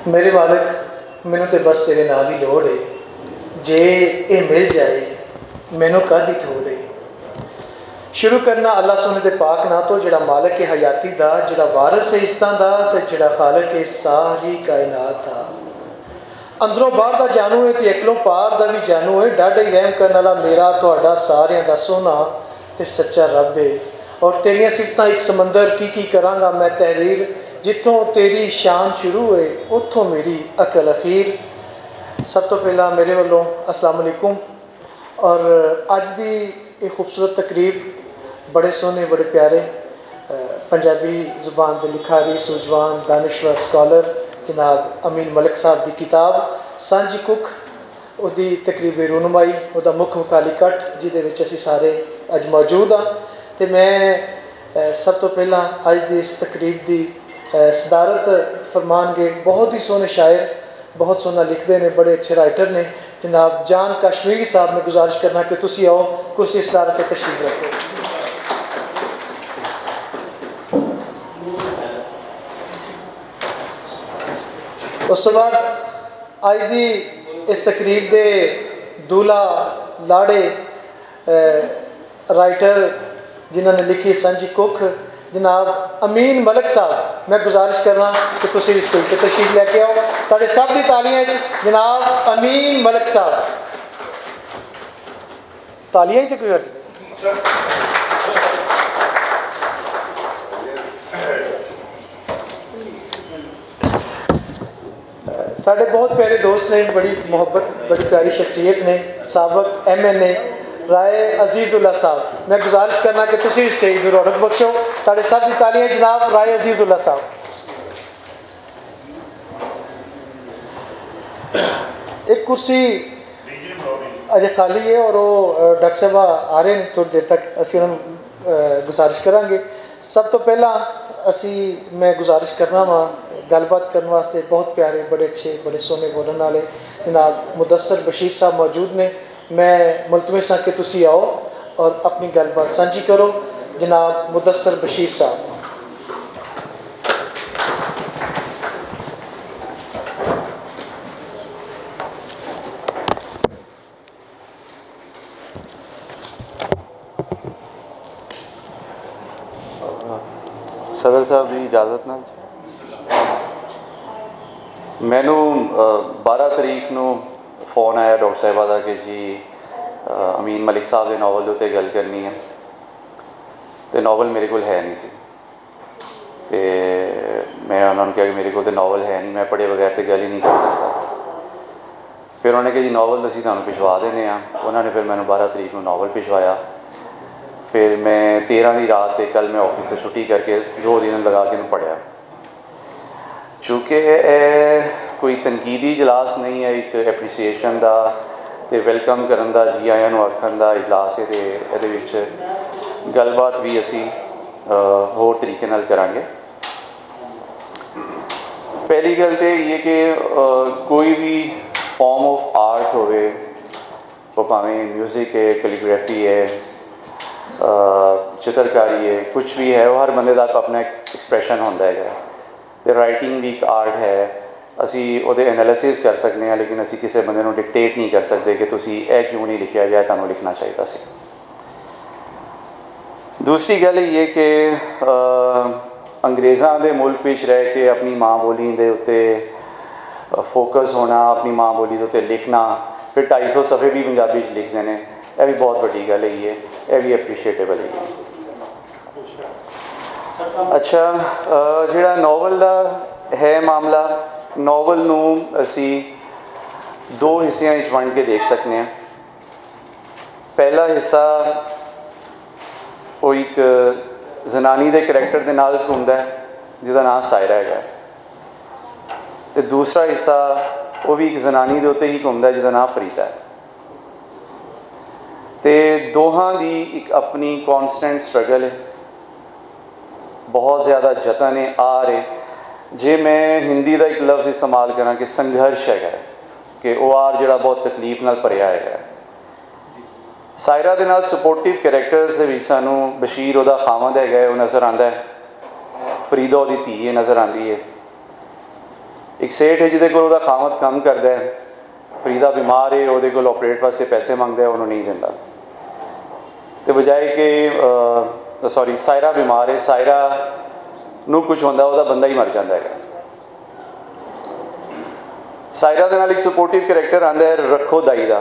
मेरे मालिक मैनू तो बस तेरे नाम की लोड़ है, जे ये मिल जाए मैनू कद ही थोड़ है। शुरू करना अल्लाह सोने के पाक ना तो जिहड़ा मालिक है हयाती दा, जिहड़ा वारिस है इज्जतां दा, ते जिहड़ा खालिक है सारी कायनात दा। अंदरों बाहर दा जानू है ते अकलों पार दा भी जानू है। डाढ़ा ही रहम करने वाला मेरा तुहाडा सारियां दा सोना ते सच्चा रब है। और तेरियां सिफतां एक समंदर की करांगा मैं तहरीर, जिथों तेरी शान शुरू है उत्थों मेरी अकल अखीर। सब तो पहला मेरे वालों अस्सलाम वालेकुम। और अज दी ये खूबसूरत तकरीब बड़े सोहने बड़े प्यारे पंजाबी जुबान के लिखारी सूझवान दानिश्वर स्कॉलर जनाब अमीन मलिक साहब की किताब सांझी कुख उहदी तकरीबी रूनुमाई उहदा मुख मुकाली कट जिहदे विच असीं सारे अज मौजूद हाँ। तो मैं सब तो पहला अज की इस तकरीब की सदारत फरमानगे बहुत ही सोहने शायर, बहुत सोहना लिखते हैं, बड़े अच्छे राइटर ने जनाब जान कश्मीरी साहब ने गुजारिश करना कि तुसी आओ कुर्सी सदारत पर तशरीफ रखो। उस तो बाद अज की इस तकरीब के दूल्हा लाड़े राइटर जिन्होंने लिखी सांझी कुख जनाब अमीन मलिक साहब, मैं गुजारिश करना कि तुम स्टेज पर तशरीफ लैके आओ। तुहाडे सब की तालियां जनाब अमीन मलिक साहब। तालियां ही तो कोई अर्ज नहीं। साढ़े बहुत प्यारे दोस्त ने, बड़ी मुहब्बत बड़ी प्यारी शख्सियत ने, साबक MNA राय अजीज़ुल्लाह साहब, मैं गुजारिश करना कि तुम स्टेज में रौनक बख्शो। तुहाडे सब की तालियां जनाब राय अजीज़ुल्लाह साहब। एक कुर्सी अजे खाली है और वो डॉक्टर साहब आ रहे हैं, थोड़ी देर तक असीं उन्होंने गुजारिश करांगे। सब तो पहला असी मैं गुजारिश करना वा गलबात करने वास्ते बहुत प्यारे बड़े अच्छे बड़े सोहने बोलने वाले जनाब मुदस्सर बशीर साहब मौजूद ने। मैं मुलतमिस हाँ कि तुसी आओ और अपनी गलबात साझी करो। जनाब मुदस्सर बशीर साहब। सदर साहब की इजाज़त ना मैनू 12 तरीक को फोन आया डॉक्टर साहिबा का कि जी अमीन मलिक साहब के नावल उत्ते गल करनी है। तो नावल मेरे को है नहीं सी, तो मैं उन्होंने कहा कि मेरे को तो नावल है नहीं, मैं पढ़े बगैर तो गल ही नहीं कर सकता। फिर उन्होंने कहा जी नावल असीं तुहानूं भिजवा देने उन्होंने फिर मैंने 12 तरीक को नावल भिजवाया। फिर मैं 13 की रात कल मैं ऑफिस से छुट्टी करके 2 दिन लगा के पढ़िया। चूँकि कोई तनकीदी इजलास नहीं है, एक एप्रीसीएशन का तो वेलकम करन दा जी आयां नूं आखण दा इजलास है। तो इहदे विच गलबात भी असी होर तरीके नाल करांगे। पहली गल तो ये कि कोई भी फॉर्म ऑफ आर्ट होवे, वो भावें म्यूज़िक है, कैलीग्राफी है, चित्रकारी है, कुछ भी है, वो हर बंदे का अपना एक्सप्रैशन होंदा है। तो राइटिंग भी एक आर्ट है। असी उहदे एनालिसिस कर सकते हैं, लेकिन असी किसी बंदे नूं डिक्टेट नहीं कर सकते कि तुसी ए क्यों नहीं लिखिया गया, तुहानूं लिखना चाहिए सी। दूसरी गल ये कि अंग्रेज़ों के मुल्क विच रह के अपनी माँ बोली के उत्ते फोकस होना, अपनी माँ बोली के उत्ते लिखना, फिर 250 सफ़े भी पंजाबी लिखते हैं, यह भी बहुत बड़ी गल है, यह भी एप्रीशिएटेबल है। अच्छा, जिहड़ा नावल का है मामला, नावल नूं असी 2 हिस्सियां विच वंड के देख सकते हैं। पहला हिस्सा वो एक जनानी के करैक्टर के नाल घूमता है जिसका नाम सायरा है, तो दूसरा हिस्सा वो भी एक जनानी के उत्ते ही घूमता है जिसका नाम फरीदा है। तो दोहां की एक अपनी कॉन्सटेंट स्ट्रगल है, बहुत ज़्यादा जतन है आर है। जे मैं हिंदी का एक लफ्ज़ इस्तेमाल करा कि संघर्ष है कि वो आर जो बहुत तकलीफ नाल भरिया है। सायरा दे नाल सपोर्टिव कैरेक्टर्स भी सानू बशीर उहदा खामद है वो नज़र आता है, फरीदा उहदी धी नज़र आती है, एक सेठ है जिहदे कोल उहदा खामद काम करदा है, फरीदा बीमार है, उहदे कोल ऑपरेट वास्ते पैसे मंगदा है, उन्होंने नहीं दिंदा। तो बजाए कि सॉरी सायरा बीमार है, सायरा नूं कुछ होंदा उहदा बंदा ही मर जाता है। सायरा दे नाल एक सपोर्टिव करैक्टर आंदा है रखो दाई दा,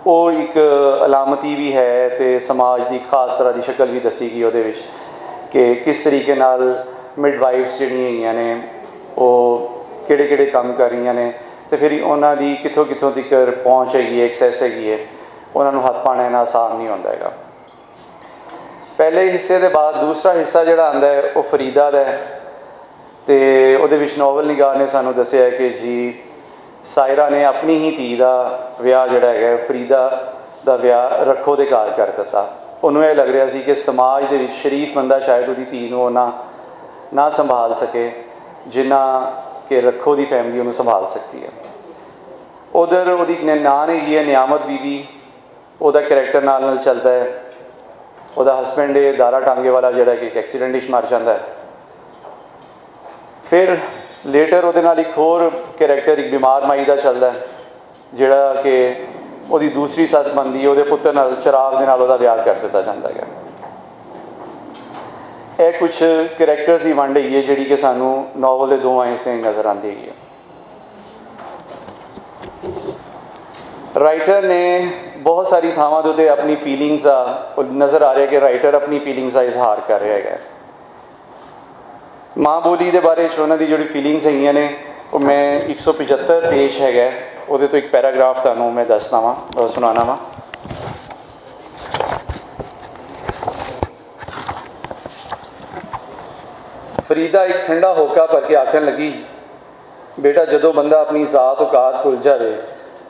वो एक अलामती भी है तो समाज की खास तरह की शक्ल भी दसी गई उहदे विच कि किस तरीके नाल मिडवाइफ्स जिहड़ियां ने वो किहड़े काम कर रही ने, तो फिर उन्हों की कितों कितों तक पहुँच हैगी है, एक्सैस हैगी है, उन्होंने हथ पाना इन्ना आसान नहीं होंदा हैगा। पहले हिस्से के बाद दूसरा हिस्सा जिहड़ा आंदा है वो फरीदा दा है, तो उहदे विच नॉवल निगार ने सानू दस्सिया है कि जी सायरा ने अपनी ही धी का विआह जिहड़ा है फरीदा का विआह रखो दे घर कर दिता। उन्होंने यह लग रहा सी कि समाज के शरीफ बंदा शायद उसकी धी नूं ना संभाल सके जिन्ना कि रखो की फैमिली उन्होंने संभाल सकती है। उधर उसकी नान हैगी है नियामत बीबी, वह करैक्टर नाल चलता है। वह हसबैंड है दारा टांगे वाला जिहड़ा कि एक एक्सीडेंट विच मर जाता है। फिर लेटर वो एक होर करैक्टर एक बीमार माई का चलता है जिहड़ा कि उसकी दूसरी सस बनती है, वो पुत्र नाल चिराग दे नाल उहदा विआह कर दिता जाता है। यह कुछ करैक्टर्स की वंड हैगी है जिहड़ी कि सानू नॉवल के दोवां हिस्से नज़र आती है। राइटर ने बहुत सारी थावां दे उत्ते अपनी फीलिंग्स का नज़र आ रहा है कि राइटर अपनी फीलिंग्स का इजहार कर रहा है। माँ बोली के बारे उन्होंने की जो फीलिंग्स हैगियां ने वो मैं 175 पेज है वो तो एक पैराग्राफ तुहानूं मैं दसना वा सुनाना वा। फरीदा एक ठंडा होका भर के आखन लगी, बेटा जदों बंदा अपनी जात औकात भुल जाए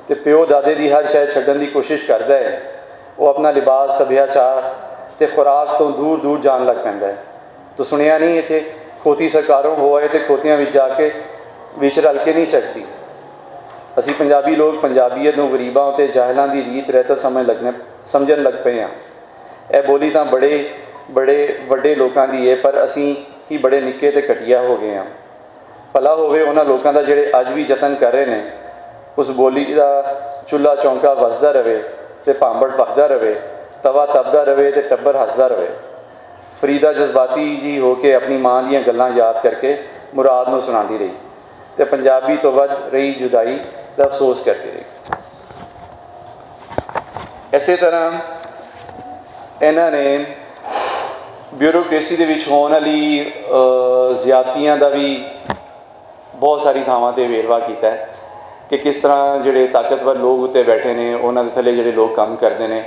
तो प्यो दादे की हर शय छड्डण की कोशिश करता है, वो अपना लिबास सभ्याचार तो खुराक तो दूर दूर जान लग पैंदा है। तो सुनिया नहीं इत्थे खोती सरकारों हो आए तो खोतियां विच जाके विच रल के नहीं चढ़ती। असी पंजाबी लोग पंजाबीयत नूं गरीबां ते जाहिलां दी रीत रहत समझण लग पे हाँ। यह बोली तो बड़े बड़े वड्डे लोगों की है, पर असी ही बड़े निक्के ते घटिया हो गए हैं। भला होवे उन्हां लोगों का जिहड़े अज भी यतन कर रहे हैं उस बोली का चुल्हा चौंका वसदा रहे तो भांबड़ पकदा रहे, तवा तपदा रहे तो टब्बर हसदा रहे। फरीदा जज्बाती जी हो के अपनी माँ दीयां गल्लां याद करके मुराद नूं सुणांदी रही तो पंजाबी तो वध रही जुदाई का अफसोस करती रही। इस तरह इन्होंने ब्यूरोक्रेसी के होने वाली ज़्यादतियां का भी बहुत सारी थावां ते वेरवा किया है कि किस तरह जिहड़े ताकतवर लोग उत्ते बैठे ने उन्होंने थले जिहड़े लोग काम करते हैं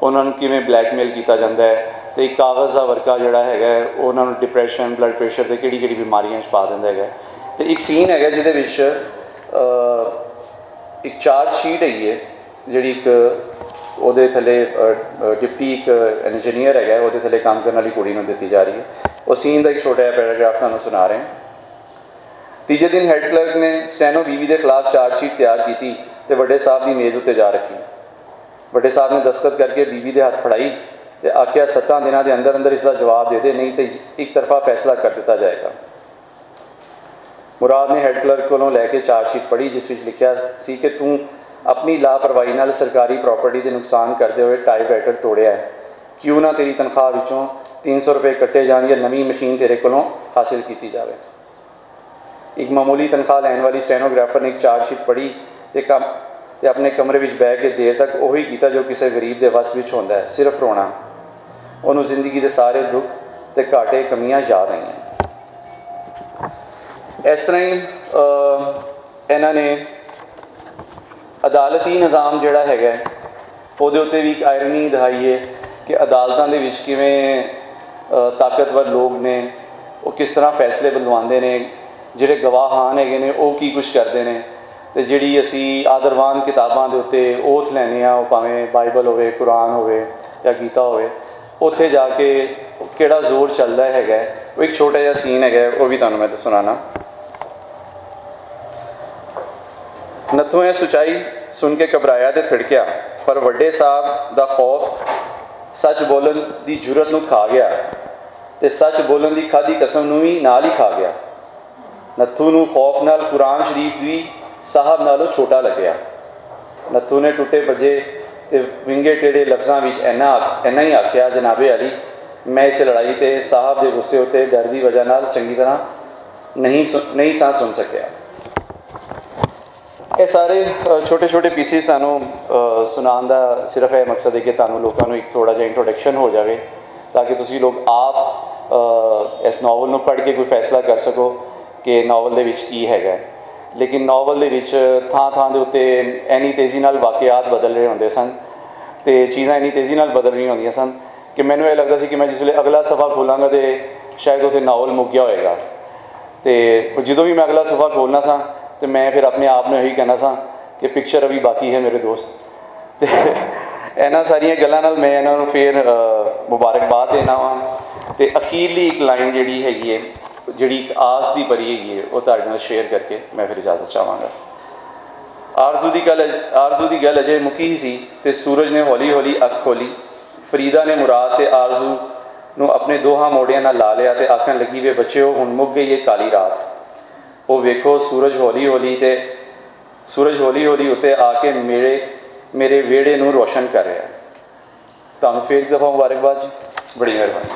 उन्होंने किवें ब्लैकमेल किया जाता है, तो एक कागज़ का वर्का जिहड़ा है उन्होंने डिप्रैशन ब्लड प्रेशर से किहड़ी बीमारियां पा दिंदा है। तो एक सीन है जिहदे विच एक चार्ज शीट हैगी है जिहड़ी एक उहदे थले डिप्टी एक इंजीनियर है उहदे थले काम करने वाली कुड़ी नूं दित्ती जा रही है। वो सीन का एक छोटा जिहा पैराग्राफ तुहानूं सुना रहे हैं। तीजे दिन हैड क्लर्क ने स्टैनो बीवी के खिलाफ चार्जशीट तैयार की तो वड्डे साहब की मेज़ उत्ते जा रखी। वड्डे साहब ने दस्तखत करके बीवी के हाथ फड़ाई तो आखिया 7 दिनों के अंदर अंदर इसका जवाब दे दे, नहीं तो एक तरफा फैसला कर दिता जाएगा। मुराद ने हैड क्लर्क को लैके चार्जशीट पढ़ी जिस विच लिखिया सी कि तू अपनी लापरवाही नाल सरकारी प्रॉपर्टी के नुकसान करते हुए टाइपराइटर तोड़िया है, क्यों ना तेरी तनख्वाह विचों 300 रुपये कट्टे जान या नवी मशीन तेरे कोलों हासिल की जाए। एक मामूली तनख्वाह लैन वाली स्टैनोग्राफर ने एक चार्जशीट पढ़ी तो अपने कमरे में बह के देर तक उही किया जो किसी गरीब के वस में होंदा है, सिर्फ रोना। उन्होंने जिंदगी के सारे दुख ते घाटे कमियां याद आईयां। इस तरह ही इन्होंने अदालती निज़ाम जिहड़ा है उहदे उत्ते भी एक आयरनी दिखाई है कि अदालतों के विच किवें ताकतवर लोग ने वो किस तरह फैसले बदलवाते हैं, जिहड़े गवाहान हैगे ने वो की कुछ करते हैं, तो जिहड़ी असी आदरवान किताबां दे उत्ते ओथ लैने आ भावें बाइबल होवे कुरान होवे या गीता होवे उत्थे जाके किहड़ा जोर चलता है। वो एक छोटा जिहा सीन है वो भी तुहानूं मैं सुनाना। नत्थों यह सच्चाई सुन के घबराया तो थिड़किया, पर वड्डे साहब का खौफ सच बोलन की जुरत नूं खा गया तो सच बोलन की खाधी कसम नूं भी नाल ही खा गया। नत्थू नूं खौफ नाल कुरान शरीफ भी साहब नालों छोटा लग्या। नत्थू ने टुटे भजे तो विंगे टेढ़े लफ्ज़ों में इन्ना ही आख्या, जनाबे अली मैं इस लड़ाई ते साहब के गुस्से उत्ते डर की वजह नाल चंगी तरह नहीं सुन सकिया। ये सारे छोटे छोटे पीसिस सानू सुनाने का सिर्फ यह मकसद है कि तुहानू लोगों को एक थोड़ा जिहा इंट्रोडक्शन हो जाए, ताकि तुसी लोग आप इस नावल नूं पढ़ के कोई फैसला कर सको कि नावल दे विच की हैगा। लेकिन नावल दे विच थां थां दे उत्ते इन्नी तेज़ी नाल वाक़यात बदल रहे होंदे सन, तो चीज़ां इन्नी तेज़ी नाल बदल रही होंदियां सन कि मैनूं ये लगता सी कि मैं जिस वेले अगला सफ़ा खोलांगा तो शायद उत्थे नावल मुक गया होएगा। तो जो भी मैं अगला सफ़ा खोलना सा तो मैं फिर अपने आप में यही कहना सा कि पिक्चर अभी बाकी है मेरे दोस्त। तो इन्हां सारियां गल्लां नाल मैं इन्हां नूं फिर मुबारकबाद देना वा। तो अखीरली एक लाइन जिहड़ी हैगी है, जिहड़ी एक आस की परी हैगी है, वो तुहाडे नाल शेयर करके मैं फिर इजाजत चाहांगा। आरजू की गल अजे मुकी ही सी ते सूरज ने हौली हौली अख खोली। फरीदा ने मुराद ते आरजू नूं अपने दोहां मोड़ियां नाल ला लिया तो आखन लगी वे बच्चेओ हुण मुक गई है काली रात। वो वेखो सूरज हौली हौली उत्ते आके मेरे वेड़े नूं रोशन कर रहा है। तुहानूं फिर एक दफ़ा मुबारकबाद जी, बड़ी मेहरबानी।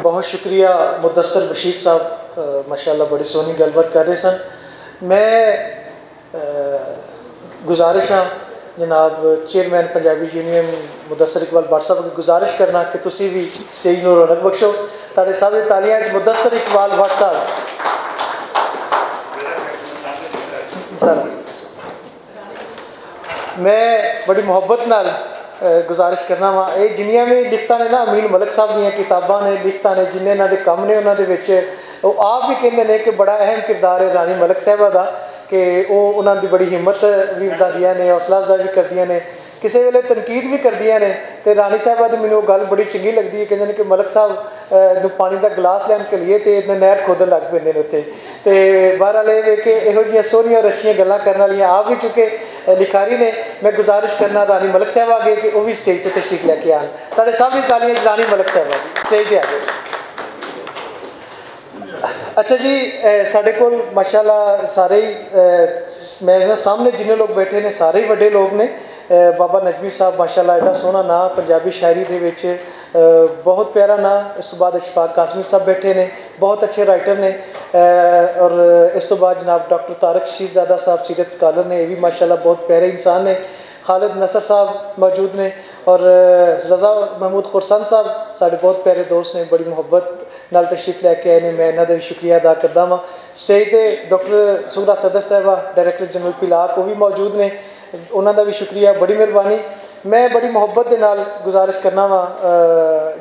बहुत शुक्रिया मुदस्सर बशीर साहब, माशाल्लाह बड़ी सोहनी गलबात कर रहे सन। मैं गुजारिश हाँ जनाब चेयरमैन पंजाबी यूनियन मुदस्सर इकबाल भट्ट साहब की गुजारिश करना कि तुसी भी स्टेज नूं रौनक बख्शो। तुहाडे सब दी तालियां मुदस्सर इकबाल भट्ट साहब सर। मैं बड़ी मुहब्बत नाल गुजारिश करना वा, ये जिन्नियां भी लिखतां ने ना अमीन मलिक साहब दीयां किताबां ने लिखतां ने जिन्ने इन्हां दे कम ने उन्हां दे विच वो आप भी कहंदे ने कि बड़ा अहम किरदार है रानी मलिक साहिबा दा, कि वो उन्हां दी बड़ी हिम्मत भी वधादियां ने, हौसला अफजाई भी करदियां ने, किसी वेले तनकीद भी करदियां ने। तो रानी साहिबा दी मैनूं गल बड़ी चंगी लगदी है, कहंदे ने कि मलिक साहब नूं पानी दा गिलास लैन के लिए तो इन्ने नहर खोदन लग पैंदे ने उत्ते। तो बहरहाल ये कि इहो जिहियां सोहनियां रचियां गल्लां करन वालियां आप भी चुके लिखारी ने। मैं गुजारिश करना रानी मलिक साहिबा अगे कि वह भी स्टेज पर तशरीफ लैके आन। तुहाडे सब दी तालियां रानी मलिक साहिबा दी स्टेज पर आ गए। अच्छा जी, साढ़े कोल माशाल्लाह सारे ही मेरे सामने जिन्ने लोग बैठे ने सारे ही वड्डे लोग ने। बाबा नजमी साहब माशाल्लाह एडा सोहना नाम पंजाबी शायरी दे विच, बहुत प्यारा नाम। इस तो बाद इशफाक कासमी साहब बैठे ने, बहुत अच्छे राइटर ने। और इस तो बाद जनाब डॉक्टर तारक शीरजादा साहब सीरत स्कॉलर ने, ये भी माशाल्लाह बहुत प्यारे इंसान ने। खालिद नसर साहब मौजूद ने और रज़ा महमूद खुरसन साहब साढ़े बहुत प्यारे दोस्त ने, बड़ी मुहब्बत नाल तशरीफ लैके आए ने। मैं इन्हों का भी शुक्रिया अदा करदा वां। स्टेज पर डॉक्टर सुगरा सदर साहिबा डायरैक्टर जनरल पिलाक वो भी मौजूद ने, उन्हों का भी शुक्रिया, बड़ी मेहरबानी। मैं बड़ी मुहब्बत के नाल गुजारिश करना वा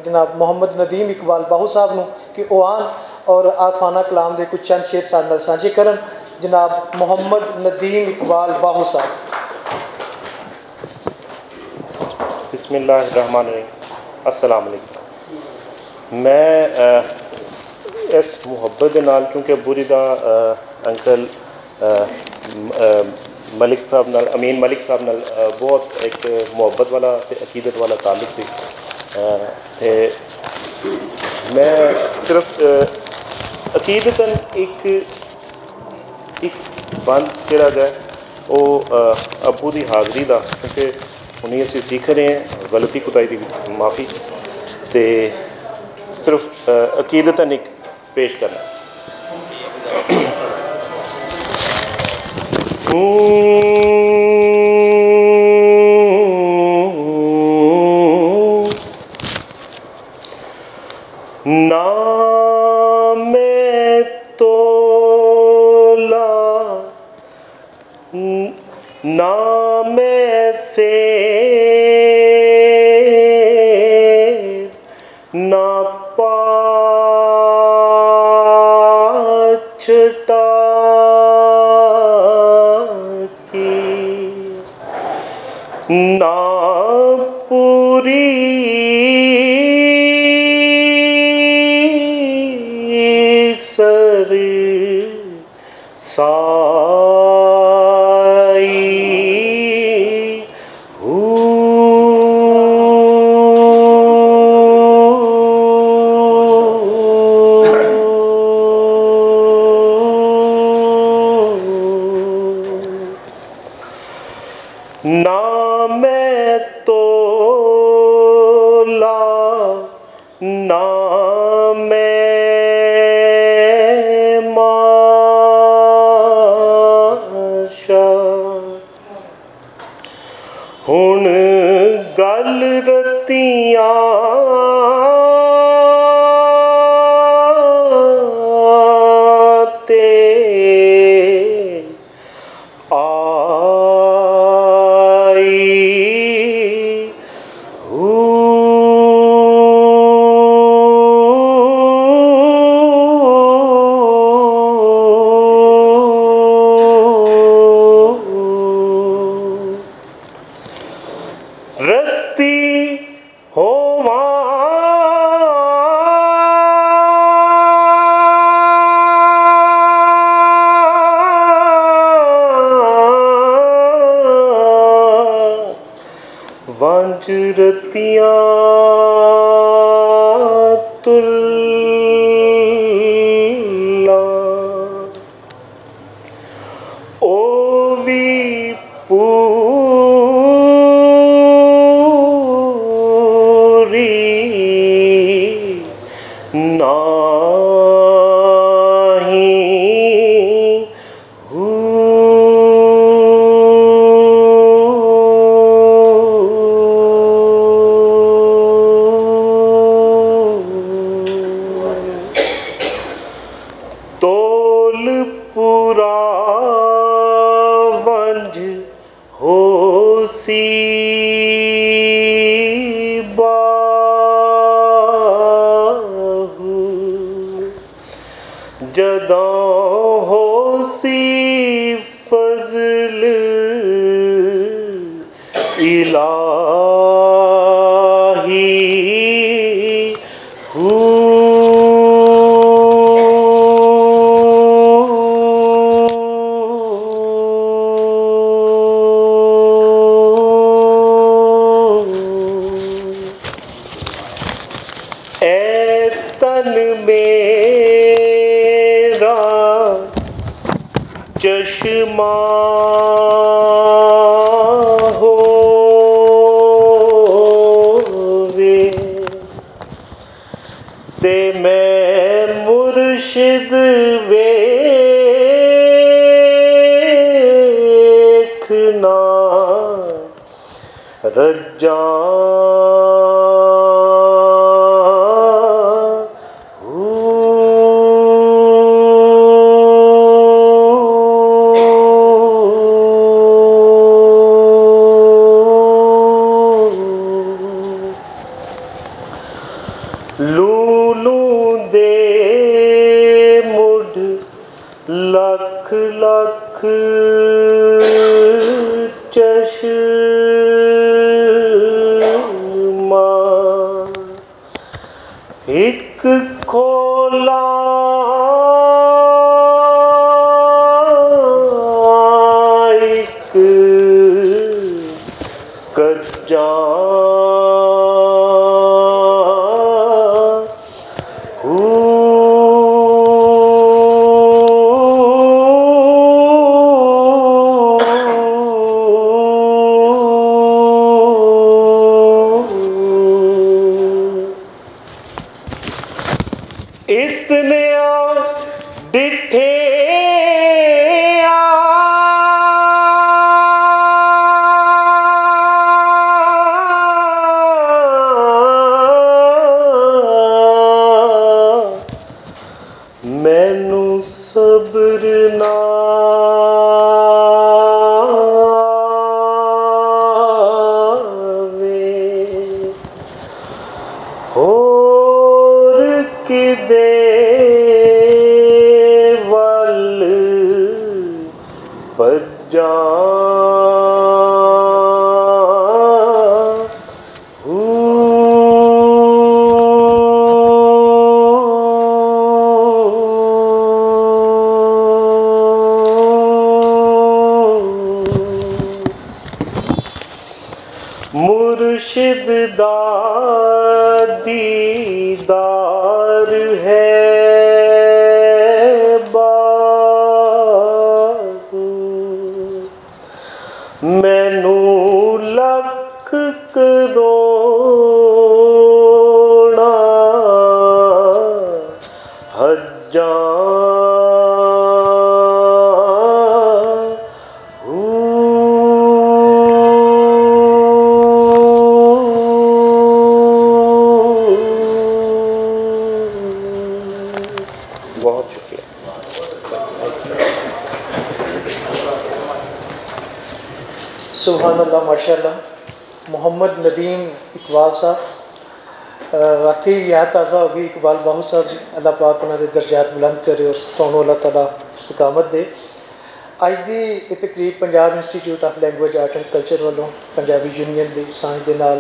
जनाब मोहम्मद नदीम इकबाल बाहू साहब नूं कि वो आन और आफाना कलाम के कुछ चंद शेर साथ नाल साझे करन। जनाब मोहम्मद नदीम इकबाल बाहू साहब। बिस्मिल्लाहिर्रहमानिर्रहीम, अस्सलाम वालेकुम। मैं इस मुहब्बत के नाल चूँकि बुरी दा अंकल मलिक साहब नाल, अमीन मलिक साहब नाल बहुत एक मुहब्बत वाला ते अकीदत वाला ताल्लुक सी। ते मैं सिर्फ अकीदतन एक बंद जेड़ा है वो अबू की हाज़री का, क्योंकि उन्हें असीं सीख रहे हैं, गलती कुताई की माफ़ी, तो सिर्फ अकीदतन एक पेश करना। ना मैं तोला ना मैं से ना पाछटा की ना पूरी सर साई ना मैं तोला ना मैं माशा हुण गल रतियां ते रत्ती होवा वंज रतियां तुल्ला ओ भी तोल पुरा वंज होसी बाहु जदों होसी फजल इलाही तन मेरा चश्मा होवे ते मैं मुर्शिद वेखना रज्जा लूलू दे मुढ़ लख लख चश्मा एक खोला एक कच्चा इतने डिठे मैनू सब्र ना होर किदे वल भज्जां मुर्शिद दा दीदार है बाहु मैनू लख करोड़ा बहुत शुक्रिया। सुभान अल्लाह, माशाअल्लाह। मोहम्मद नदीम इकबाल साहब, वाकई याद ताज़ा होगी इकबाल बाहू साहब की। अल्लाह पाक उन्होंने दर्जात बुलंद करे और तुहानू अल्लाह ताला इस्तकामत दे। अज की ये तकरीब Punjab institute of language art and culture वालों पंजाबी यूनियन की सांझ के नाल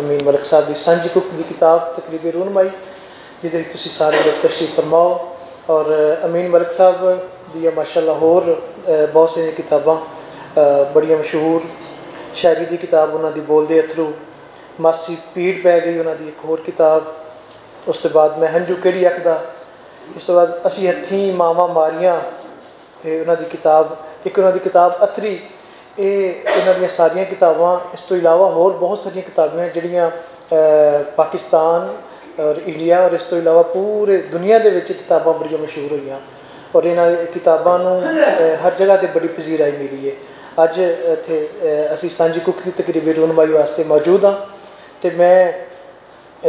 अमीन मलिक साहब की सांझी कुक की किताब तकरीब रूनमाई जिहदे विच तुसीं सारे लोग तशरीफ फरमाओ। और अमीन मलिक साहब दी माशाअल्लाह होर बहुत सारियां किताबां बड़ियां मशहूर। शायरी की किताब उन्होंने बोलते अथरू, मासी पीड़ पै गई उन्होंने एक होर किताब, उस तो बाद मैं हंजू केड़ी अखदा, इस तो बाद असी हथीं मावां मारियां उन्होंने किताब, एक उन्होंने किताब अथरी। ये इन्हां दियां सारियां किताबां, इस तो इलावा होर बहुत सारियां किताबां जिहड़ियां पाकिस्तान और इंडिया और इस तो इलावा पूरे दुनिया दे विच किताबां बड़ियां मशहूर होईयां और इन्हां किताबां नूं हर जगह ते बड़ी पजीराई मिली है। अज इत्थे असी सांझी कुक की तकरीबी रूनमाई वास्ते मौजूद हाँ तो मैं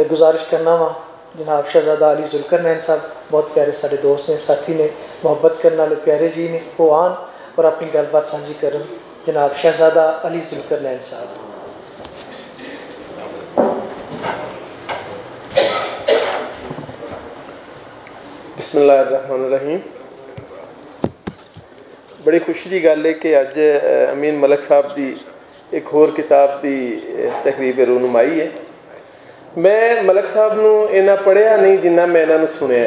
गुजारिश करना वा जनाब शहजादा अली जुल्करनैन साहब, बहुत प्यारे साढ़े दोस्त ने, साथी ने, मुहब्बत करने वाले प्यारे जी ने, वो आन और अपनी गलबात सांझी करन। जनाब शहजादा अली जुल्करनैन साहब। बिस्मिल्लाहिर्रहमानिर्रहीम। बड़ी खुशी की गल है कि अज अमीन मलिक साहब की एक होर किताब की तकरीब रूनमाई है। मैं मलिक साहब नूं इन्ना पढ़िया नहीं जिन्ना मैं इन्हां नूं सुनिया।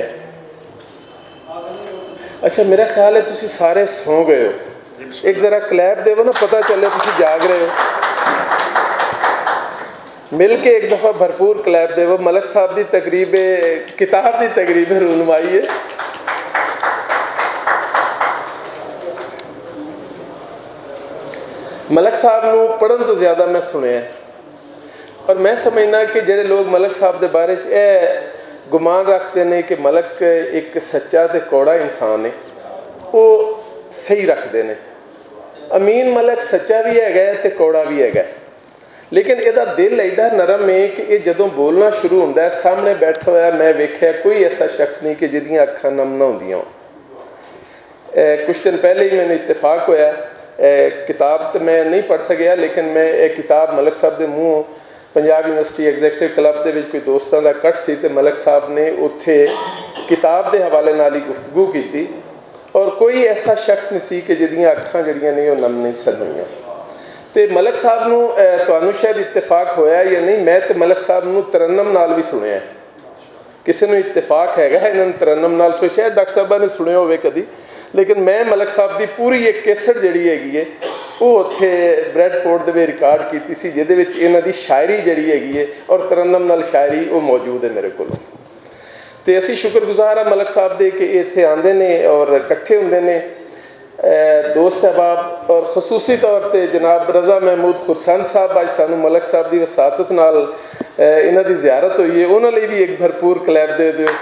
अच्छा, मेरा ख्याल है तुसीं सारे सौ गए हो। एक ज़रा क्लैप देवो ना, पता चले तुसीं जाग रहे हो। मिल के एक दफ़ा भरपूर क्लैप देवो। मलिक साहब की तकरीब किताब की तकरीब रूनमाई है। मलिक साहब नूं पढ़न तो ज़्यादा मैं सुनिया और मैं समझना कि जोड़े लोग मलिक साहब के बारे गुमान रखते हैं कि मलिक एक सच्चा तो कौड़ा इंसान है, वो सही रखते हैं। अमीन मलिक सच्चा भी है तो कौड़ा भी है, लेकिन इसका दिल एडा नरम है कि ये जदों बोलना शुरू होता है, सामने बैठा हुआ मैं वेख्या कोई ऐसा शख्स नहीं कि जिहदियां अखां नम ना होंदियां। कुछ दिन पहले ही मैंने इत्तेफाक होया, किताब तो मैं नहीं पढ़ सकिया, लेकिन मैं एक किताब मलिक साहब के मूँहों पंजाब यूनिवर्सिटी एग्जैक्टिव क्लब के कोई दोस्तों का कट सी तो मलिक साहब ने उत्थे किताब के हवाले नाल ही गुफ्तगू की और कोई ऐसा शख्स नहीं सी कि जिहदियां अखां जिहड़ियां ने वो नम नहीं सन होईयां। तो मलिक साहब नूं तुहानूं शायद इत्तेफाक होया या नहीं, मैं तो मलिक साहब नूं तरन्नम नाल भी सुनिया। किसी नूं इत्तेफाक हैगा इन्हां नूं तरन्नम नाल, सोचा डॉक्टर साहबा ने सुनिया होवे कदी, लेकिन मैं मलिक साहब की पूरी एक कैसेट जिहड़ी हैगी है वो उत्थे ब्रैडफोर्ड दे रिकॉर्ड की सी, जिहदे विच इन्हां दी शायरी जिहड़ी हैगी है और तरन्नम नाल शायरी वो मौजूद है मेरे कोल। तो असी शुक्रगुजार हाँ मलिक साहब दे कि इत्थे आंदे ने और इकट्ठे हुंदे ने दोस्त अहबाब, और खसूसी तौर पर जनाब रज़ा महमूद खुरसन साहब अज सानू मलिक साहब की वसातत नाल इन्हां दी ज़ियारत हुई है, उन्हां लई भी एक भरपूर क्लैप दे दिओ।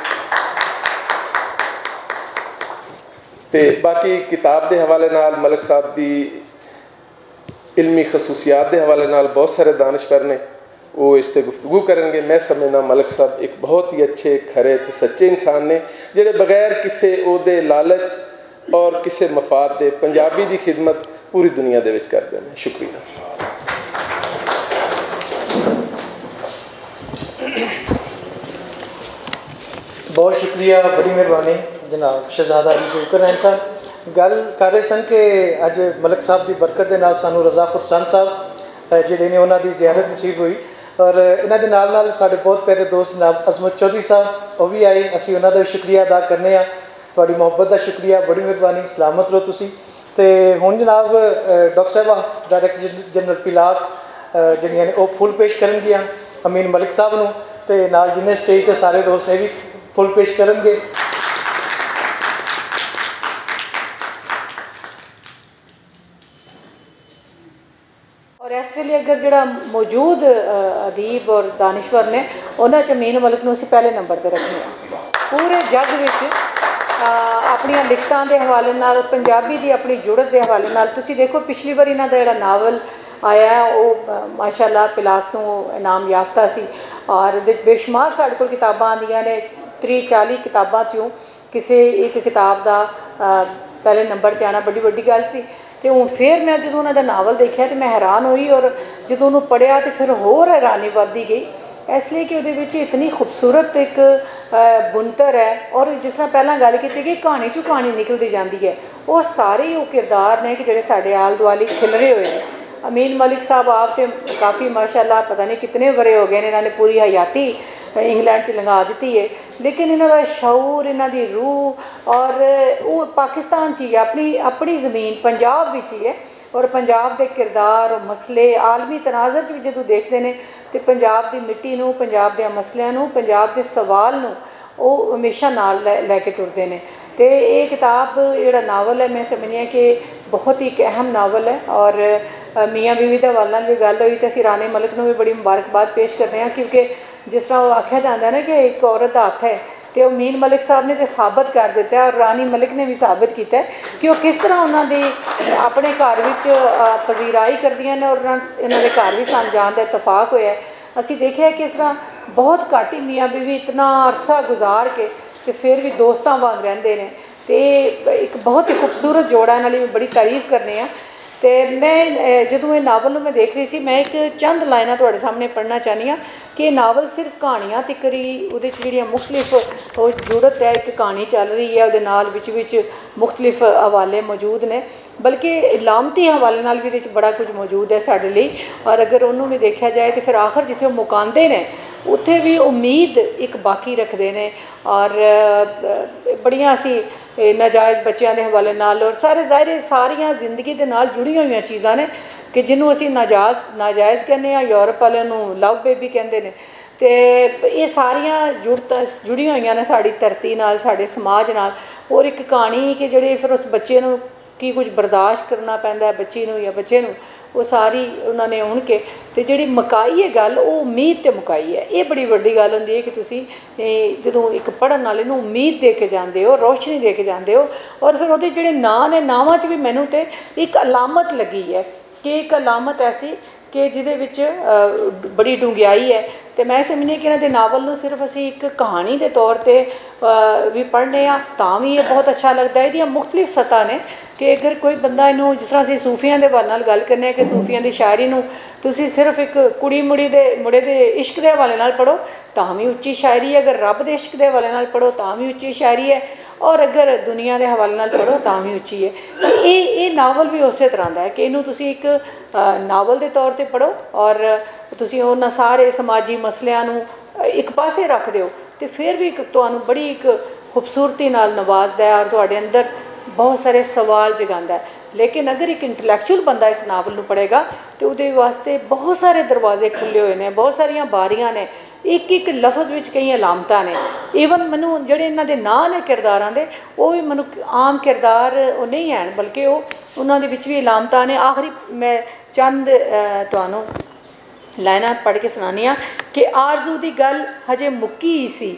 तो बाकी किताब के हवाले नाल मलिक साहब की इल्मी खसूसियात के हवाले नाल बहुत सारे दानश्वर ने वो इस पर गुफ्तगू करेंगे। मैं समझना मलिक साहब एक बहुत ही अच्छे खरे तो सच्चे इंसान ने जिहड़े बगैर किसी ओहदे लालच और किसी मफाद के पंजाबी की खिदमत पूरी दुनिया दे विच करते हैं। शुक्रिया। बहुत शुक्रिया, बड़ी मेहरबानी जनाब शहजादा अली जुल्करनैन साहब। गल कर रहे सन कि अज मलिक साहब की बरकत के नाल सानू रज़ा खुरसन साहब जिहड़े ने उन्हां दी ज़ियारत नसीब हुई और इन्हां दे नाल नाल साडे बहुत प्यारे दोस्त जनाब अजमत चौधरी साहब वो भी आए, असी उन्हां दा शुक्रिया अदा करने आ। तुहाडी मुहब्बत का शुक्रिया, बड़ी मेहरबानी, सलामत रहो तुसी। तो हुण जनाब डॉक्टर साहबा डायरैक्टर जनरल पिलाक जिहड़ियां ने वो फुल पेश करनगियां अमीन मलिक साहब नूं, ते नाल जिन्ने स्टेज ते सारे दोस्त ने भी फुल पेश करनगे। और इस वेले अगर जो मौजूद अदीब और दानिश्वर ने उन्होंने अमीन मलिक नूं असीं पहले नंबर पर रखने पूरे जग विच अपनियां लिखतां दे हवाले नाल पंजाबी दी अपनी जुड़त के हवाले नाल। तुसीं देखो पिछली बार इन्हां दा जिहड़ा नावल आया वो माशाअल्लाह पिलाक तो इनाम याफ्ता सी और बेशुमार साढ़े कोल किताबां आंदियां ने 30-40 किताबां चों किसी एक किताब का पहले नंबर पर आना बड़ी वड्डी गल सी। तो हूँ फिर मैं जो उन्होंने नावल देखा तो मैं हैरान हुई और जो उन्होंने पढ़िया तो फिर होर हैरानी बढ़ती गई इसलिए कि वो इतनी खूबसूरत एक बुनतर है और जिस तरह पहला गल की कि कहानी चो कहानी निकलती जाती है वो सारे वो किरदार ने कि जोड़े साढ़े आल दुआली खिलरे हुए हैं। अमीन मलिक साहब आप तो काफ़ी माशाअल्लाह पता नहीं कितने बड़े हो गए ने, इन्होंने पूरी हयाती इंग्लैंड च लंघा दी है लेकिन इन्हों का शऊर इन्हों की रूह और वो पाकिस्तान च ही है अपनी अपनी ज़मीन पंजाब विच ही है और पंजाब के किरदार और मसले आलमी तनाज़र भी जो देखते हैं तो पंजाब की मिट्टी नूं पंजाब के मसलियां नूं पंजाब के सवाल नूं वो हमेशा नाल लैके टुरते हैं। तो ये किताब जिहड़ा नावल है मैं समझनी है कि बहुत ही एक अहम नावल है और मियाँ बीवी के हवाले नाल भी गल हुई तो असीं राणे मलिक नूं भी बड़ी मुबारकबाद पेश करते हैं क्योंकि जिस तरह वो आख्या जाता है ना कि एक औरत का हथ है तो अमीन मलिक साहब ने तो साबित कर दिता है और रानी मलिक ने भी साबित किया है कि वो किस तरह उन्होंने अपने घर विच पजीराई करदियां ने और इन्हों के घर भी सन जान का इतफाक होया है। असीं देखिया कि इस तरह बहुत घट ही मियाँ बीवी इतना अरसा गुजार के तो फिर भी दोस्तां वांग रहिंदे ने तो एक बहुत ही खूबसूरत जोड़ा इन्हां लई बड़ी तारीफ करने आ। तो मैं जो ये नावल मैं देख रही थी मैं एक चंद लाइनां तुहाडे सामने पढ़ना चाहनी हाँ कि नावल सिर्फ कहानियां तिकर ही उहदे च जिहड़ियां मुख्तलिफ जुड़त है एक कहानी चल रही है उहदे नाल विच मुख्तलिफ हवाले मौजूद ने बल्कि लामती हवाले नाल भी इहदे च बड़ा कुछ मौजूद है साडे लई और अगर उन्होंने भी देखा जाए तो फिर आखिर जिथे मुकांदे ने उत्थे भी उम्मीद एक बाकी रखते हैं और बड़ियां असी नाजायज़ बच्चों के हवाले नाल और सारे ज़ाहिर सारिया जिंदगी के नाल जुड़ी हुई चीज़ां ने कि जिन्हों असी नाजायज़ कहने यूरोप वाले लव बेबी कहते हैं तो ये सारिया जुड़ी हुई ने साड़ी धरती नाल साढ़े समाज नाल और एक कहानी कि जिहड़े फिर उस बच्चे नूं की कुछ बर्दाश्त करना पैंदा है बच्ची नूं या बच्चे नूं वो सारी उन्होंने उन के तो जी मुकाई है गल वो उम्मीद तो मुकाई है। ये बड़ी वड्डी गल होंदी है कि तुसी जो एक पढ़न वाले नूं उम्मीद दे के जाते हो रोशनी दे के जाते हो और फिर वो जोड़े नाँ ने नावां च भी मैनू तो एक अलामत लगी है कि एक अलामत ऐसी कि जिहदे विच बड़ी डूंघियाई है। तो मैं समझनी कि इन्हां दे नावल नूं सिर्फ असी एक कहानी के तौर पर भी पढ़ने तां भी ये बहुत अच्छा लगता है। इहदियां मुख्तलिफ सतह ने कि अगर कोई बंदा इनू जिस तरह असीं सूफियां दे हवाले नाल गल करने कि सूफियां की शायरी नूं तुसीं सिर्फ एक कुड़ी मुड़ी दे मुड़े दे इश्क के हवाले नाल पढ़ो तां भी उच्ची शायरी है, अगर रब दे इश्क के हवाले नाल पढ़ो तां भी उच्ची शायरी है और अगर दुनिया के हवाले नाल पढ़ो तां भी उच्ची है। ये नावल भी उस तरह का है कि इनू तुसीं एक नावल के तौर पर पढ़ो और तुसीं उन्हां सारे समाजी मसलियां नूं एक पासे रख दिओ तो फिर भी तुहानूं बड़ी एक खूबसूरती नाल नवाजदा है और तुहाडे अंदर बहुत सारे सवाल जगाता है। लेकिन अगर एक इंटलैक्चुअल बंदा इस नावल नूं पढ़ेगा तो उहदे वास्ते बहुत सारे दरवाजे खुले हुए हैं, बहुत सारिया बारियां ने, एक एक लफज विच कई अलामतां ने। ईवन मैनू जिहड़े इन्हां दे नां ने किरदारां दे वो भी मैनू आम किरदार वो नहीं हैं बल्कि वो उन्हां दे विच भी अलामतां ने। आखिरी मैं चंद तुहानूं लाइनां पढ़ के सुनानी आ कि आरजू दी गल हजे मुक्की ही सी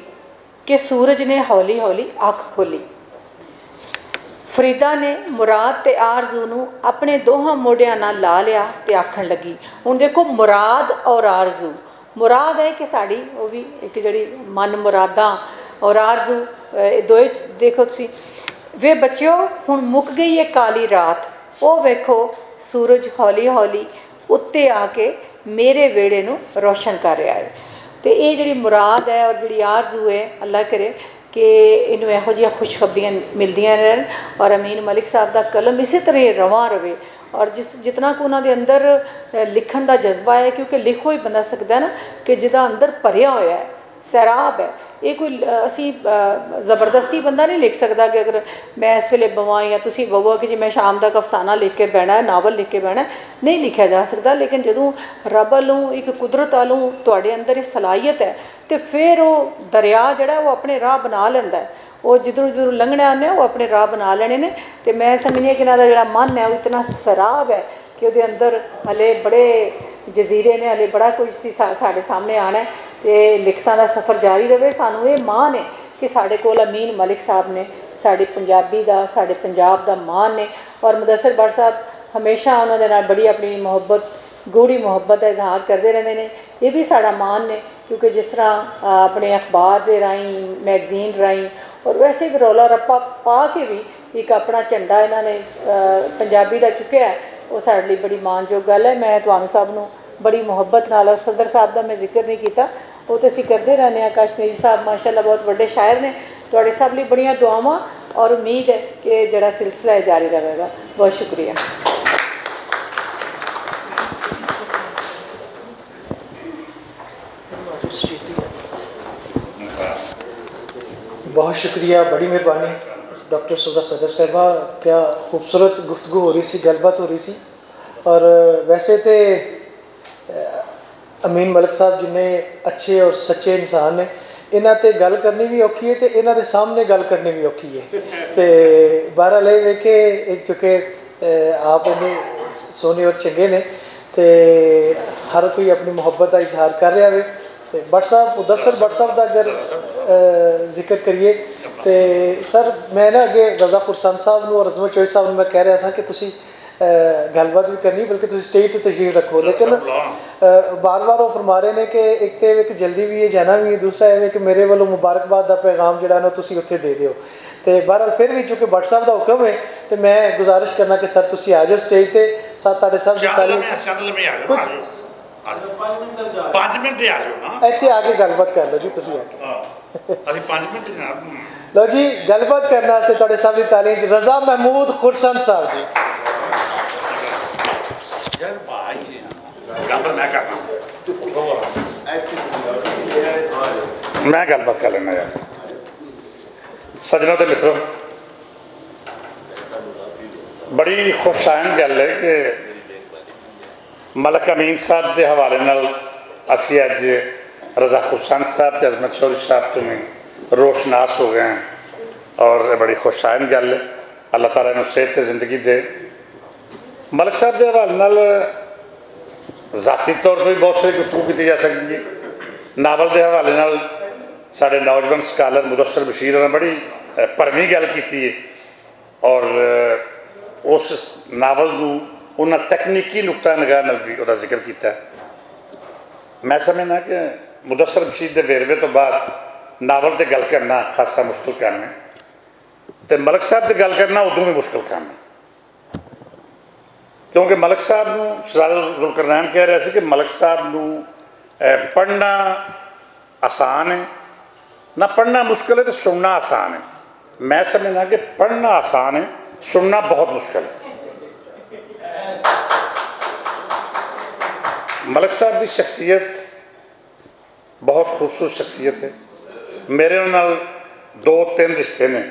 कि सूरज ने हौली हौली अख खोली। फरीदा ने मुराद ते आरजू नूं अपने दोहां मोढियां नाल ला लिया तो आखण लगी। हुण देखो मुराद और आरजू, मुराद है कि साड़ी वो भी एक जिहड़ी मन मुरादां और आरजू दोए देखो तुसीं वे बच्चों हुण मुक गई है काली रात ओ वेखो सूरज हौली हौली उत्ते आके मेरे वेड़े नूं रोशन कर रहा है। तो ये जिहड़ी मुराद है और जिहड़ी आरजू है अल्लाह करे कि इनू इहो जिहियां खुशखबरियां मिलदियां रहन और अमीन मलिक साहब का कलम इसी तरह रवां रवे और जितना को उन्होंने अंदर लिखण का जज्बा है क्योंकि लिखो ही बंदा सकता है ना कि जिदा अंदर भरिया होया है सैराब है। ये कोई असी ज़बरदस्ती बंदा नहीं लिख सकता कि अगर मैं इस वेले बवां या तुसीं बवो कि जी मैं शाम तक अफसाना लिख के बहना है नावल लिख के बहना नहीं लिखा जा सकता। लेकिन जदों रब वालों एक कुदरत वालों तुहाडे अंदर एक सलाहियत है तो फिर वो दरिया जिहड़ा वो अपने राह बना लैंदा है। वो जिधरों जिधरों लंघने आने वो अपने राह बना लेने ने। तो मैं समझनी कि इन्हां दा जिहड़ा मन है वो इतना सराब है कि ਉਹਦੇ ਅੰਦਰ ਹਲੇ ਬੜੇ ਜਜ਼ੀਰੇ ਨੇ, ਹਲੇ ਬੜਾ ਕੁਝ ਸੀ ਸਾਡੇ ਸਾਹਮਣੇ ਆਉਣਾ ਤੇ ਲਿਖਤਾਂ ਦਾ ਸਫ਼ਰ ਜਾਰੀ ਰਹੇ। ਸਾਨੂੰ ਇਹ ਮਾਣ ਹੈ कि साढ़े कोल अमीन मलिक साहब ने साढ़े पंजाबी दा साढ़े पंजाब दा मान ने, और मुदस्सिर भट्ट साहब हमेशा उन्होंने नाल बड़ी अपनी मुहब्बत गूढ़ी मुहब्बत का इजहार करते रहते हैं। ये भी साड़ा मान ने, क्योंकि जिस तरह अपने अखबार के राही मैगजीन राही और वैसे भी रौला रप्पा पा के भी एक अपना झंडा इन्होंने पंजाबी का चुकया है, वो साढ़े लिए बड़ी मानयोग गल है। मैं तुहानू सब नू बड़ी मुहब्बत नाल, और सदर साहब का मैं जिक्र नहीं किया, वो तो असीं करते रहने। कश्मीर साहब माशाअल्लाह बहुत बड़े शायर ने, तुहाडे सब लिए बड़ियां दुआवां और उम्मीद है कि जिहड़ा सिलसिला है जारी रहेगा। बहुत शुक्रिया। बहुत शुक्रिया, बड़ी मेहरबानी डॉक्टर सौदा सदर साहबा। क्या खूबसूरत गुफ्तगू हो रही सी, गलबात हो रही सी। और वैसे तो अमीन मलिक साहब जिन्ने अच्छे और सच्चे इंसान ने, इन्हां ते गल करनी भी औखी है तो इन्हां दे सामने गल करनी भी औखी है। तो बहरहाल ये वेखे एक चुके आप इन्ने सोहने और चंगे ने, तो हर कोई अपनी मुहब्बत का इजहार कर रहा है। तो भट्ट साहब, मुदस्सिर भट्ट साहब का अगर जिक्र करिए तो सर मैं ना अगे रज़ा खुरसान साहब नूं और अज़मत चौधरी साहब नूं मैं कह रहा था कि तुसी गलबात भी करनी, बल्कि तुम स्टेज तो तशरीफ रखो। लेकिन बार बार वो फरमा रहे हैं कि एक तो एक जल्दी भी है जाना भी है, दूसरा है कि मेरे वालों मुबारकबाद का पैगाम जो ना तुम उत्थे दे दो। तो बहरहाल फिर भी चूँकि भट्ट साहब का हुक्म है तो मैं गुजारिश करना कि सर तुम आ जाओ स्टेज पर, साथ तुहाडे सब इत्थे आके गलबात कर लो जी। तुम आके लो जी, गलबात करने वास्ते तुहाडे सब की तालीम च रज़ा महमूद खुरसंद साहब जी। मैं गलबात कर लेना यार। सज्जनों तो मित्रों, बड़ी खुशाइन गल है कि मलिक अमीन साहब के हवाले नाल असी अज रज़ा खुरसंद साहब ते अज़मत चौधरी साहब तो में रोशनास हो गए हैं, और बड़ी खुशाइन गल है। अल्लाह ताला इन्हूं सेहत जिंदगी दे। मलिक साहब के हवाले नाल ज़ाती तौर पर भी बहुत सारी गुफ्तगू की जा सकती है। नावल के हवाले नाल साढ़े नौजवान स्कालर मुदस्सिर बशीर ने बड़ी भरवीं गल की है, और उस नावल नूं उन्हें तकनीकी नुकता निगाह नाल भी उसका जिक्र किया। मैं समझना कि मुदस्सिर बशीर के वेरवे तो बाद नावल से गल करना खासा मुश्किल काम है, तो मलिक साहब से गल करना उदों भी मुश्किल काम है, क्योंकि मलिक साहब नूं सिराज जुल्करनैन कह रहा है कि मलिक साहब नूं पढ़ना आसान है, ना पढ़ना मुश्किल है तो सुनना आसान है। मैं समझना कि पढ़ना आसान है, सुनना बहुत मुश्किल है। मलिक साहब की शख्सियत बहुत खूबसूरत शख्सियत है। मेरे नाल 2-3 रिश्ते ने।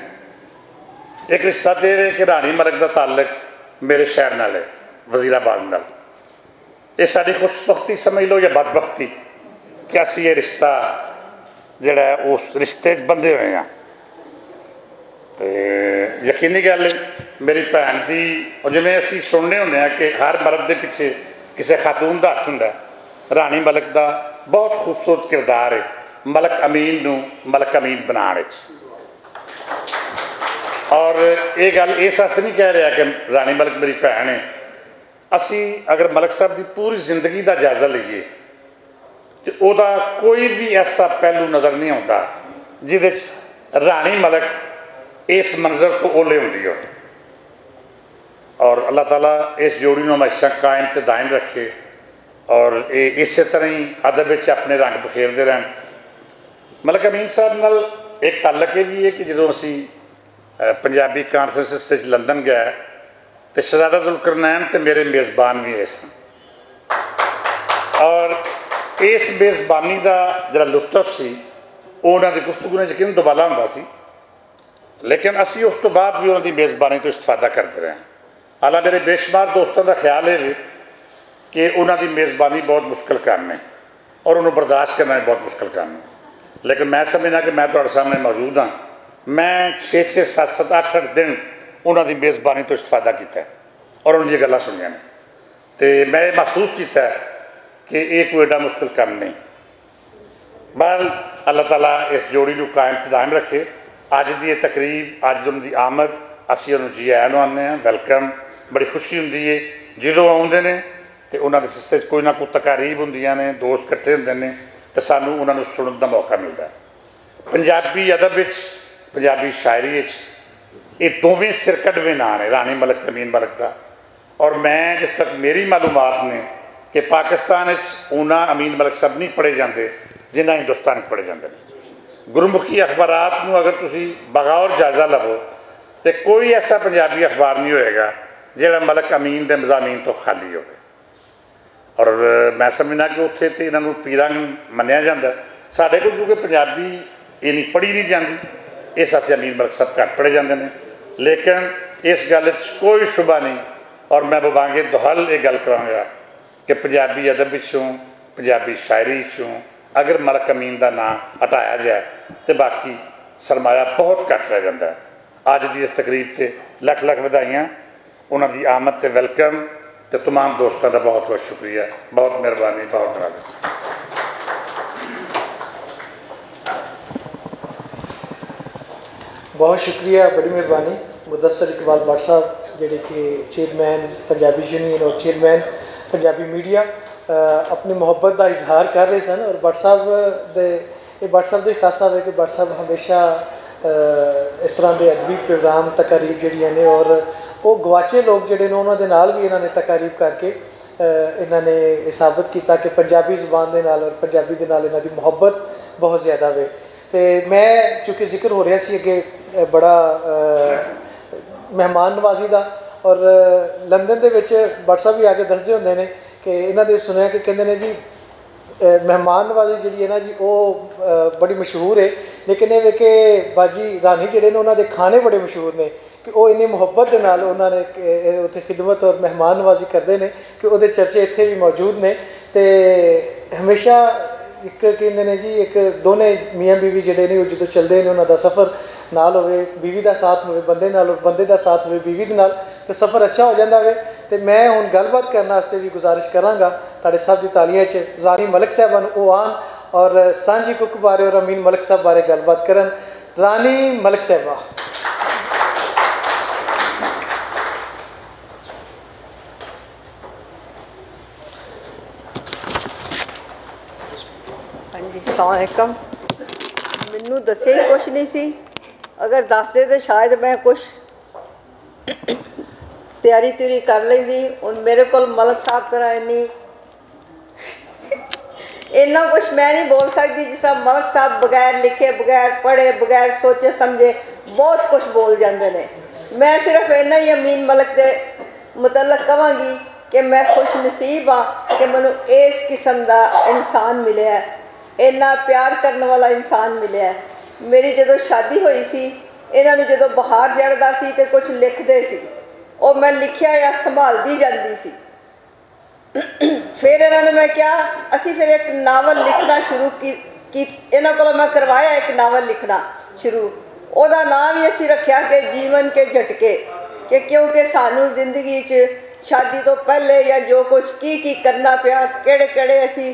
एक रिश्ता तो यह है कि रानी मलिक का ताल्लुक मेरे शहर नाल है, वजीराबाद नाल। ये साड़ी खुशबख्ती समझ लो या बदबख्ती कि असी ये रिश्ता जोड़ा है उस रिश्ते बंधे हुए हैं। तो यकीनी गल है मेरी भैन की, और जिमें असी सुनने होंगे कि हर मर्द के पिछे किसी खातून का हथ होंगे। रानी मलिक का बहुत खूबसूरत किरदार है मलिक अमीन नूं मलिक अमीन बनाने। और ये गल इस वास्ते नहीं कह रहा कि रानी मलिक मेरी भैन है। असी अगर मलिक साहब की पूरी जिंदगी का जायजा लीए तो वह कोई भी ऐसा पहलू नज़र नहीं आता जिहदे रानी मलिक इस मंजर तो ओले होंदी हो। और अल्लाह ताला इस जोड़ी को हमेशा कायम ते दायम रखे, और ये इस तरह ही अदब अपने रंग बखेरते रहन। मलिक अमीन साहब नाल एक ताल्लुक ये भी है कि जो असी पंजाबी कॉन्फ्रेंसिस लंदन गए तो शहजादा जुल्करनैन तो मेरे मेज़बान भी है सन, और इस मेज़बानी का जरा लुत्फ सी उन्होंने गुफ्तगू ने यकीन दुबाला होंदा सी, लेकिन असी उस तो बाद भी उन्होंने मेज़बानी तो इस्तेफादा करते रहे। हालां मेरे बेशुमार दोस्तों का ख्याल है कि उन्होंनी मेज़बानी बहुत मुश्किल काम है और उन्होंने बर्दाश्त करना बहुत मुश्किल काम है, लेकिन मैं समझना कि मैं तुहाडे सामने मौजूद हाँ। मैं 6-6, 7-7, 8-8 दिन उन्होंने मेज़बानी तो इस्तेफादा किया और उन्होंने गल्लां सुनिया ने। तो मैं महसूस किया कि ये कोई एडा मुश्किल काम नहीं। बहरहाल अल्लाह ताला इस जोड़ी को कायम दायम रखे। अज की ये तकरीब, अज उनकी आमद, असी उन्होंने जी आया आने हैं, वैलकम, बड़ी खुशी होंगी है जो आते हैं तो उन्होंने हिस्से कोई ना कोई तकारीब होंदियां ने, दोस्त इकट्ठे होंदे ने तो सानू उन्होंने सुनने का मौका मिलता है। पंजाबी अदब, पंजाबी शायरी ये दोवें सिरकटवे नाम ने, रानी मलिक ते अमीन मलिक का। और मैं जित तक मेरी मालूमात ने कि पाकिस्तान उन्होंने अमीन मलिक साहब नहीं पढ़े जाते जिन्ना हिंदुस्तान पढ़े जाते हैं। गुरमुखी अखबारात में अगर तुसी बगौर जायजा लवो तो कोई ऐसा पंजाबी अखबार नहीं होएगा जिहड़ा मलिक अमीन के मज़ामीन तो खाली हो। और मैं समझना कि उत्थे तो इन्हों पीरां मन्निया जाता। साढ़े को क्योंकि पंजाबी इन्नी पढ़ी नहीं जाती, इस असं अमीन मलिक साहब घट पढ़े जाते हैं। लेकिन इस गल कोई शुबा नहीं और मैं बबांगे दोहल ये गल कराँगा कि पंजाबी अदब विचों, पंजाबी शायरी चों अगर मलिक अमीन का नाम हटाया जाए तो बाकी सरमाया बहुत घट रह जाता है। अज की इस तकरीब से लख लख बधाइयाँ, उन्होंने आमद से वैलकम, तो तमाम दोस्तों का बहुत बहुत शुक्रिया, बहुत मेहरबानी, बहुत नाराज। बहुत शुक्रिया, बड़ी मेहरबानी। मुदस्सर इकबाल भट्ट साहब जोड़े कि चेयरमैन पंजाबी यूनियन और चेयरमैन पंजाबी मीडिया अपनी मुहब्बत का इजहार कर रहे सन। और भट्ट साहब की खासा है कि भट्ट साहब हमेशा इस तरह के अदबी प्रोग्राम तकारीब जड़ियाँ ने और वो गवाचे लोग जोड़े ने उन्होंने नाल भी इन्होंने तकारीब करके इन्होंने साबित किया कि पंजाबी जुबान के नाल और पंजाबी के नाल इन्हों की मुहब्बत बहुत ज़्यादा वे। तो मैं चूँकि जिक्र हो रहा सी अगे बड़ा मेहमान नवाजी का, और लंदन के भट्ट साहब भी आके दसते होंगे ने कि इन्होंने सुनिया कि कहते हैं जी मेहमान नवाजी जी है ना जी वो बड़ी मशहूर है, लेकिन ये कि बाजी रानी जोड़े ने उन्होंने खाने बड़े मशहूर ने कि वो इन्नी मुहब्बत के नाल उन्होंने उत्थे खिदमत और मेहमान नवाजी करते हैं कि वो चर्चे इत्थे भी मौजूद ने। तो हमेशा एक कहते हैं जी एक दोने मियाँ बीवी जोड़े ने जो चलते हैं उन्होंने सफ़र नाल होवे, बीवी का साथ होवे बंदे नाल, बंदे का साथ होवे बीवी नाल, तो सफ़र अच्छा हो जाता है। तो मैं हुण गलबात करने वास्ते भी गुजारिश कराँगा तुहाडे सब की तालियां च रानी मलिक साहब वो आन और सांझी कुक बारे और अमीन मलिक साहब बारे गलबात करन। रानी मलिक साहबा। हाँ जी, अस्सलाम वालेकुम। मैनू दस्से ही कुछ नहीं सी, अगर दसदे तो शायद मैं कुछ तैयारी तुरी कर लेंदी। हुण मेरे को मलिक साहब तरह इन्ना कुछ मैं नहीं बोल सकती जिस तरह मलिक साहब बगैर लिखे, बगैर पढ़े, बगैर सोचे समझे बहुत कुछ बोल जाते हैं। मैं सिर्फ इन्ना ही अमीन मलिक के मुतलक कहांगी कि मैं खुश नसीब हाँ कि मैनू इस किस्म का इंसान मिले है, इन्ना प्यार करने वाला इंसान मिले है। मेरी जो शादी हुई सी, इन्होंने जो बहार चढ़ता सी तो कुछ लिखते सी, और मैं लिखिया या संभालती जाती सी। फिर इन्होंने मैं क्या असी फिर एक नावल लिखना शुरू की इन्हों को मैं करवाया एक नावल लिखना शुरू। ओदा नाम ही असी रखा कि जीवन के झटके, कि क्योंकि सानू जिंदगी च शादी तो पहले या जो कुछ की करना पिया, केड़े केड़े असी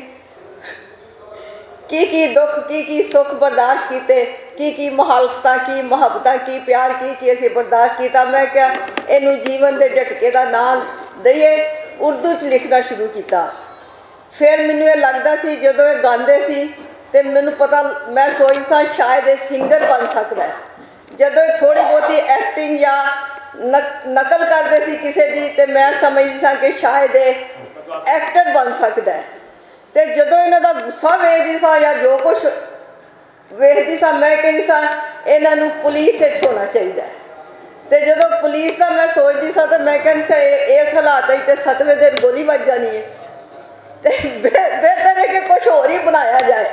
की दुख की सुख बर्दाश्त किए, की मुखालफत की मुहब्बत की प्यार की असी बर्दाश्त किया। मैं क्या इनू जीवन के झटके का नाम दईए, उर्दू च लिखना शुरू किया। फिर मैनू ये लगता सी जो ये गाते सी तो मैनू पता, मैं सोचती सा शायद ये सिंगर बन सकता है। जो थोड़ी बहुती एक्टिंग या नकल करते सी किसी की, तो मैं समझती सा कि शायद ये एक्टर बन सकता है। तो जो इन्हों का गुस्सा वेखती सा या जो कुछ वेखती सा, मैं कहती सा इन्हों पुलिस होना चाहिए। तो जो पुलिस का मैं सोचती सा तो मैं कहती सा इस हालात तो 7वें दिन गोली बज जानी है, तो बेहतर है कि कुछ होर ही बनाया जाए।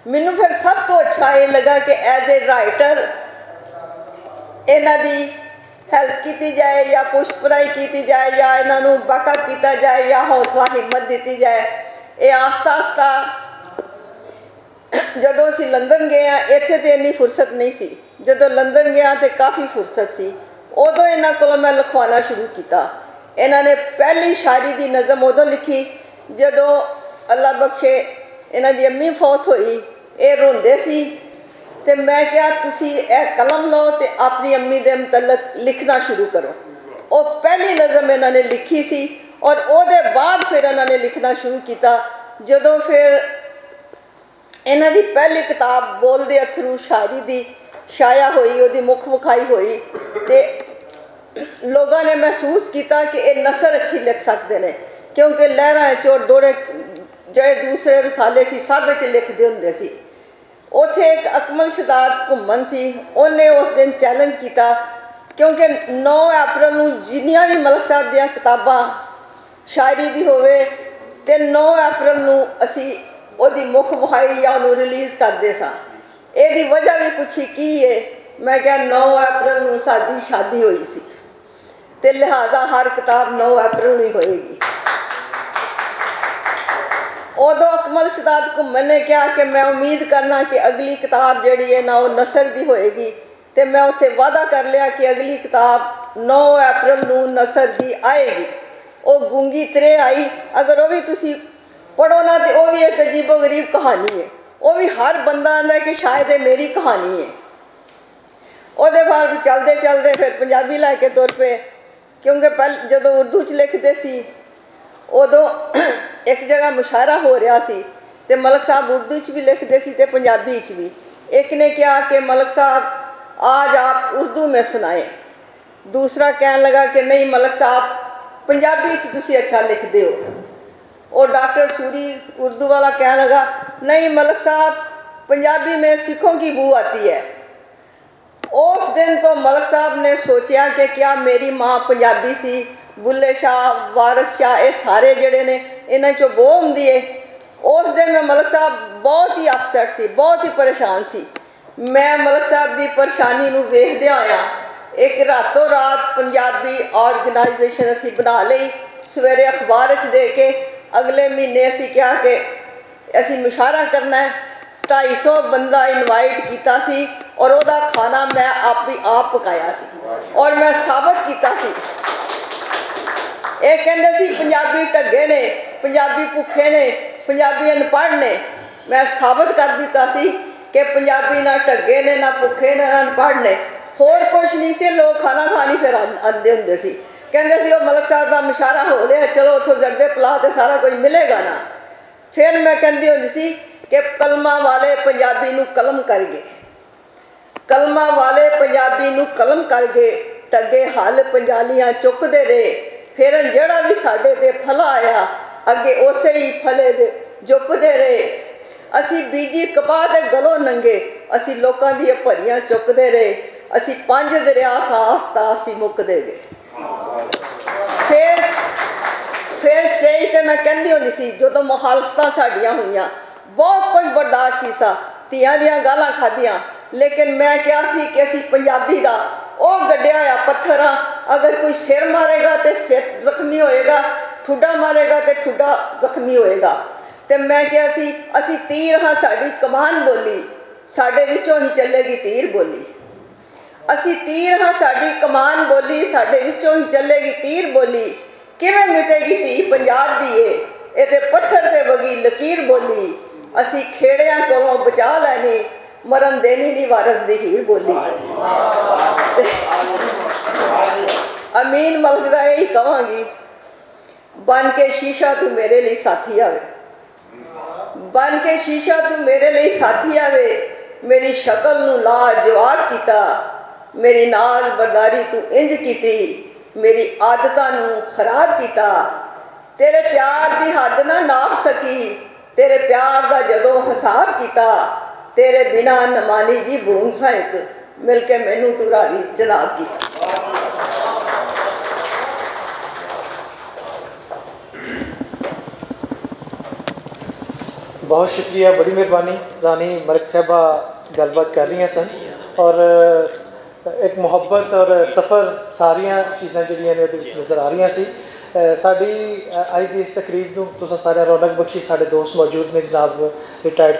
मैनू फिर सब तो अच्छा ये लगा कि एज ए राइटर इन्हों की हेल्प की जाए या पुष्ट पढ़ाई की जाए या इन्हों बैकअप किया जाए या हौसला हिम्मत दी जाए। ये आस्ता आस्ता जदों असीं लंदन गए हैं, इत्थे तो इन्नी फुरसत नहीं सी, जदों लंदन गया तो काफ़ी फुरसत सी, उदों इन्हां कोलों मैं लिखवाना शुरू किया। ਇਹਨਾਂ ਨੇ ਪਹਿਲੀ ਸ਼ਾਇਰੀ ਦੀ ਨਜ਼ਮ ਉਦੋਂ ਲਿਖੀ ਜਦੋਂ ਅੱਲਾ ਬਖਸ਼ੇ ਇਹਨਾਂ ਦੀ ਅੰਮੀ ਫੌਤ ਹੋਈ। ਇਹ ਰੋਂਦੇ ਸੀ ਤੇ ਮੈਂ ਕਿਹਾ ਤੁਸੀਂ ਇਹ ਕਲਮ ਲਓ ਤੇ ਆਪਣੀ ਅੰਮੀ ਦੇ ਮੁਤਲਕ ਲਿਖਣਾ ਸ਼ੁਰੂ ਕਰੋ। ਉਹ ਪਹਿਲੀ ਨਜ਼ਮ ਇਹਨਾਂ ਨੇ ਲਿਖੀ ਸੀ ਔਰ ਉਹਦੇ ਬਾਅਦ ਫਿਰ ਇਹਨਾਂ ਨੇ ਲਿਖਣਾ ਸ਼ੁਰੂ ਕੀਤਾ। ਜਦੋਂ ਫਿਰ ਇਹਨਾਂ ਦੀ ਪਹਿਲੀ ਕਿਤਾਬ ਬੋਲਦੇ ਅਥਰੂ ਸ਼ਾਇਰੀ ਦੀ ਛਾਇਆ ਹੋਈ, ਉਹਦੀ ਮੁੱਖ ਵਿਖਾਈ ਹੋਈ ਤੇ ਲੋਕਾਂ ਨੇ ਮਹਿਸੂਸ ਕੀਤਾ ਕਿ ਇਹ ਨਸਰ ਅੱਛੀ ਲਿਖ ਸਕਦੇ ਨੇ, ਕਿਉਂਕਿ ਲਹਿਰਾਂ 'ਚ ਔਰ ਦੋੜੇ ਜਿਹੜੇ ਦੂਸਰੇ ਰਸਾਲੇ ਸੀ ਸਭ ਵਿੱਚ ਲਿਖਦੇ ਹੁੰਦੇ ਸੀ। ਉੱਥੇ ਇੱਕ ਅਕਮਲ ਸ਼ਦਾਦ ਘੁੰਮਣ ਸੀ, ਉਹਨੇ ਉਸ ਦਿਨ ਚੈਲੰਜ ਕੀਤਾ ਕਿਉਂਕਿ 9 ਅਪ੍ਰੈਲ ਨੂੰ ਜਿੰਨੀਆਂ ਵੀ ਮਲਕ ਸਾਹਿਬ ਦੀਆਂ ਕਿਤਾਬਾਂ ਸ਼ਾਇਰੀ ਦੀ ਹੋਵੇ ਤੇ 9 ਅਪ੍ਰੈਲ ਨੂੰ ਅਸੀਂ ਉਹਦੀ ਮੁੱਖ ਵਿਖਾਈ ਜਾਂ ਉਹਨੂੰ ਰਿਲੀਜ਼ ਕਰਦੇ ਸਾਂ। ਇਹਦੀ ਵਜ੍ਹਾ ਵੀ ਪੁੱਛੀ ਕੀ ਹੈ, ਮੈਂ ਕਿਹਾ 9 ਅਪ੍ਰੈਲ ਨੂੰ ਸਾਡੀ ਸ਼ਾਦੀ ਹੋਈ ਸੀ ਤੇ ਲਿਹਾਜ਼ਾ ਹਰ ਕਿਤਾਬ 9 ਅਪ੍ਰੈਲ ਨੂੰ ਹੀ ਹੋਏਗੀ। ਉਦੋਂ ਅਕਮਲ ਸ਼ਦਾਦ ਘੁੰਮਣ ਨੇ ਕਿਹਾ ਕਿ ਮੈਂ ਉਮੀਦ ਕਰਨਾ ਕਿ ਅਗਲੀ ਕਿਤਾਬ ਜਿਹੜੀ ਹੈ ਨਾ ਉਹ ਨਸਰ ਦੀ ਹੋਏਗੀ ਤੇ ਮੈਂ ਉੱਥੇ ਵਾਅਦਾ ਕਰ ਲਿਆ ਕਿ ਅਗਲੀ ਕਿਤਾਬ 9 ਅਪ੍ਰੈਲ ਨੂੰ ਨਸਰ ਦੀ ਆਏਗੀ। ਉਹ ਗੂੰਗੀ ਤਰੇ ਆਈ, ਅਗਰ ਉਹ ਵੀ ਤੁਸੀਂ ਪੜ੍ਹੋ ਨਾ ਤੇ ਉਹ ਵੀ ਇੱਕ ਅਜੀਬੋ ਗਰੀਬ ਕਹਾਣੀ ਹੈ। ਉਹ ਵੀ ਹਰ ਬੰਦਾ ਆਂਦਾ ਕਿ ਸ਼ਾਇਦ ਇਹ ਮੇਰੀ ਕਹਾਣੀ ਹੈ। ਉਹਦੇ ਬਾਅਦ ਚਲਦੇ ਚਲਦੇ ਫਿਰ ਪੰਜਾਬੀ ਲੈ ਕੇ ਤੁਰ ਪਏ, ਕਿਉਂਕਿ ਜਦੋਂ ਉਰਦੂ 'ਚ ਲਿਖਦੇ ਸੀ ਉਦੋਂ ਇੱਕ ਜਗ੍ਹਾ ਮੁਸ਼ਾਇਰਾ ਹੋ ਰਿਹਾ ਸੀ ਤੇ ਮਲਕ ਸਾਹਿਬ ਉਰਦੂ 'ਚ ਵੀ ਲਿਖਦੇ ਸੀ ਤੇ ਪੰਜਾਬੀ 'ਚ ਵੀ। ਇੱਕ ਨੇ ਕਿਹਾ ਕਿ ਮਲਕ ਸਾਹਿਬ आज आप उर्दू में सुनाए, दूसरा कहने लगा कि नहीं मलक साहब पंजाबी च तुसी अच्छा लिखते हो। और डॉक्टर सूरी उर्दू वाला कहने लगा नहीं मलक साहब पंजाबी में सिखों की बू आती है। उस दिन तो मलक साहब ने सोचा कि क्या मेरी माँ पंजाबी सी, बुल्ले शाह वारिस शाह ये सारे जड़े ने इन्हों चो बो होंदी है। उस दिन में मलक साहब बहुत ही अपसैट सी, बहुत ही परेशान सी। मैं मलक साहब की परेशानी नूं वेखदियां होया एक रातों रात पंजाबी ऑर्गेनाइजेशन असी बना लई। सवेरे अखबार च दे के अगले महीने असी क्या कि असी मुशायरा करना है। 250 बंदा इनवाइट किया सी और वह खाना मैं आप पकाया सी और मैं साबित किया सी। ये कहते सी पंजाबी ढगे ने, पंजाबी भुखे ने, पंजाबी अनपढ़ ने। मैं साबित कर दिता सी कि पंजाबी ना ढगे ने, ना भुखे ने, ना अनपढ़ ने। होर कुछ नहीं से लोग खाना खानी फिर आते होंगे सी। कहते सी वो मलक साहब का मुशायरा हो लिया, चलो उतों जरदे पला तो सारा कुछ मिलेगा ना। फिर मैं कहती होंगी सी कि कलमा वाले पंजाबी नूं कलम कर गए, कलमा वाले पंजाबी नूं कलम कर गए, ढगे हल पंजालियां चुकते रहे। फिर ਜਿਹੜਾ भी साडे ते फला आया अगे उसे ही फले दे जुपते रहे। असी बीजी कपाह दे गलों नंगे, असी लोकां दी भरियां चुकते रहे। असी 5 दरिया साहसता असी मुकते गए। फिर स्टेज ते मैं कहती होंदी सी जो मुखालफतां साडियां होईयां, बहुत कुछ बर्दाश्त कीता, धीआं दियां गालां खादियां, लेकिन मैं कहा सी कि असी पंजाबी दा ਉਹ ਗੱਡਿਆ ਹੋਇਆ पत्थर हाँ। अगर कोई सिर मारेगा तो सिर जख्मी होएगा, ठुड्डा मारेगा तो ठुड्डा जख्मी होएगा। तो मैं क्या सी असी तीर हाँ, साड़ी कमान बोली साढ़े विचों ही चलेगी तीर बोली। असी तीर हाँ, साड़ी कमान बोली साढ़े विचों ही चलेगी तीर बोली। किवें मिटेगी धी पंजाब दी ये ते पत्थर ते वगी लकीर बोली। असी खेड़ियां कोलों बचा लैनी, मरन देनी नहीं वारस दी हीर बोली। अमीन मलक दा यही कहांगी, बन के शीशा तू मेरे लिए साथी आवे, बन के शीशा तू मेरे लिए साथी आवे। मेरी शक्ल नू लाजवाब कीता, मेरी नाज बरदारी तू इंज कीती, मेरी आदतां नू खराब कीता। तेरे प्यार दी हद ना नाप सकी, तेरे प्यार दा जदों हिसाब कीता। तेरे बिना नमानी जी बूंद सा एक मिल के मैनू तू राही जनाब किया। बहुत शुक्रिया, बड़ी मेहरबानी। रानी मलिक साहबा गलबात कर रही सन और एक मुहब्बत और सफ़र सारिया चीज़ां जिहड़ियां ने उहदे विच नज़र आ रही सी। साडी अज की इस तकरीब नूं तुसां सारे रौनक बख्शी। साडे दोस्त मौजूद ने जनाब रिटायर्ड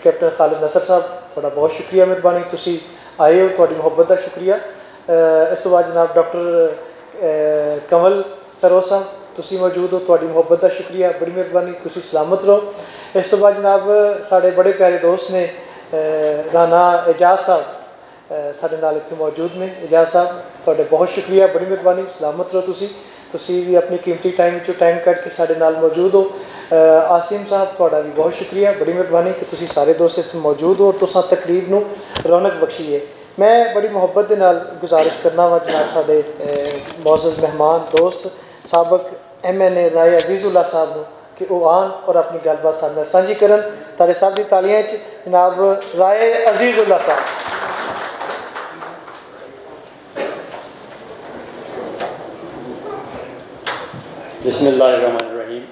कैप्टन खालिद नसर साहब, तुहाडा बहुत शुक्रिया, मेहरबानी तुसी आए हो, तुहाडी मुहब्बत का शुक्रिया। इस तो बाद जनाब डॉक्टर कंवल फरोज साहब तुसी मौजूद हो, तुहाडी मुहब्बत का शुक्रिया, बड़ी मेहरबानी, तुसी सलामत रहो। इस तो बाद जनाब साढ़े बड़े प्यारे दोस्त ने राना एजाज साहब साढ़े नाल इत्थे मौजूद ने। एजाज साहब तुहाडा बहुत शुक्रिया, बड़ी मेहरबानी, सलामत रहो। तुसी भी अपनी कीमती टाइम टाइम कट के साढ़े नाल मौजूद हो। आसिम साहब तुहाडा भी बहुत शुक्रिया, बड़ी मेहरबानी कि तुसी सारे दोस्त इस मौजूद हो और तुसां तकरीब नूं रौनक बख्शी है। मैं बड़ी मुहब्बत दे नाल गुजारिश करना वा जनाब साढ़े मुअज़्ज़ज़ मेहमान दोस्त साबक MNA राय अजीज़ुल्लाह साहब नूं कि वो आन और अपनी गलबात सामने सांझी करन। तारे साहब की तालियां जनाब राय अजीज़ुल्लाह साहब। बिस्मिल्लाहिर्रहमानिर्रहीम।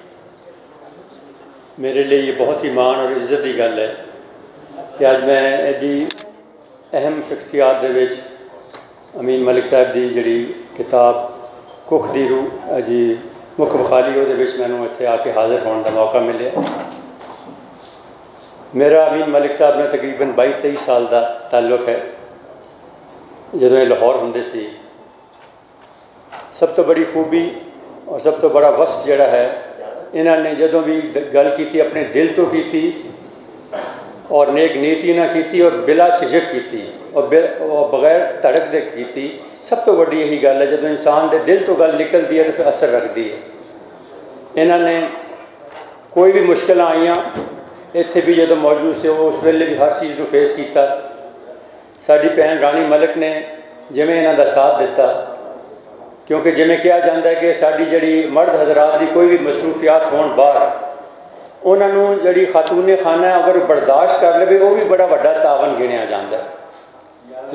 मेरे लिए ये बहुत ही मान और इज़्ज़त की गल है कि अज मैं एडी अहम शख्सियात दे विच अमीन मलिक साहब की जिहड़ी किताब कुख दी रूह जी मुख बखाली वो मैनू इत्थे आके हाज़िर होने का मौका मिले। मेरा अमीन मलिक साहब ने तकरीबन 22-23 साल का ताल्लुक है। जदों ये लाहौर होंदे सी, सब तो बड़ी खूबी और सब तो बड़ा वस्फ जिहड़ा है, इन्होंने जदों भी गल की अपने दिल तो की और नेक नीति ना की और बिला झिझक की और बगैर धड़क दे की। सब तो वड्डी यही गल है, जदों इंसान के दिल तो गल निकलती है तो फिर असर रखती है। इन्होंने कोई भी मुश्किल आईयां इत्थे भी जदों मौजूद से वो उस वेले भी हर चीज़ को फेस किया। साडी भैन रानी मलिक ने जिवें इन्हां दा साथ दिता, क्योंकि जिवें कहा जाता है कि साडी जिहड़ी मर्द हजरात की कोई भी मसरूफियात होण बाहर, उन्होंने जिहड़ी खातूने खाना अगर बर्दाश्त कर ले वो भी बड़ा वड्डा तावन गिणिया जाता है।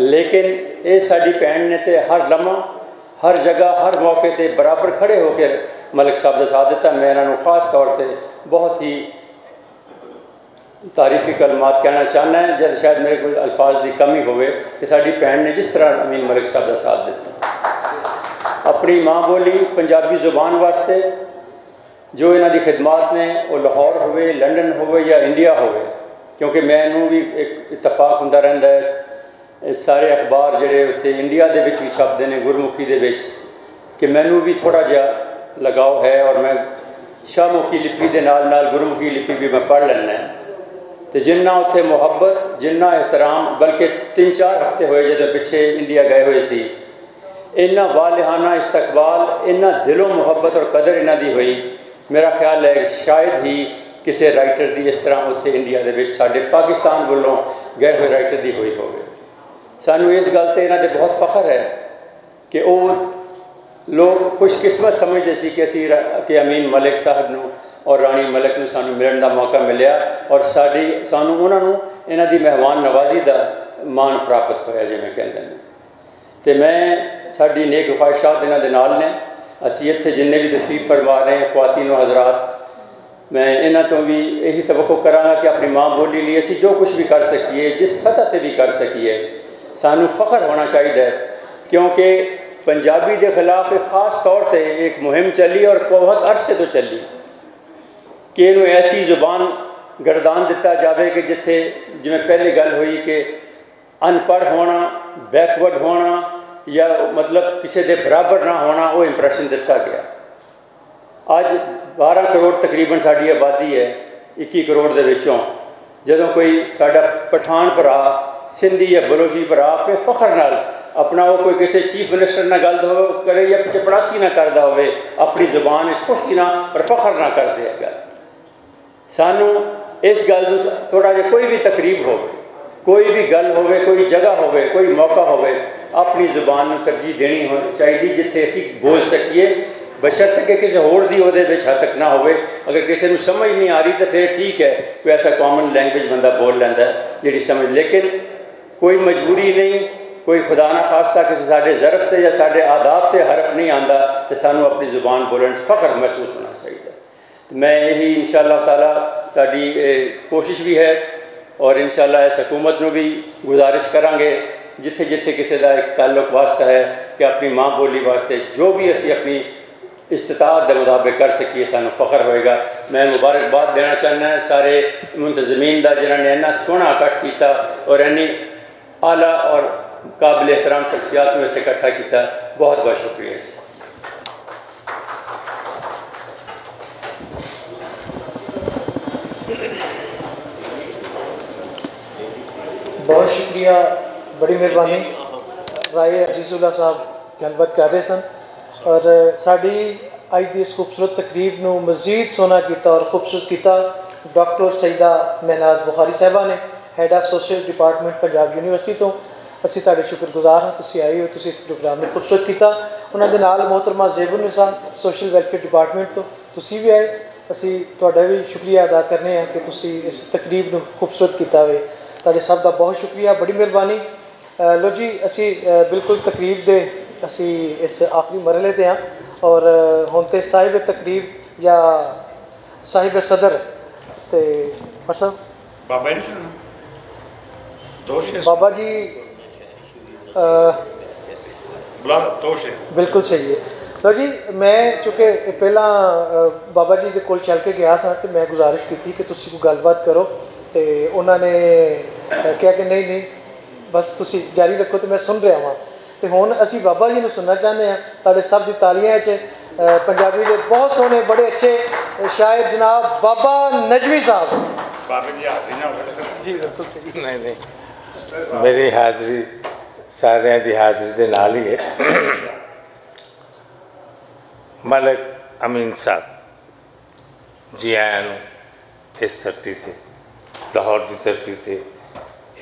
लेकिन ये साडी भैन ने तो हर लम्हा हर जगह हर मौके पर बराबर खड़े होकर मलिक साहब का साथ दिता। मैं इन्हों खास तौर पर बहुत ही तारीफी कलमात कहना चाहना है, जब शायद मेरे कोई अल्फाज की कमी होवे कि साडी भैन ने जिस तरह अमीन मलिक साहब का साथ दिता अपनी माँ बोली पंजाबी जुबान वास्ते, जो इन्हों की खिदमात ने वो लाहौर होवे लंडन होवे या इंडिया होवे, क्योंकि मैनू भी एक इतफाक होंदा रहिंदा है सारे अखबार जिहड़े उत्थे इंडिया दे विच भी छपदे ने गुरमुखी दे विच, कि मैनू भी थोड़ा जिहा लगाव है और मैं शाहमुखी लिपि के नाल गुरमुखी लिपि भी मैं पढ़ लैना है। तो जिन्ना उत्थे मुहब्बत जिन्ना एहतराम, बल्कि 3-4 हफ्ते होए जब पिछे इंडिया गए हुए सी, इन्ना वालिहाना इस्तकबाल, इन्ना दिलों मुहब्बत और कदर इन्हां दी हुई। मेरा ख्याल है शायद ही किसी राइटर की इस तरह उत्थे इंडिया दे विच साडे पाकिस्तान वालों गए हुए राइटर की हुई होवे। सानू इस गल ते इन्हां दे बहुत फख्र है कि वो लोग खुशकिस्मत समझते सी कि असी कि अमीन मलिक साहब नूं और रानी मलिक नूं सानू मिलण दा मौका मिलिया और सानू उन्हां नूं इन्हां दी मेहमान नवाजी का मान प्राप्त होया जिवें कहंदे ने। तो मैं साडी नेक ख्वाहिशात इन्हां दे नाल ने। असी इत्थे जिन्ने भी तशरीफ फरमा रहे हैं ख्वातीन और हजरात, मैं इन्हां तो भी यही तवक्को करांगा कि अपनी माँ बोली लिए असी जो कुछ भी कर सकीए, जिस सतह पर भी कर सकीए, सानू फ़ख्र होना चाहिए। क्योंकि पंजाबी के खिलाफ एक ख़ास तौर पर एक मुहिम चली और बहुत अरसे तो चली कि इन्हूं ऐसी जुबान गर्दान दिता जाए कि जिथे जिमें पहले गल हुई कि अनपढ़ होना, बैकवर्ड होना या मतलब किसी के बराबर ना होना, वो इंप्रैशन दिता गया। अज 12 करोड़ तकरीबन साड़ी आबादी है 21 करोड़ के विचों, जदों कोई साडा पठान भरा सिंधी या बलोची भरा अपने फख्र नाल अपना वो कोई किसी चीफ मिनिस्टर ना गल करे या चपड़ासी ना करता हो अपनी जुबान इस खुशी ना और फख्र ना कर देगा। सानू इस गल थोड़ा जिहा कोई भी तकरीब हो, कोई भी गल हो, कोई जगह हो, कोई मौका हो, अपनी जुबान नूं तरजीह देनी हो चाहिए जिथे असी बोल सकीए, बशर्ते कि किसी होर दी उहदे विच हद तक ना होवे। अगर किसी नूं समझ नहीं आ रही तो फिर ठीक है, कोई ऐसा कॉमन लैंग्वेज बंदा बोल लैंदा है जिहड़ी समझ, लेकिन कोई मजबूरी नहीं, कोई खुदा ना खास्ता किसी साढ़े ज़रफ़ ते या साढ़े आदाब ते हरफ नहीं आंदा तो सानू अपनी जुबान बोलने फ़ख्र महसूस होना चाहिए। तो मैं यही इंशाअल्लाह ताला साड़ी कोशिश भी है और इंशाअल्लाह इस हुकूमत नूं भी गुजारिश करांगे जिथे जिथे किसी का एक ताल्लुक वास्ता है कि अपनी माँ बोली वास्ते जो भी असी अपनी इस्तिताअत के मुताबिक कर सकीए सानू फ़ख्र होएगा। मैं मुबारकबाद देना चाहना सारे मुंतज़मीन का जिन्होंने इन्ना सोहना इकट्ठ किया और इन्नी आला और काबिल एहतराम शख्सियात में इत्थे इकट्ठा किया। बहुत बहुत शुक्रिया जी। बहुत शुक्रिया, बड़ी मेहरबानी। राय अजीजुल्ला साहब गलबात कर रहे सन और साड़ी अज की इस खूबसूरत तकरीब को मज़ीद सोहना किया और खूबसूरत किया डॉक्टर सईदा महनाज बुखारी साहबा ने, had of social department Punjab university तो। असी तुहाडे शुक्रगुजार हाँ, तुसीं आए हो, तुसीं इस प्रोग्राम में खूबसूरत किया। उन्होंने नाल मोहतरमा ज़ेबुन्निसा सोशल वेलफेयर डिपार्टमेंट तो तुसीं भी आए। असी तुहाडा भी शुक्रिया अदा करने हैं कि तुसीं इस तकरीब को खूबसूरत किया हुए। तुहाडे सब का बहुत शुक्रिया, बड़ी मेहरबानी। लो जी, असी बिल्कुल तकरीब दे असी इस आखिरी मरहले ते हाँ और हुण ते साहिब तकरीब या साहिब सदर ते मतलब बाबा जी बिल्कुल सही है। लो जी, मैं चूँकि पहला बाबा जी के कोल चल के गया सा तो मैं गुजारिश की थी कि तुसीं कोई गलबात करो तो उन्होंने कहा कि नहीं नहीं बस तुसीं जारी रखो तो मैं सुन रहा वहाँ। तो हुण असी बाबा जी को सुनना चाहते हैं। तुहाडे सब की तालियां पंजाबी के बहुत सोहने बड़े अच्छे शायर जनाब बाबा नजवी साहब। जी बिल्कुल सही। नहीं नहीं, मेरी हाज़री सारे की हाज़री के नाल ही है। मलिक अमीन साहब जी आया इस धरती से, लाहौर की धरती से,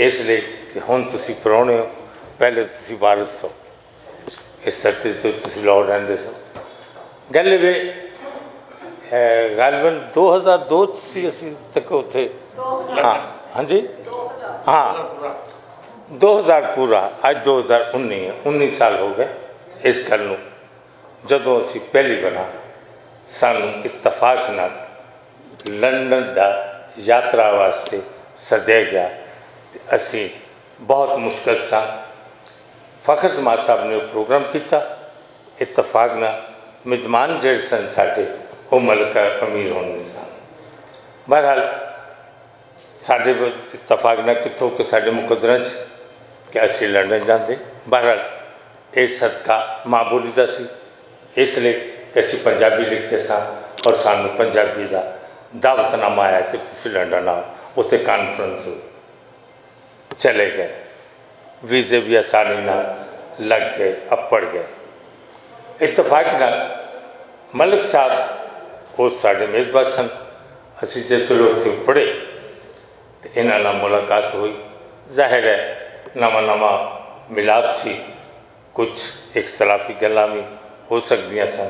इसलिए कि हुण तुसीं प्राहुणे हो, पहले तुसीं वारिस हो इस धरती से, तुसीं लाहौर रहंदे सो। गल वे गालबन 2002 तक उथे, हाँ हाँ जी हाँ 2000 पूरा, अज 2019 है, 19 साल हो गए इस गल नूं। जदों असीं पहली बार सानूं इतफाक नाल लंडन दा यात्रा वास्ते सद्या गया तो असी बहुत मुश्किल सा फखर समाज साहब ने प्रोग्राम किया। इतफाक ना मेजमान जेड़ सन साडे वो मलका अमीर होने सन। बहरहाल साडे इतफाक ना कितों कि साडे मुकदर कि असी लंडन जाते। बहरहाल ये सदका माँ बोली का सी, इसलिए कि असी पंजाबी लिखते सा और सानू पंजाबी का दावतनामा आया कि तुसीं लंडन आओ। उत्थे कॉन्फ्रेंस चले गए, वीज़े भी आसानी ना लग गए, अपड़ गए। इतफाक ना मलिक साहब वो साढ़े मेज़बान सन। असी जिसले उत्थे पढ़े तो इन्हां नाल मुलाकात हुई। जाहिर है नवा नवा मिलाप सी, कुछ इख्तलाफी गल्लां भी हो सकदियां सन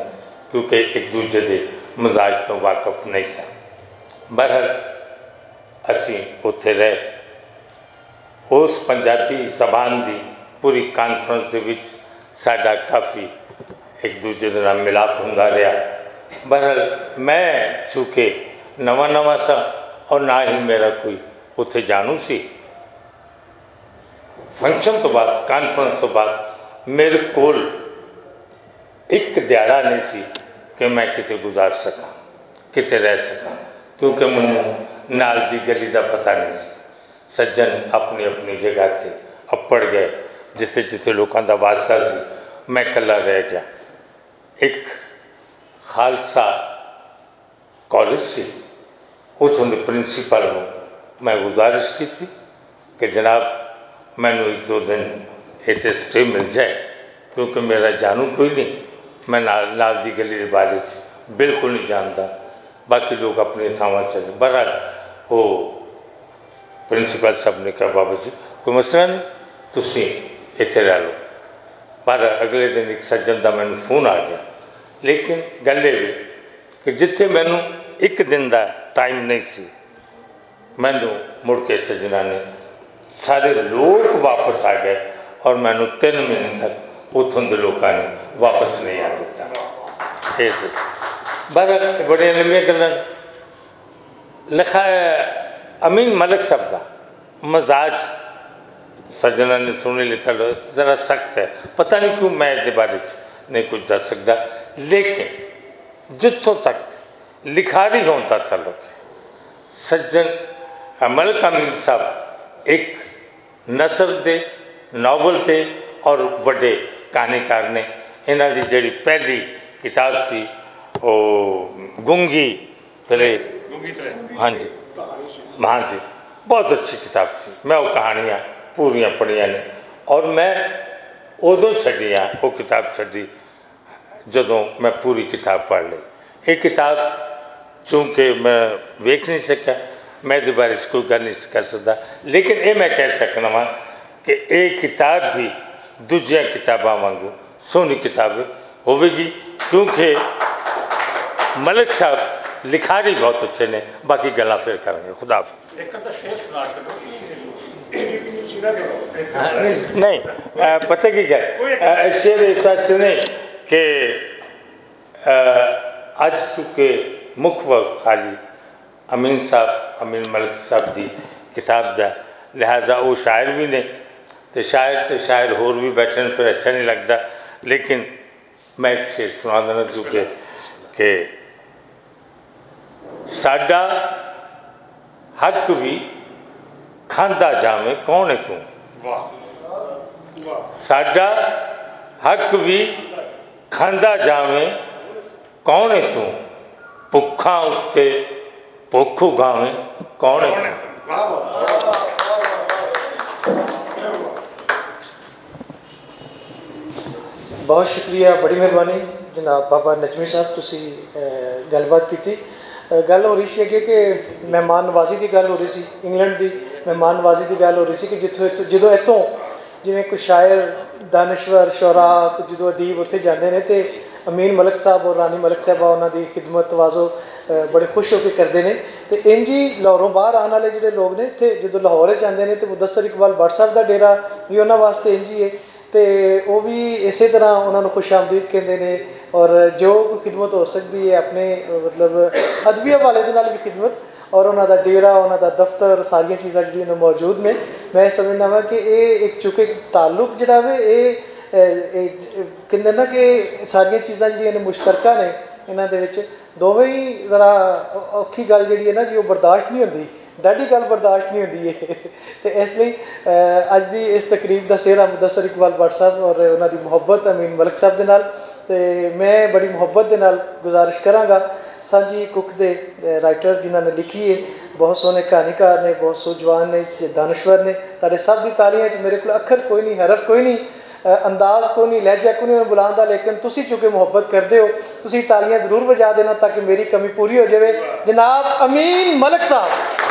क्योंकि एक दूजे के मजाज तो वाकफ नहीं सन। बहरहाल असी उत्थे रहे। उस पंजाबी जबान की पूरी कॉन्फ्रेंस के विच साडा काफ़ी एक दूजे के नाल मिलाप हुंदा रहा। बहरहाल मैं चूँकि नवा नवा सा और ना ही मेरा कोई उत्थे जानू सी, फंक्शन तो बाद कॉन्फ्रेंस तो बाद मेरे कोल एक दिहाड़ा नहीं सी कि मैं किते गुजार सका, किते रह सका, क्योंकि मैनूं नाल दी गली का पता नहीं सी। सज्जन अपनी अपनी जगह थे अपड़ गए, जिथे जिथे लोगों का वास्ता सी मैं कला रह गया। एक खालसा कॉलेज से उतों के प्रिंसीपल को मैं गुजारिश की थी कि जनाब मैनू 1-2 दिन इतने स्टे मिल जाए क्योंकि मेरा जानू कोई नहीं, मैं नाल दी गली के बारे बिल्कुल नहीं जानता, बाकी लोग अपनी थावां चले। बहरहाल वो प्रिंसीपल साहब ने कहा बाबा जी कोई मसला नहीं, तुसी इत्थे रह लो। पर अगले दिन एक सज्जन का मैनू फोन आ गया, लेकिन गल ये भी कि जिथे मैनू एक दिन का टाइम नहीं सी, मैनू मुड़ के सज्जना ने सारे लोग वापस आ गए और मैनू 3 महीने तक उतों के लोगों ने वापस नहीं आ दिता। बहरहाल बड़िया लंबिया गल्लां लिखा अमीन मलिक साहब का मजाज सज्जना ने सुन लिखा ज़रा सख्त है, पता नहीं क्यों मैं इस बारे नहीं कुछ दस सकता, लेकिन जितों तक लिखारी होने का तल्लुक है, सज्जन मलिक अमीन साहब एक नसर दे नावल थे और बड़े कहानीकार ने। इन्हों की जी पहली किताब सी वो गुंगी तले हाँ जी हाँ जी बहुत अच्छी किताब सी। मैं वो कहानियाँ पूरियां पढ़िया ने और मैं उदों छड्डियां वो किताब छड्डी जदों मैं पूरी किताब पढ़ ली। ये किताब चूँकि मैं वेख नहीं सकिया मैं ये बारे कोई गल नहीं कर सकता, लेकिन ये मैं कह सकना वा कि ये किताब भी दूजिया किताबों वांगू सोहनी किताब होगी, क्योंकि मलिक साहब लिखारी बहुत अच्छे ने। बाकी गल्लां फिर करेंगे। खुदा नहीं पता की गल शेर ऐसा सुने कि अज चुके मुख व खाली अमीन साहब अमीन मलिक साहब की किताब का, लिहाजा वो शायर भी ने तो शायर होर भी बैठे फिर अच्छा नहीं लगता। लेकिन मैं एक शेर सुना देना चुके कि साडा हक भी खांदा जावे कौन है तू, साडा हक भी खांदा जावे कौन है तू, भुखा उत्ते भुख उगावे कौन है तू। बहुत शुक्रिया, बड़ी मेहरबानी जनाब बाबा नजमी साहब, तुसी गलबात की। गल हो रही सी अगे कि मेहमान नवाजी की गल हो रही सी, इंग्लैंड की मेहमान नवाजी की गल हो रही सी कि जो इतों जिमें कोई शायर दानश्वर शौरा जो अदीब उत्थे जाते हैं तो अमीन मलिक साहब और रानी मलिक साहबा उन्होंने खिदमत तवाज़ो बड़े खुश होकर करते हैं। तो इंज ही लाहौरों बाहर आने वाले जोड़े लोग ने इतने जो लाहौर आते हैं तो मुदस्सर इकबाल भट्ट साहब का डेरा भी उन्होंने वास्ते इंज ही है, तो वो भी इस तरह उन्होंने खुश आमदीद कहते हैं। और जो खिदमत हो सकती है अपने मतलब अदबी हवाले के नाल भी खिदमत और उन्होंने डेरा उन्होंने दफ्तर सारिया चीज़ा जो मौजूद ने। मैं समझना वा कि ये एक चूँकि ताल्लुक जोड़ा वे ये कहते ना कि सारिया चीज़ा जो मुश्तरका ने इन्होंने दोवें ही ज़रा औखी गल जी है ना जी वो बर्दाश्त नहीं होती, डाढ़ी गल बर्दाश्त नहीं होती है। तो इसलिए अज की इस तकरीब का सेहरा मुदस्सर इकबाल भट्ट साहब और उन्होंने मुहब्बत अमीन मलिक साहब के नाल, तो मैं बड़ी मुहब्बत के नाल गुजारिश कराँगा सांझी कुक दे राइटर जिन्होंने लिखी है, बहुत सोहने कहानीकार ने, बहुत सूझवान ने, दानश्वर ने। तारे सब की तालियां च मेरे को अखर कोई नहीं, हरफ कोई नहीं, अंदाज कोई नहीं, लहजा कोई नहीं बुलाने, लेकिन तुसी चूँकि मुहब्बत करते हो तुसी तालियां जरूर बजा देना ताकि मेरी कमी पूरी हो जाए। जनाब अमीन मलिक साहब।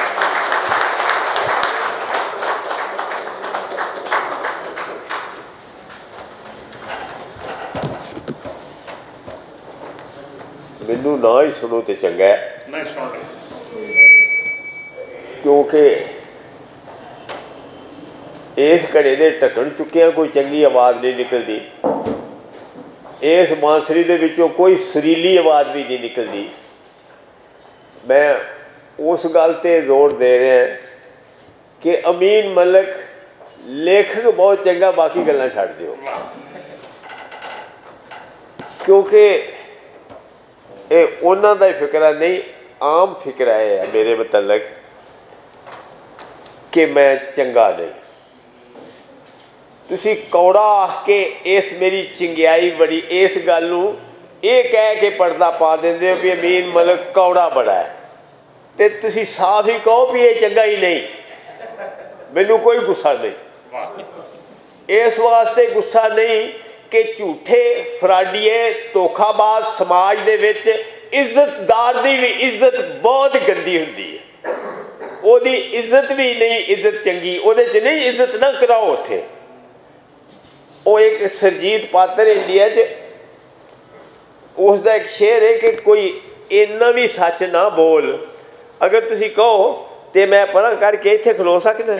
मैनू ना ही सुनो तो चंगा है, क्योंकि इस घड़े के ढक्कन चुक्या कोई चंगी आवाज़ नहीं निकलती, इस बांसुरी दे विचों कोई सुरीली आवाज़ भी नहीं निकलती। मैं उस गल ते जोर दे रहा कि अमीन मलिक लेखक बहुत चंगा, बाकी गल्लां छड्ड दिओ, क्योंकि ये उन्हां दा ही फिकरा नहीं, आम फिकरा है मेरे मतलब कि मैं चंगा नहीं। तुसी कौड़ा आख के इस मेरी चंगियाई बड़ी इस गल नूं ये कह के पर्दा पा देंदे हो भी अमीन मलिक कौड़ा बड़ा है, तो तुसी साफ ही कहो भी ये चंगा ही नहीं। मैनू कोई गुस्सा नहीं, इस वास्ते गुस्सा नहीं कि झूठे फराडीए धोखाबाज समाज दे विच इज्जतदार की भी इज्जत बहुत गंदी हुंदी है, ओदी इज्जत भी नहीं इज्जत चंगी, ओदे च नहीं इज्जत ना कराओ। उत्थे वो एक सरजीत पात्र इंडिया च उसका एक शेर है कि कोई इन्ना भी सच ना बोल, अगर तुसी कहो तो मैं परा करके इत्थे खलो सकना।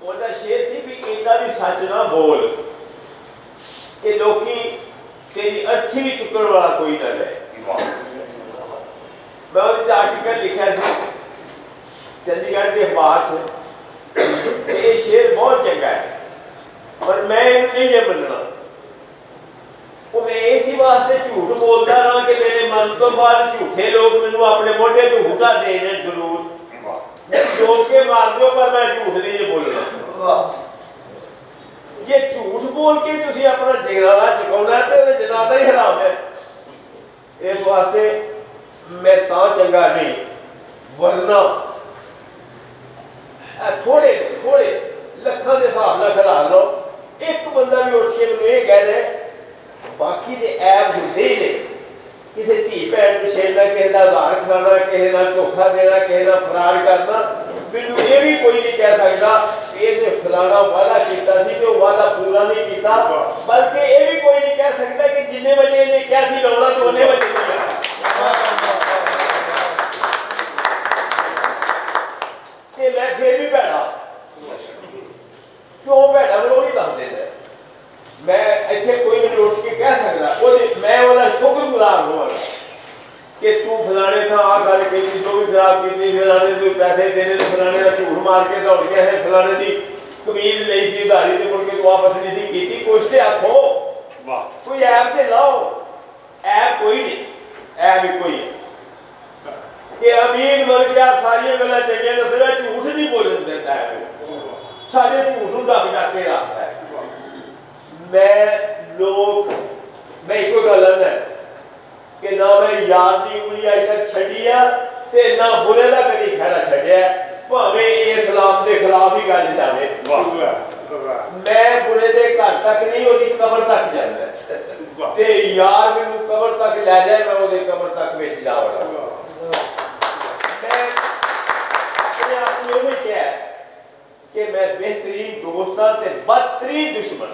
ਉਹਦਾ ਸ਼ੇਰ ਸੀ ਵੀ ਇੰਨਾ ਵੀ ਸੱਚ ਨਾ ਬੋਲ ਕਿ ਲੋਕੀ ਤੇਰੀ ਅੱਖੀ ਵੀ ਚੁੱਕਣ ਵਾਲਾ ਕੋਈ ਨਾ ਰਹੇ। ਮੈਂ ਉਹਦਾ ਆਰਟੀਕਲ ਲਿਖਿਆ ਸੀ ਚੰਡੀਗੜ੍ਹ ਦੇ ਅਖਬਾਰ 'ਚ, ਇਹ ਸ਼ੇਰ ਬਹੁਤ ਚੰਗਾ ਹੈ ਪਰ ਮੈਂ ਇਹਨੂੰ ਨਹੀਂ ਜੇ ਮੰਨਣਾ। ਉਹ ਮੈਂ ਇਸੇ ਵਾਸਤੇ ਝੂਠ ਬੋਲਦਾ ਰਹਾਂ ਕਿ ਮੇਰੇ ਮਰਨ ਤੋਂ ਬਾਅਦ ਝੂਠੇ ਲੋਕ ਮੈਨੂੰ ਆਪਣੇ ਮੋਢੇ ਤੋਂ ਹੁਟਾ ਦੇ ਦੇਣ ਜ਼ਰੂਰ, जोक के मार दो पर मैं झूठ नहीं ये बोलना। ये झूठ बोल के तुसी अपना जगराला चुकाउणा ते जनादा ही हराम है। इस वास्ते मैं तो चंगा नहीं, वरना थोड़े थोड़े लखों के हिसाब से खिला लो, एक बंदा भी उठ के मैं ये कह रहे बाकी के ऐप होंगे ही नहीं, किसी धी भैन को छेड़ना, किसी का उधार खाना, किसी का धोखा देना, किसी का फरार करना, मैनू ये भी कोई नहीं कह सकता ये फलाना वादा किया सी तो वादा पूरा नहीं किया, बल्कि ये भी कोई नहीं कह सकता कि जिन्ने बजे इन्हें क्या सी लाना तो उन्ने बजे नहीं आना। मैं फिर भी भैड़ा क्यों भैड़ा मैं नहीं दस देना, मैं इतने कोई नहीं उठ के कह सकता मैं वाला शुक्रगुजार होगा कि तू फलाने था आ गल की जो भी खराब की फलाने को पैसे देने तो फलाने का झूठ मार के दौड़ गया है, फलाने की कमीज ली थी उधारी तो मुड़ के तू वापस नहीं थी की, कुछ तो आखो कोई ऐप से लाओ, ऐप कोई नहीं, ऐप ही कोई है कि अमीन वर्ग क्या सारिया गल्लां चंगियां दसदा, झूठ नहीं बोलन देता है, सारे झूठ नूं ढक ढक के रखता है। मैं एक गल है कि ना मैं यार की उंगली अज तक छड़ी है ते ना बुरे का कभी खड़ा छड़िया, भावें इस्लाम के खिलाफ ही गल जाए, मैं बुरे के घर तक नहीं उसकी कबर तक जाना ते यार मैनू कबर तक लै जाए मैं वो कबर तक बिच जा वड़ा। मैं अपने आप को भी कहा कि मैं बेहतरीन दोस्त हाँ ते बदतरीन दुश्मन,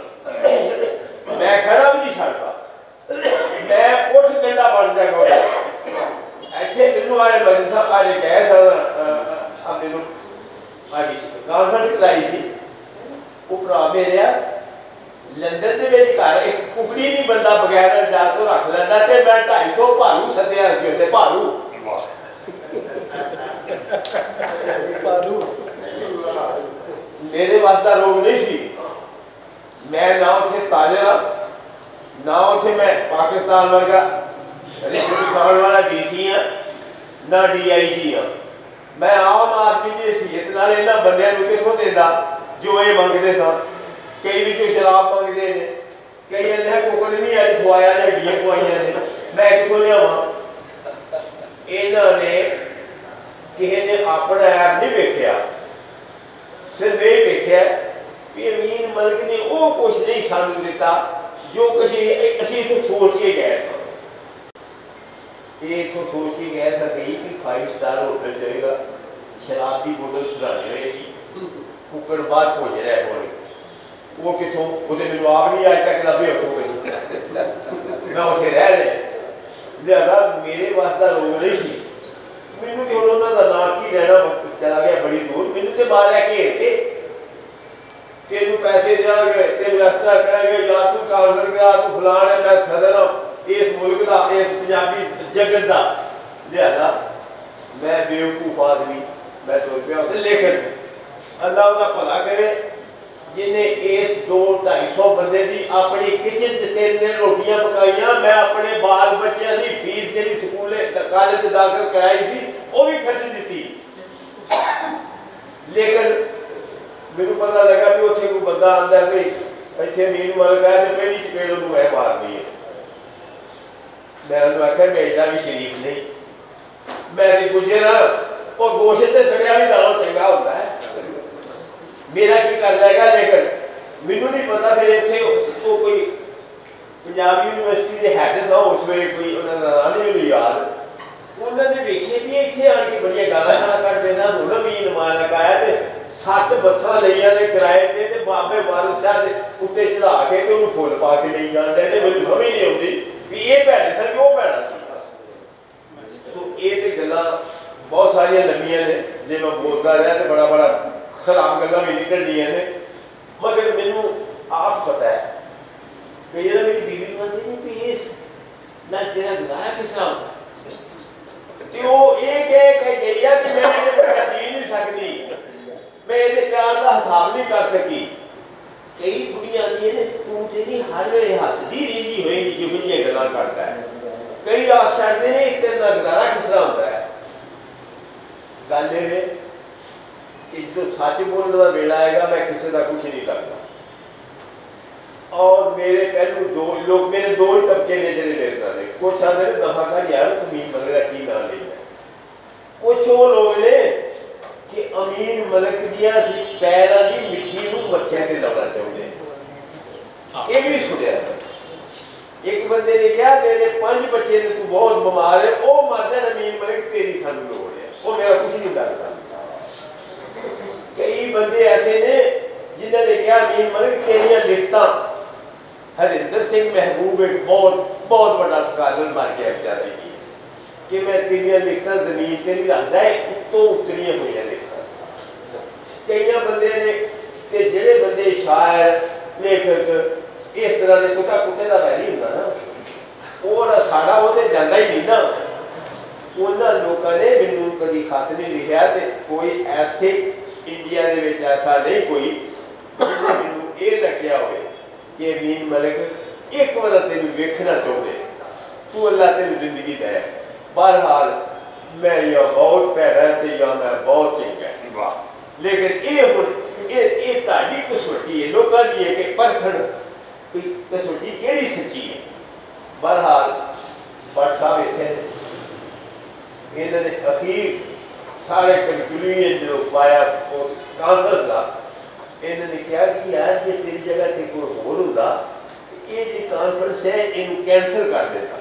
मैं खड़ा भी नहीं छड़ता, मैं उठ गंदा बन जाएगा। ऐसे मैनू आए मजलिस साहब आज गए अपने कॉन्फ्रेंस लाई थी, वो भरा मेरे लंदन के घर एक कुकड़ी नहीं बंदा बगैर जा तो रख लेंदा ते मैं 250 भालू सद्या सी उत्थे भालू मेरे वास्ता रोग नहीं सी, मैं ना उसे ताजरा ना उसे मैं पाकिस्तान वर्गा रिश्वत वाला डीसी हाँ ना DIG हाँ, मैं आम आदमी की हैसियत नाल इन्हां बंदियां नूं किथों देंदा जो ये मंगते सन, कई भी शराब मंगते हैं, कई इन्हें कुकड़ नहीं अज खुआया हड्डियां खुआइया ने, मैं कितों लियावां। इन्होंने किसी ने अपना ऐप नहीं वेख्या, सिर्फ ये वेख्या कि अमीन मलिक ने वो कुछ नहीं सानू दिता जो असीं इत्थों सोच के गए थे, ये इत्थों सोच के गए थे कि 5 स्टार होटल जाएगा, शराब की बोतल सुधानी होएगी, कुकड़ बाहर भुज रहा है, वो कितों वो मैंने आप नहीं अज तक लभे हो मैं उसे रह रहे लिहाजा मेरे वास्ता रोग नहीं सी, मैनू तो उन्होंने ना की रहना वक्त चला गया बड़ी दूर, मैनू तो मारिया घेर के तेन पैसे देंगे, तेन इस तरह करेंगे, यार तू काउंसलर करा, तू फलान है, मैं सदर हाँ इस मुल्क का, इस पंजाबी जगत का, लिहाजा मैं बेवकूफ आदमी मैं सोच पिया होते, लेकिन अल्लाह उसका भला करे जिन्हें इस 200-250 बंदे की अपनी किचन च 3 दिन रोटियां पकाइया, मैं अपने बाल बच्चों की फीस जी स्कूल कॉलेज दाखिल कराई थी वो भी खर्च दी, लेकिन मैनू पता लगा भी उत्थे कोई बंदा आंदा भी इत्थे अमीन मलिक है तो पहली चपेड़ उन्होंने मैं मारनी है, मैं उन्होंने आख्या मेरा भी शरीफ नहीं, मैं गुजर और गोश्त से सड़िया भी डालो चंगा होता है, मेरा की कर जाएगा, लेकिन मैनू नहीं पता फिर इत्थे तो कोई पंजाब यूनिवर्सिटी के हैड था उस वे कोई उन्होंने नहीं याद, उन्होंने देखे भी इत्थे आके बड़िया गालां कर देना, हुण भी इनमान लगाया तो 7 बसां लईआं ने किराए ते बाबे वारिस शाह दे उत्ते चढ़ा के ते उन्होंने फुल पा के नहीं जाते हैं, मैनू समझ नहीं आती भी ये भैड़े सन कि वो भैड़ा सी। तो ये तो गल्लां बहुत सारिया लंबियां ने, जे मैं बोलता रहा तो बड़ा बड़ा खराब गल्लां भी निकलदियां ने, मगर मैनू आप पता है कि जो मेरी बीवी कहती नहीं भी इस ना तेरा गुजारा किस तरह होता तो वो ये कह गई है कि मैं ये जी नहीं सकती, मैं ये प्यार का हिसाब नहीं कर सकी। कई कुड़ियां आदि ने तू तेरी हर वे हसदी रही होएगी जो भी गल्लां करता है, कई रात छड्डदे ने इतने ना गुजारा किस तरह होता है। गल ये कि जो सच बोलने का वेला आएगा मैं किसी का कुछ नहीं करता, और मेरे पहलू 2 लोग मेरे 2 ही तबके ने जो मेरे साथ कुछ आते दफा कर यार अमीन मलिक का की नाम लेना कुछ वो लोग ने कि अमीन मलिक दिया पैरों की मिट्टी को बच्चे से लाना चाहते ये भी सुनिया एक बंदे ने कहा मेरे 5 बच्चे ने तू बहुत बीमार है वो मर जाए अमीन मलिक तेरी सानू लोड़ है वो मेरा कुछ नहीं करता कई बंदे ऐसे ने जिन्होंने कहा अमीन मलिक तेरिया लिखता हरिंदर सिंह महबूब एक बहुत बहुत बड़ा स्कॉलर मर गया बेचारे की कि मैं तेरिया लिखता जमीन से नहीं रखता है उत्तों उतरिया हुई लिखता कई बंदे ने कि जेडे बंदे शायर लेखक इस तरह के कुत्ता कुत्ते का वैरी होंगे ना वो साड़ा वो तो जाता ही नहीं ना उन्होंने लोगों ने मैनू कभी खत नहीं लिखा तो कोई ऐसे इंडिया के ऐसा नहीं कोई मैनू ये लग्या हो कि अमीन मलिक एक बार तेन वेखना चाहते तू अल्लाह तेन जिंदगी दे बहरहाल मैं या बहुत भैड़ा तो या मैं बहुत चंगा लेकिन ये हम ये ताड़ी कसौटी है लोगों की है कि परखण कसौटी केड़ी सच्ची है बहरहाल भट्ट साहब इतने इन्होंने अखीर सारे कंक्लूजन जो पाया कांसस का इन्होंने कहा कि यार ये तेरी जगह से कोई होर होंदा ये जो कॉन्फ्रेंस है इन्हें कैंसिल कर देता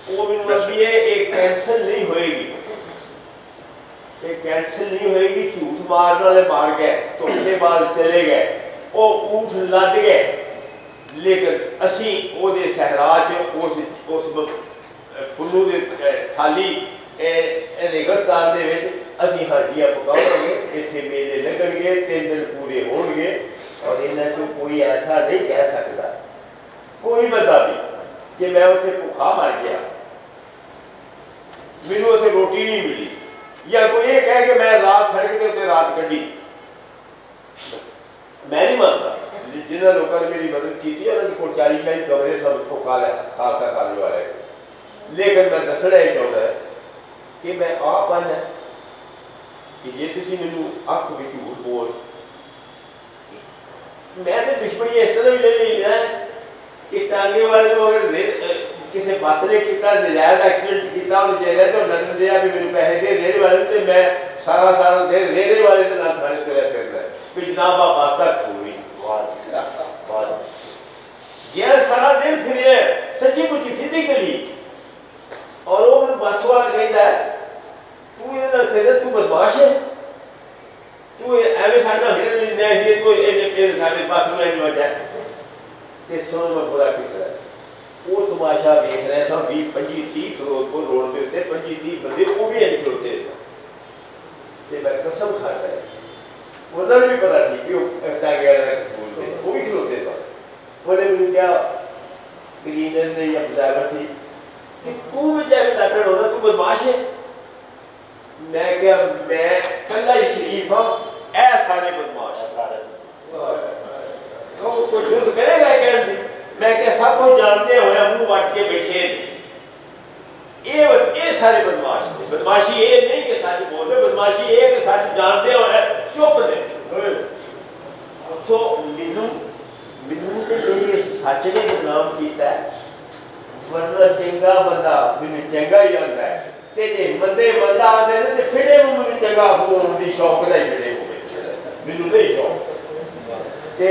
वो भी ये एक कैंसिल नहीं होएगी ये कैंसिल नहीं होएगी झूठ मारने वाले मार गए धोखे बाद चले गए वो ऊँट लद गए लेकिन असी ओदे सहरा च उस फुल्लू के थाली रेगिस्तान के असी हांडियां पकावांगे इत्थे मेले लगणगे 3 दिन पूरे होणगे और इन्हां चों कोई ऐसा नहीं कह सकता कोई बंदा भी कि मैं उत्थे भुखा मर गया मैनूं उत्थे रोटी नहीं मिली या कोई ये कह कि मैं रात सड़क के उत्ते रात कढ़ी मैं नहीं मानता जिन्होंने लोगों ने मेरी मदद की थी उन्होंने को 40-40 कमरे सब खालसा कॉलेज वाले लेकिन मैं दसना ही चाहता है कि मैं आप है कि जे तुम मैनू अख भी झूठ बोल मैं तो दुश्मनी इस तरह भी ले लेना कि टांगे वाले को अगर किसी बस ने किया नजायज एक्सीडेंट किया उन्हें तो नजर दिया भी मेरे पैसे दे रेहड़े वाले तो मैं सारा देर रेहड़े वाले के नाम खाने तुरया फिरना भी जनाब आप वास्ता पूरी यार सारा दिन फिर सच्ची मुची फिजिकली और वो बस वाला कहता है तू ये तू बदमाश है तू एवं साढ़ा फिर नहीं तू ये साढ़े पास में वजह ते सुनो मैं बुरा किस वो तमाशा देख रहे था 20-25-30 करोड़ को रोड पे उत्ते 25-30 बंदे वो भी नहीं खड़ोते थे मैं कसम खा रहा है उन्होंने भी पता थी कि वो टांगे वाला बोलते वो भी खड़ोते थे उन्होंने मुझे क्या क्लीनर ने या ड्राइवर थी कि तू भी चाहे लाकड़ होना तू बदमाश है मैं क्या मैं कल्ला ही शरीफ हूँ ऐ सारे बदमाश कोई जुर्म करेगा कहने मैं क्या सब कुछ जानते हुए मुंह वट के बैठे ये सारे बदमाश ने बदमाशी ये नहीं कि सच बोल रहे बदमाशी ये कि सच जानते हुए चुप ने सो मिनू ते मेरी सच ने बदनाम किया वरना चंगा बंदा मैनू चंगा ही आता है ते जे मंदे बंदा आते ने ते फिरे मैनू चंगा होने की शौक नहीं फिरे होवे मैनू नहीं शौक ते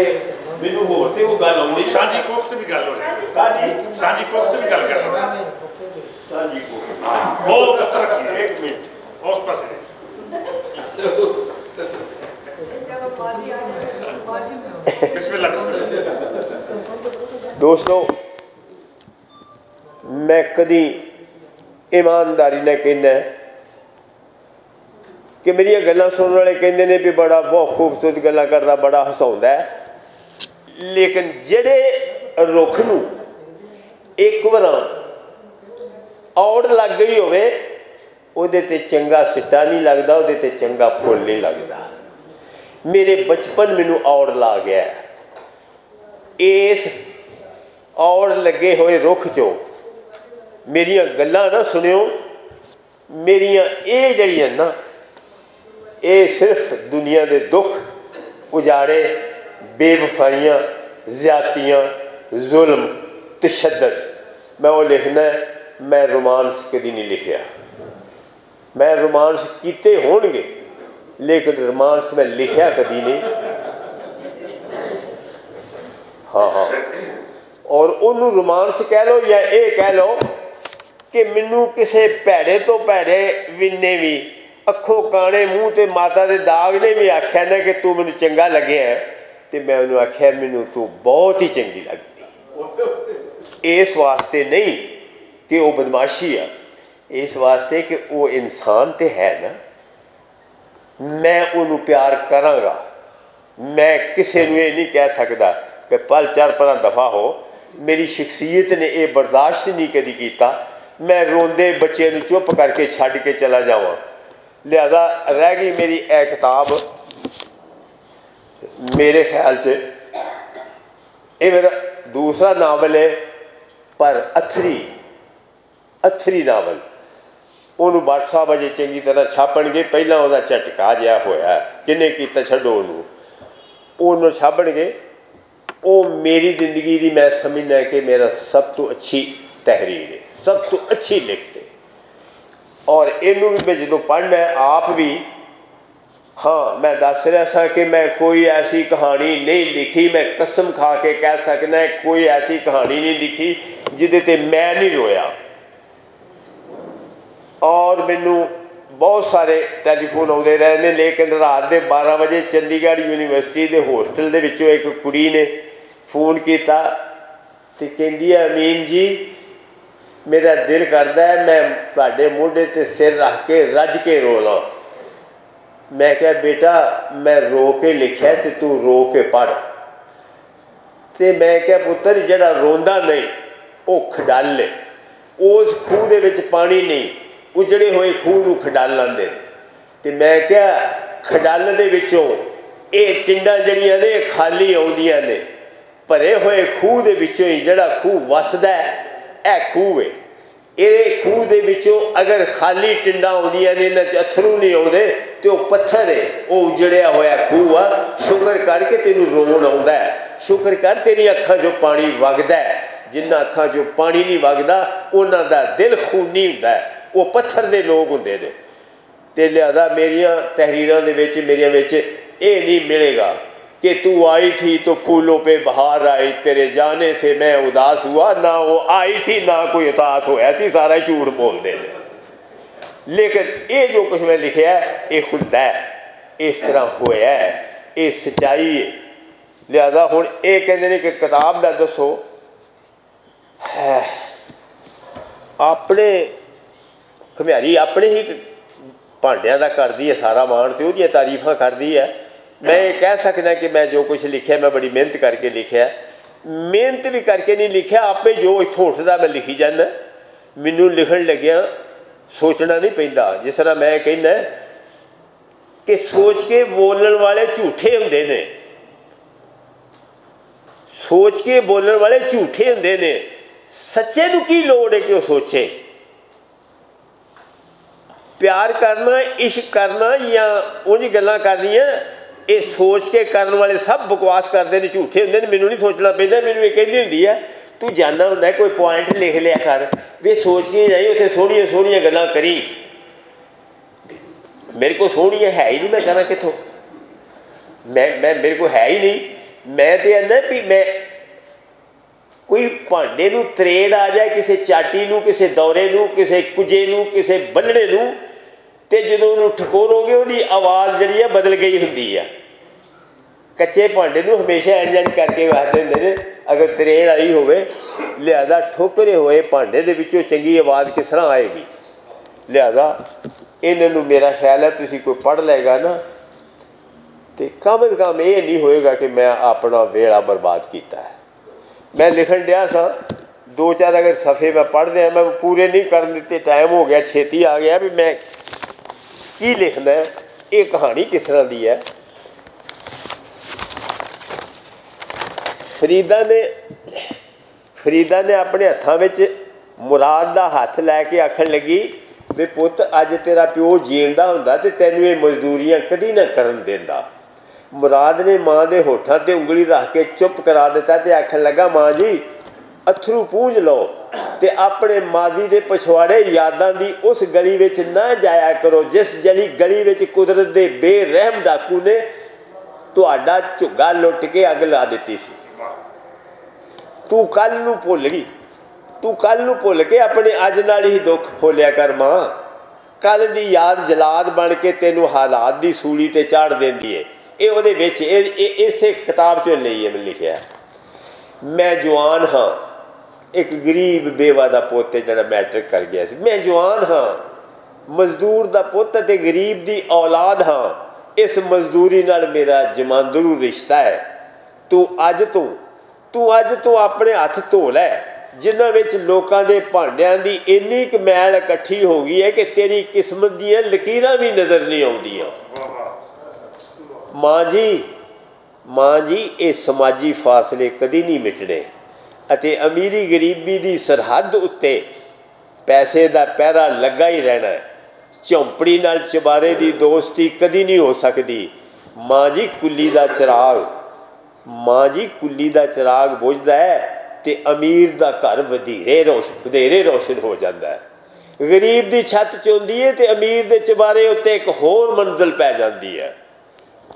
मैनू होर ते वो गल आउणी सांझी कोख ते भी गल होनी कादी सांझी कोख ते भी गल करना सांझी कोख वो तक रखिए 1 मिनट उस पासे बिस्मिल्लाह दोस्तों मैं कदी ईमानदारी ने कहना कि मेरी गल्लां सुनने वाले कहते हैं भी बड़ा बहुत खूबसूरत गल्लां करदा बड़ा हसाउंदा है लेकिन जेड़े रुख नूं एक बार औड़ लग गई होवे उहदे ते चंगा सिट्टा नहीं लगता उहदे ते चंगा फुल नहीं लगता मेरे बचपन मैनू औड़ ला गया इस औड़ लगे हुए रुख चो मेरिया गल्लां ना सुनियो मेरिया ये जड़ियां ना ये सिर्फ दुनिया के दुख उजाड़े बेवफाइयाँ ज्यादतियाँ जुल्म तशद्दद मैं वो लिखना मैं रोमांस कभी नहीं लिखिया। मैं रोमांस किए होणगे लेकिन रोमांस मैं लिखिया कभी नहीं। हाँ हाँ, और उन्होंने रोमांस कह लो या ये कह लो कि मैनू किसी भैड़े तो भैड़े विन्ने भी अखों काने मूँह ते माता दे दाग ने भी आख्या ना कि तू मैनू चंगा लगे है, तो मैं उन्होंने आख्या मैनू तू बहुत ही चंगी लगनी। इस वास्ते नहीं कि वो बदमाशी है, इस वास्ते कि वो इंसान तो है ना, मैं उन्होंने प्यार करांगा। मैं किसी को ये नहीं कह सकता कि पल चार पर दफा हो। मेरी शख्सियत ने यह बर्दाश्त नहीं कभी किया मैं रोंदे बच्चे को चुप करके छड़ के चला जावा। लिहाजा रह गई मेरी यह किताब, मेरे ख्याल से ये मेरा दूसरा नावल है, पर अथरी नावल उन्होंने भट्ट साहब अजे चंगी तरह छापणगे। पहला वह झटका जहा होया किन्ने किया छड्डो उन्होंने छापणगे। वो मेरी जिंदगी की मैं समझना कि मेरा सब तो अच्छी तहरीर है, सब तो अच्छी लिखते। और इनू भी मैं जो पढ़ना है आप भी, हाँ मैं दस रहा सा कि मैं कोई ऐसी कहानी नहीं लिखी, मैं कसम खा के कह सकना कोई ऐसी कहानी नहीं लिखी जिदे ते मैं नहीं रोया। और मैनू बहुत सारे टैलीफोन आते रहे हैं, लेकिन रात के 12 बजे चंडीगढ़ यूनिवर्सिटी के होस्टल के विचों एक कुड़ी ने फोन किया तो कहती है अमीन जी मेरा दिल करता है मैं तुहाडे मोढे ते सिर रख के रज के रो ला। मैं क्या बेटा मैं रो के लिखा तो तू रो के पढ़। तो मैं क्या पुत्र जड़ा रोंदा नहीं वो खडाले, उस खूह दे विच पानी नहीं उजड़े हुए खूह नूं खडाल लांदे ने। ते मैं क्या खडाल दे विचों ये टिंडां जड़ियां ने खाली आउंदियां ने, भरे हुए खूह दे विचों ही जड़ा खूह वसदा है यह खूह है। ये खूह दे विचों अगर खाली टिंडां आउंदियां ने इन्हां च अथरू नहीं आउंदे तो वह पत्थर है, वो उजड़िया होया खूह आ। शुक्र करके तेनू रोण आउंदा है, शुक्र कर तेरी अखां चों पानी वगदा है। जिन्हां अखां चों पानी नहीं वगदा उन्हां दा दिल खूनी हुंदा है, वो पत्थर दे लोग होंदे ने। ते लिहाजा मेरियां तहरीरां दे विच मेरियां विच ये नहीं मिलेगा कि तू आई थी तो फूलों पे बहार आई, तेरे जाने से मैं उदास हुआ। ना वो आई सी ना कोई उदास होया सी, सारा झूठ बोलते हैं। लेकिन ये जो कुछ मैं लिखा है ये खुदा है, इस तरह होया है, ये सच्चाई है। लिहाजा हुण ये कहते हैं कि किताब का दसो अपने घमियारी अपने ही भांडिया का करती है सारा मान, तो वह तारीफा करती है। मैं ये कह सकना कि मैं जो कुछ लिखा मैं बड़ी मेहनत करके लिखा, मेहनत भी करके नहीं लिखा, आपे जो इत्थों उठदा मैं लिखी जाना। मैनू लिखण लग्या सोचना नहीं पैंदा। जिस तरह मैं कहना कि सोच के बोलने वाले झूठे होंदे ने, सोच के बोलने वाले झूठे होंदे ने, सच्चे नूं की लोड़ है कि वह सोचे। प्यार करना इश्क करना या उंज गल्लां करनियां ये सोच के करने वाले सब बकवास करते हैं, झूठे होंदे ने। मैनू नहीं सोचना पैंदा, मैनू ये कहती हुंदी है तू जाना हुंदा कोई पॉइंट लिख लिया कर, वे सोच के जाई उत्थे सोहणियां सोहणियां गल्लां करी। मेरे को सोहणियां है ही नहीं, मैं करा कित्थों, मैं मेरे को है ही नहीं। मैं तो आना भी मैं कोई भांडे नूं तरेड़ आ जाए किसी चाटी नूं, किसी दौरे नूं, किसी कुजे नूं, किसी बल्लड़े नूं, तो जो उन्होंने ठकोरोगे उसकी आवाज़ जी है बदल गई होंगी है। कच्चे भांडे नूं हमेशा इंज इंज करके वहदे होंदे ने अगर तरेड़ आई होवे। लिहाजा ठोकरे हुए भांडे दे विचों चंगी आवाज़ किस तरह आएगी। लिहाजा इन्होंने मेरा ख्याल है तुसी कोई पढ़ लेगा ना तो कम से कम ये नहीं होएगा कि मैं अपना वेला बर्बाद किया है। मैं लिखन दिया सा 2-4 अगर सफ़े मैं पढ़ दिया, मैं पूरे नहीं कर दिते, टाइम हो गया, छेती आ गया भी मैं की लिखना है, ये कहानी किस तरह की है। फरीदा ने अपने हत्थों में मुराद का हथ लैके आखन लगी भी पुत अज तेरा प्यो जींदा हुंदा ते तैनूं ये मजदूरियां कदी ना करन देंदा। मुराद ने माँ के होठां ते उंगली रख के चुप करा दिता तो आखन लगा माँ जी अथरू पूंझ लो, ਤੇ ਆਪਣੇ ਮਾਦੀ ਦੇ ਪਛਵਾੜੇ ਯਾਦਾਂ ਦੀ ਉਸ ਗਲੀ ਵਿੱਚ ਨਾ ਜਾਇਆ ਕਰੋ ਜਿਸ ਗਲੀ ਵਿੱਚ ਕੁਦਰਤ ਦੇ ਬੇਰਹਿਮ ਡਾਕੂ ਨੇ ਤੁਹਾਡਾ ਝੁੱਗਾ ਲੁੱਟ ਕੇ ਅੱਗ ਲਾ ਦਿੱਤੀ ਸੀ। ਤੂੰ ਕੱਲ੍ਹ ਨੂੰ ਭੁੱਲ ਗਈ, ਤੂੰ ਕੱਲ੍ਹ ਨੂੰ ਭੁੱਲ ਕੇ ਆਪਣੇ ਅੱਜ ਨਾਲ ਹੀ ਦੁੱਖ ਫੋਲਿਆ ਕਰ ਮਾਂ। ਕੱਲ੍ਹ ਦੀ ਯਾਦ ਜਲਾਦ ਬਣ ਕੇ ਤੈਨੂੰ ਹਾਲਾਤ ਦੀ ਸੂਲੀ 'ਤੇ ਚਾੜ੍ਹ ਦਿੰਦੀ ਹੈ। ਇਹ ਉਹਦੇ ਵਿੱਚ ਇਸੇ ਕਿਤਾਬ 'ਚੋਂ ਲਈ ਹੈ ਲਿਖਿਆ। ਮੈਂ ਜਵਾਨ ਹਾਂ, ਇੱਕ ਗਰੀਬ ਬੇਵਾ ਦਾ ਪੁੱਤ ਜਿਹੜਾ ਮੈਟ੍ਰਿਕ ਕਰ ਗਿਆ ਸੀ। ਮੈਂ ਜਵਾਨ ਹਾਂ, ਮਜ਼ਦੂਰ ਦਾ ਪੁੱਤ ਅਤੇ ਗਰੀਬ ਦੀ ਔਲਾਦ ਹਾਂ। ਇਸ ਮਜ਼ਦੂਰੀ ਨਾਲ ਮੇਰਾ ਜਮਾਂਦਰੂ ਰਿਸ਼ਤਾ ਹੈ। ਤੂੰ ਅੱਜ ਤੋਂ ਆਪਣੇ ਹੱਥ ਧੋ ਲੈ ਜਿਨ੍ਹਾਂ ਵਿੱਚ ਲੋਕਾਂ ਦੇ ਭਾਂਡਿਆਂ ਦੀ ਇੰਨੀ ਕੁ ਮੈਲ ਇਕੱਠੀ ਹੋ ਗਈ ਹੈ ਕਿ ਤੇਰੀ ਕਿਸਮਤ ਦੀਆਂ ਲਕੀਰਾਂ ਵੀ ਨਜ਼ਰ ਨਹੀਂ ਆਉਂਦੀਆਂ। ਮਾਂ ਜੀ ਇਹ ਸਮਾਜੀ ਫਾਸਲੇ ਕਦੀ ਨਹੀਂ ਮਿਟਣੇ ਅਤੇ ਅਮੀਰੀ ਗਰੀਬੀ ਦੀ ਸਰਹੱਦ ਉੱਤੇ ਪੈਸੇ ਦਾ ਪਹਿਰਾ ਲੱਗਾ ਹੀ ਰਹਿਣਾ ਹੈ। ਝੌਂਪੜੀ ਨਾਲ ਚੁਬਾਰੇ ਦੀ ਦੋਸਤੀ ਕਦੀ ਨਹੀਂ ਹੋ ਸਕਦੀ। ਮਾਂ ਜੀ ਕੁੱਲੀ ਦਾ ਚਿਰਾਗ ਬੁਝਦਾ ਹੈ ਤੇ ਅਮੀਰ ਦਾ ਘਰ ਵਧੇਰੇ ਰੋਸ਼ਨ ਹੋ ਜਾਂਦਾ ਹੈ। ਗਰੀਬ ਦੀ ਛੱਤ ਚੁੰਦੀ ਹੈ ਤੇ ਅਮੀਰ ਦੇ ਚੁਬਾਰੇ ਉੱਤੇ ਇੱਕ ਹੋਰ ਮੰਜ਼ਿਲ ਪੈ ਜਾਂਦੀ ਹੈ।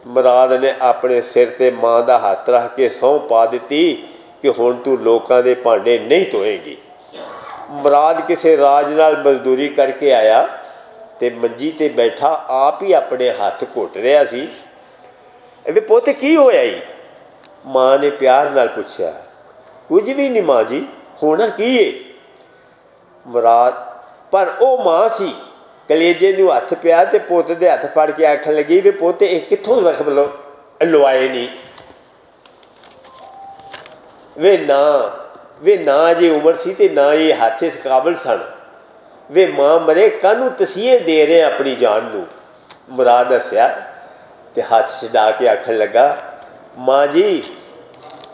ਮੁਰਾਦ ਨੇ ਆਪਣੇ ਸਿਰ ਤੇ ਮਾਂ ਦਾ ਹੱਥ ਰੱਖ ਕੇ ਸਹੁੰ ਪਾ ਦਿੱਤੀ ਕਿ ਹੁਣ ਤੂੰ ਲੋਕਾਂ ਦੇ ਭਾਂਡੇ ਨਹੀਂ ਧੋਏਗੀ। ਮੁਰਾਦ ਕਿਸੇ ਰਾਜ ਨਾਲ ਮਜ਼ਦੂਰੀ ਕਰਕੇ ਆਇਆ ਤੇ ਮੰਜੀ ਤੇ ਬੈਠਾ ਆਪ ਹੀ ਆਪਣੇ ਹੱਥ ਘੁੱਟ ਰਿਹਾ ਸੀ। ਵੇ ਪੁੱਤ ਕੀ ਹੋਇਆ ਈ? ਮਾਂ ਨੇ ਪਿਆਰ ਨਾਲ ਪੁੱਛਿਆ। ਕੁਝ ਵੀ ਨਹੀਂ ਮਾਂ ਜੀ, ਹੋਣਾ ਕੀ ਏ? ਮੁਰਾਦ ਪਰ ਉਹ ਮਾਂ ਸੀ, ਕਲੇਜੇ ਨੂੰ ਹੱਥ ਪਿਆ ਤੇ ਪੁੱਤ ਦੇ ਹੱਥ ਫੜ ਕੇ ਆਖਣ ਲੱਗੀ ਵੀ ਪੁੱਤ ਇਹ ਕਿੱਥੋਂ ਜ਼ਖਮ ਲਵਾਏ ਨਹੀਂ? ਵੇ ਨਾ ਜੇ ਉਮਰ ਸੀ ਤੇ ਨਾ ਇਹ ਹੱਥ ਇਸ ਕਾਬਲ ਸਨ। ਵੇ ਮਾਂ ਮਰੇ ਕਾਹਨੂੰ ਤਸੀਹੇ ਦੇ ਰਹੇ ਆਪਣੀ ਜਾਨ ਨੂੰ? ਮੁਰਾਦ ਹੱਸਿਆ ਤੇ ਹੱਥ ਛਡਾ ਕੇ ਆਖਣ ਲੱਗਾ, ਮਾਂ ਜੀ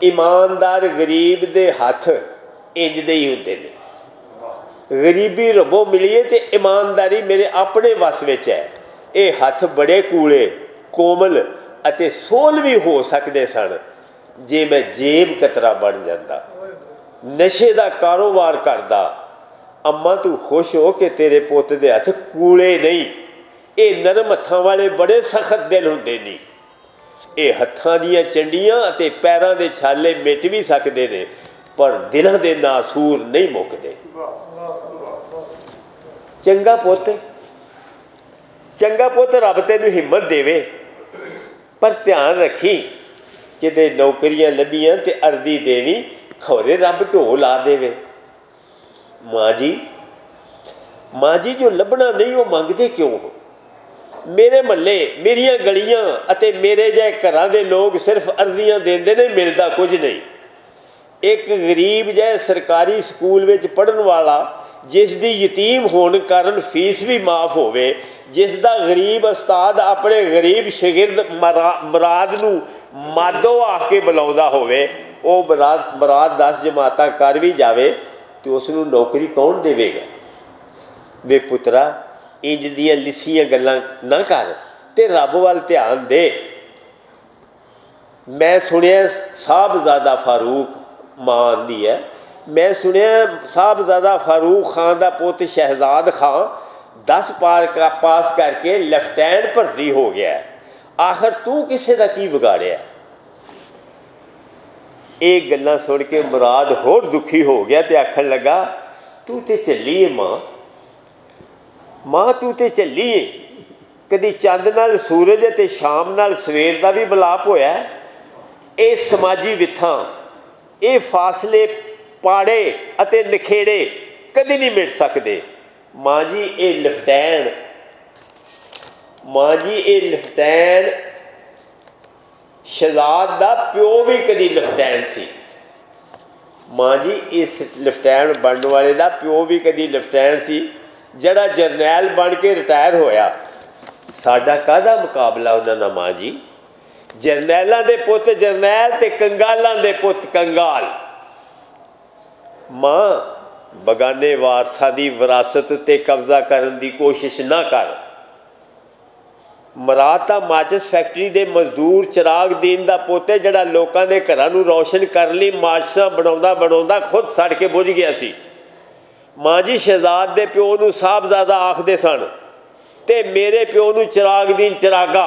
ਇਮਾਨਦਾਰ ਗਰੀਬ ਦੇ ਹੱਥ ਇੰਝ ਦੇ ਹੀ ਹੁੰਦੇ ਨੇ। ਗਰੀਬੀ ਰੱਬੋਂ ਮਿਲੀਏ ਤੇ ਇਮਾਨਦਾਰੀ ਮੇਰੇ ਆਪਣੇ ਵੱਸ ਵਿੱਚ ਹੈ। ਇਹ ਹੱਥ ਬੜੇ ਕੂਲੇ, ਕੋਮਲ ਅਤੇ ਸੋਲ ਵੀ ਹੋ ਸਕਦੇ ਸਨ ਜੇ ਮੈਂ ਜੇਬ ਕਤਰਾ ਬਣ ਜਾਂਦਾ, ਨਸ਼ੇ ਦਾ ਕਾਰੋਬਾਰ ਕਰਦਾ। ਅੰਮਾ ਤੂੰ ਖੁਸ਼ ਹੋ ਕਿ ਤੇਰੇ ਪੁੱਤ ਦੇ ਹੱਥ ਕੂਲੇ ਨਹੀਂ। ਇਹ ਨਰਮ ਹੱਥਾਂ ਵਾਲੇ ਬੜੇ ਸਖਤ ਦਿਲ ਹੁੰਦੇ ਨੇ। ਇਹ ਹੱਥਾਂ ਦੀਆਂ ਚੰਡੀਆਂ ਅਤੇ ਪੈਰਾਂ ਦੇ ਛਾਲੇ ਮਿਟ ਵੀ ਸਕਦੇ ਨੇ ਪਰ ਦਿਲਾਂ ਦੇ ਨਾਸੂਰ ਨਹੀਂ ਮੁੱਕਦੇ। ਚੰਗਾ ਪੁੱਤ ਰੱਬ ਤੈਨੂੰ ਹਿੰਮਤ ਦੇਵੇ, ਪਰ ਧਿਆਨ ਰੱਖੀ ਕਿਤੇ ਨੌਕਰੀਆਂ ਲੱਭੀਆਂ ਤੇ ਅਰਜ਼ੀ ਦੇਵੀਂ, ਖੌਰੇ ਰੱਬ ਢੋਲ ਲਾ ਦੇਵੇ। ਮਾਂ ਜੀ ਜੋ ਲੱਭਣਾ ਨਹੀਂ ਉਹ ਮੰਗਦੇ ਕਿਉਂ ਹੋ? ਮੇਰੇ ਮਹੱਲੇ, ਮੇਰੀਆਂ ਗਲੀਆਂ ਅਤੇ ਮੇਰੇ ਜਿਹੇ ਘਰਾਂ ਦੇ ਲੋਕ ਸਿਰਫ ਅਰਜ਼ੀਆਂ ਦਿੰਦੇ ਨੇ, ਮਿਲਦਾ ਕੁਝ ਨਹੀਂ। ਇੱਕ ਗਰੀਬ ਜਿਹੇ ਸਰਕਾਰੀ ਸਕੂਲ ਵਿੱਚ ਪੜ੍ਹਨ ਵਾਲਾ ਜਿਸ ਦੀ ਯਤੀਮ ਹੋਣ ਕਾਰਨ ਫੀਸ ਵੀ ਮਾਫ ਹੋਵੇ, ਜਿਸ ਦਾ ਗਰੀਬ ਉਸਤਾਦ ਆਪਣੇ ਗਰੀਬ ਸ਼ਾਗਿਰਦ ਮੁਰਾਦ ਨੂੰ ਮਾਦੋ ਆ ਕੇ ਬੁਲਾਉਂਦਾ ਹੋਵੇ, ਉਹ ਮੁਰਾਦ 10 ਜਮਾਤਾਂ ਕਰ ਵੀ ਜਾਵੇ ਤੇ ਉਸ ਨੂੰ ਨੌਕਰੀ ਕੌਣ ਦੇਵੇਗਾ? ਵੇ ਪੁੱਤਰਾ ਇੰਜ ਦੀਆਂ ਲਿੱਸੀਆਂ ਗੱਲਾਂ ਨਾ ਕਰ ਤੇ ਰੱਬ ਵੱਲ ਧਿਆਨ ਦੇ। ਮੈਂ ਸੁਣਿਆ ਸਾਹਿਬਜ਼ਾਦਾ ਫਾਰੂਕ, ਮਾਂ ਆਂਦੀ ਹੈ, ਮੈਂ ਸੁਣਿਆ ਸਾਹਿਬਜ਼ਾਦਾ ਫਾਰੂਕ ਖਾਨ ਦਾ ਪੁੱਤ ਸ਼ਹਿਜ਼ਾਦ ਖਾਨ 10 ਪਾਸ ਕਰਕੇ ਲੈਫਟੈਨੈਂਟ ਭਰਤੀ ਹੋ ਗਿਆ। ਆਖਰ ਤੂੰ ਕਿਸੇ ਦਾ ਕੀ ਵਿਗਾੜਿਆ? ਇਹ ਗੱਲਾਂ ਸੁਣ ਕੇ ਮੁਰਾਦ ਹੋਰ ਦੁਖੀ ਹੋ ਗਿਆ ਤੇ ਆਖਣ ਲੱਗਾ, ਤੂੰ ਤੇ ਚੱਲੀ ਏ ਮਾਂ ਤੂੰ ਤੇ ਚੱਲੀ ਏ। ਕਦੀ ਚੰਦ ਨਾਲ ਸੂਰਜ ਅਤੇ ਸ਼ਾਮ ਨਾਲ ਸਵੇਰ ਦਾ ਵੀ ਮਿਲਾਪ ਹੋਇਆ। ਇਹ ਸਮਾਜੀ ਵਿਥਾਂ, ਇਹ ਫਾਸਲੇ, ਪਾੜੇ ਅਤੇ ਨਖੇੜੇ ਕਦੀ ਨਹੀਂ ਮਿਟ ਸਕਦੇ। ਮਾਂ ਜੀ ਇਹ ਲੈਫਟੈਨੈਂਟ ਸ਼ਹਿਜ਼ਾਦ ਦਾ ਪਿਓ ਵੀ ਕਦੀ ਲੈਫਟੈਨੈਂਟ ਸੀ। ਮਾਂ ਜੀ ਇਸ ਲੈਫਟੈਨੈਂਟ ਬਣਨ ਵਾਲੇ ਦਾ ਪਿਓ ਵੀ ਕਦੀ ਲੈਫਟੈਨੈਂਟ ਸੀ ਜਿਹੜਾ ਜਰਨੈਲ ਬਣ ਕੇ ਰਿਟਾਇਰ ਹੋਇਆ। ਸਾਡਾ ਕਾਹਦਾ ਮੁਕਾਬਲਾ ਉਹਨਾਂ ਨਾਲ ਮਾਂ ਜੀ? ਜਰਨੈਲਾਂ ਦੇ ਪੁੱਤ ਜਰਨੈਲ ਤੇ ਕੰਗਾਲਾਂ ਦੇ ਪੁੱਤ ਕੰਗਾਲ। ਮਾਂ ਬਗਾਨੇ ਵਾਰਸਾਂ ਦੀ ਵਿਰਾਸਤ ਉੱਤੇ ਕਬਜ਼ਾ ਕਰਨ ਦੀ ਕੋਸ਼ਿਸ਼ ਨਾ ਕਰ। ਮੁਰਾਦ ਤਾਂ ਮਾਚਿਸ ਫੈਕਟਰੀ ਦੇ ਮਜ਼ਦੂਰ ਚਿਰਾਗ ਦੀਨ ਦਾ ਪੁੱਤ ਹੈ ਜਿਹੜਾ ਲੋਕਾਂ ਦੇ ਘਰਾਂ ਨੂੰ ਰੌਸ਼ਨ ਕਰਨ ਲਈ ਮਾਚਿਸਾਂ ਬਣਾਉਂਦਾ ਖੁਦ ਸੜ ਕੇ ਬੁਝ ਗਿਆ ਸੀ। ਮਾਂ ਜੀ ਸ਼ਹਿਜ਼ਾਦ ਦੇ ਪਿਓ ਨੂੰ ਸਾਹਿਬਜ਼ਾਦਾ ਆਖਦੇ ਸਨ ਤੇ ਮੇਰੇ ਪਿਓ ਨੂੰ ਚਿਰਾਗਦੀਨ ਚਿਰਾਗਾ।